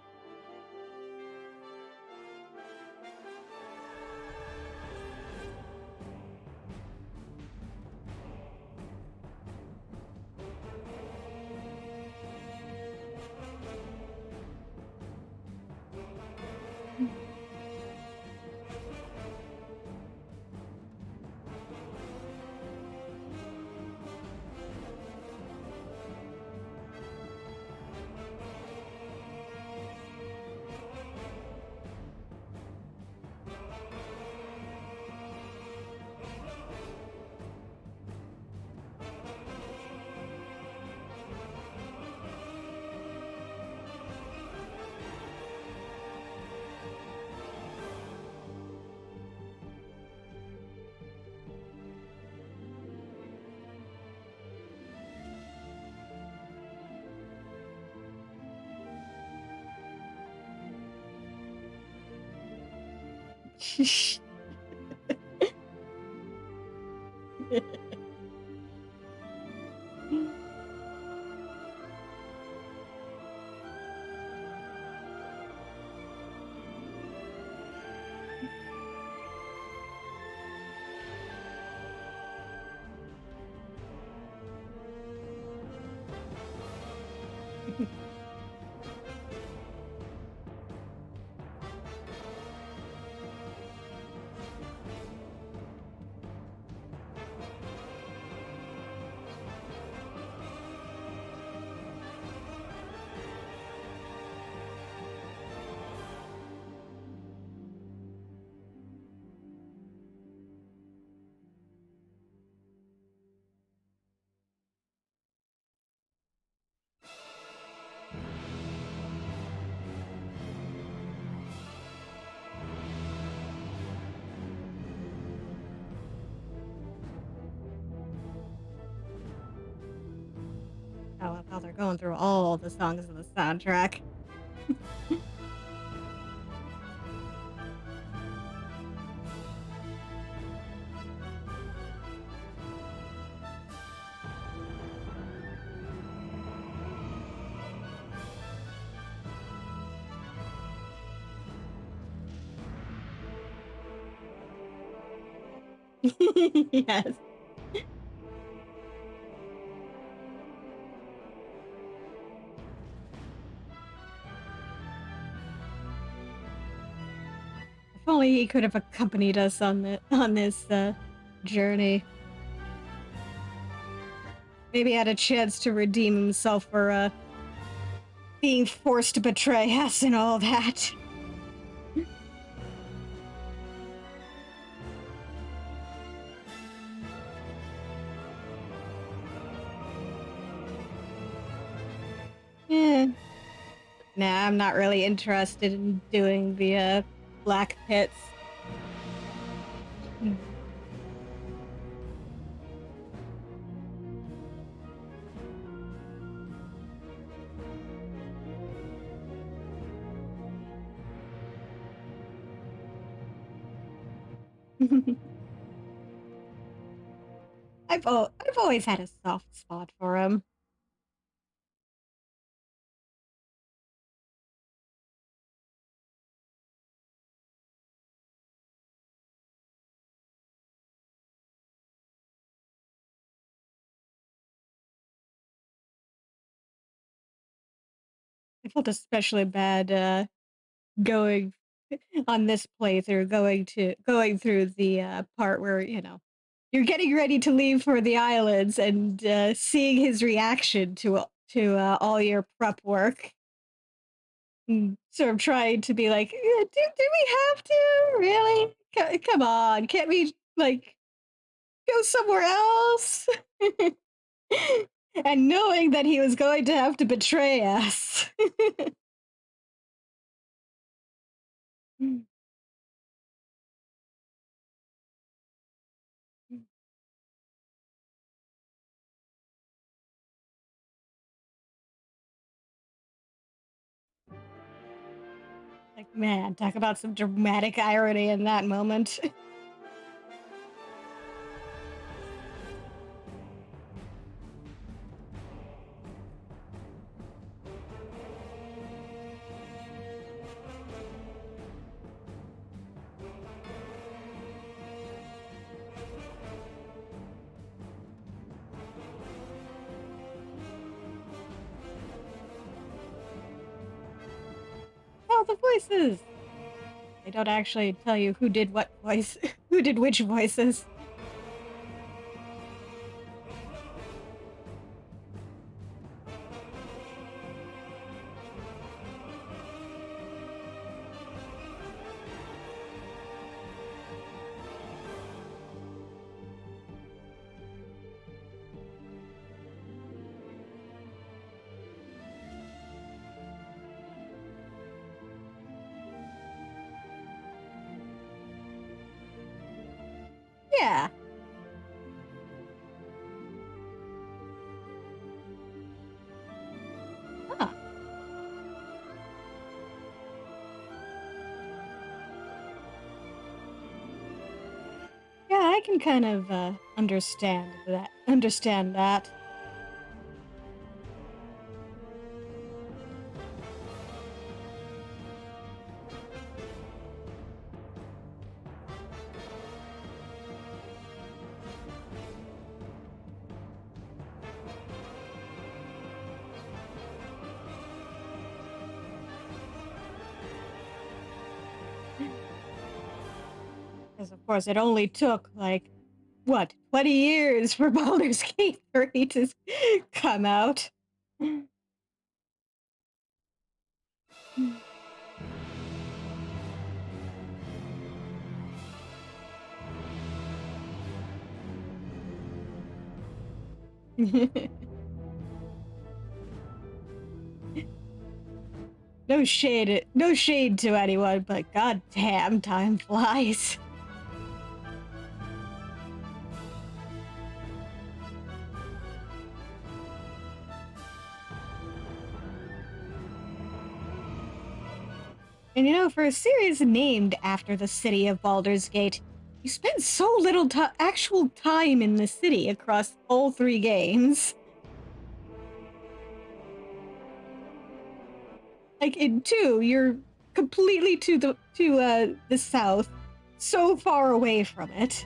I love how they're going through all the songs of the soundtrack. Yes. If only he could have accompanied us on this journey. Maybe had a chance to redeem himself for being forced to betray us and all that. Yeah. Nah, I'm not really interested in doing the black pits. I've always had a soft spot for him. I felt especially bad going on this playthrough, going through the part where you're getting ready to leave for the islands and seeing his reaction to all your prep work. Sort of trying to be like, do we have to really? Come on, can't we like go somewhere else? And knowing that he was going to have to betray us. Like, man, talk about some dramatic irony in that moment. Oh, the voices! They don't actually tell you who did what voice, who did which voices. Yeah. Huh. I can kind of understand that. Because of course it only took like what 20 years for Baldur's Gate 3 to come out. No shade to anyone, but god damn, time flies. And you know, for a series named after the city of Baldur's Gate, you spend so little actual time in the city across all 3 games. Like in 2, you're completely to the south, so far away from it.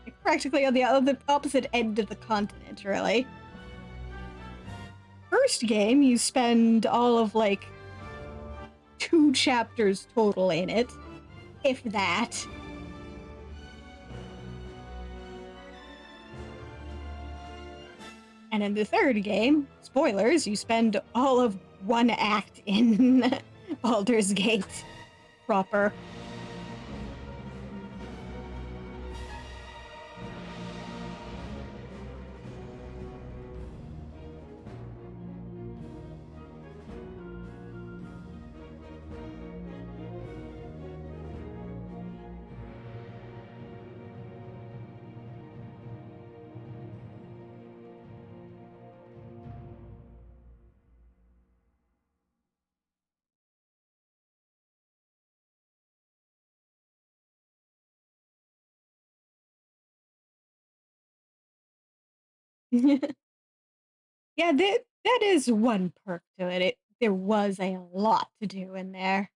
Like practically on the opposite end of the continent, really. First game, you spend all of like 2 chapters total in it, if that. And in the third game, spoilers, you spend all of 1 act in Baldur's Gate proper. Yeah, that is one perk to it. There was a lot to do in there.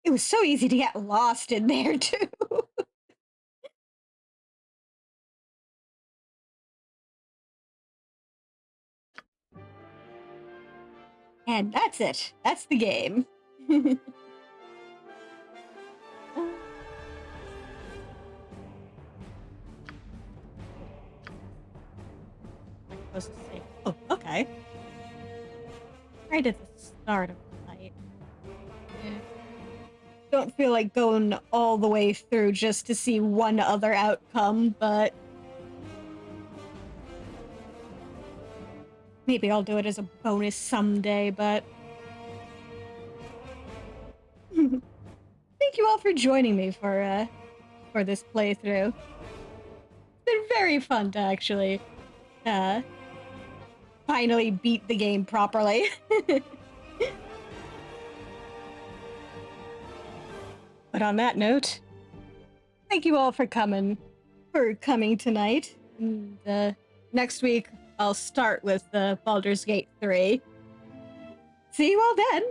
It was so easy to get lost in there, too. And that's it. That's the game. Supposed to say, oh, okay. Right at the start of the fight. Don't feel like going all the way through just to see one other outcome, but maybe I'll do it as a bonus someday, but thank you all for joining me for this playthrough. It's been very fun to actually finally beat the game properly. But on that note, thank you all for coming tonight. And next week I'll start with Baldur's Gate 3. See you all then.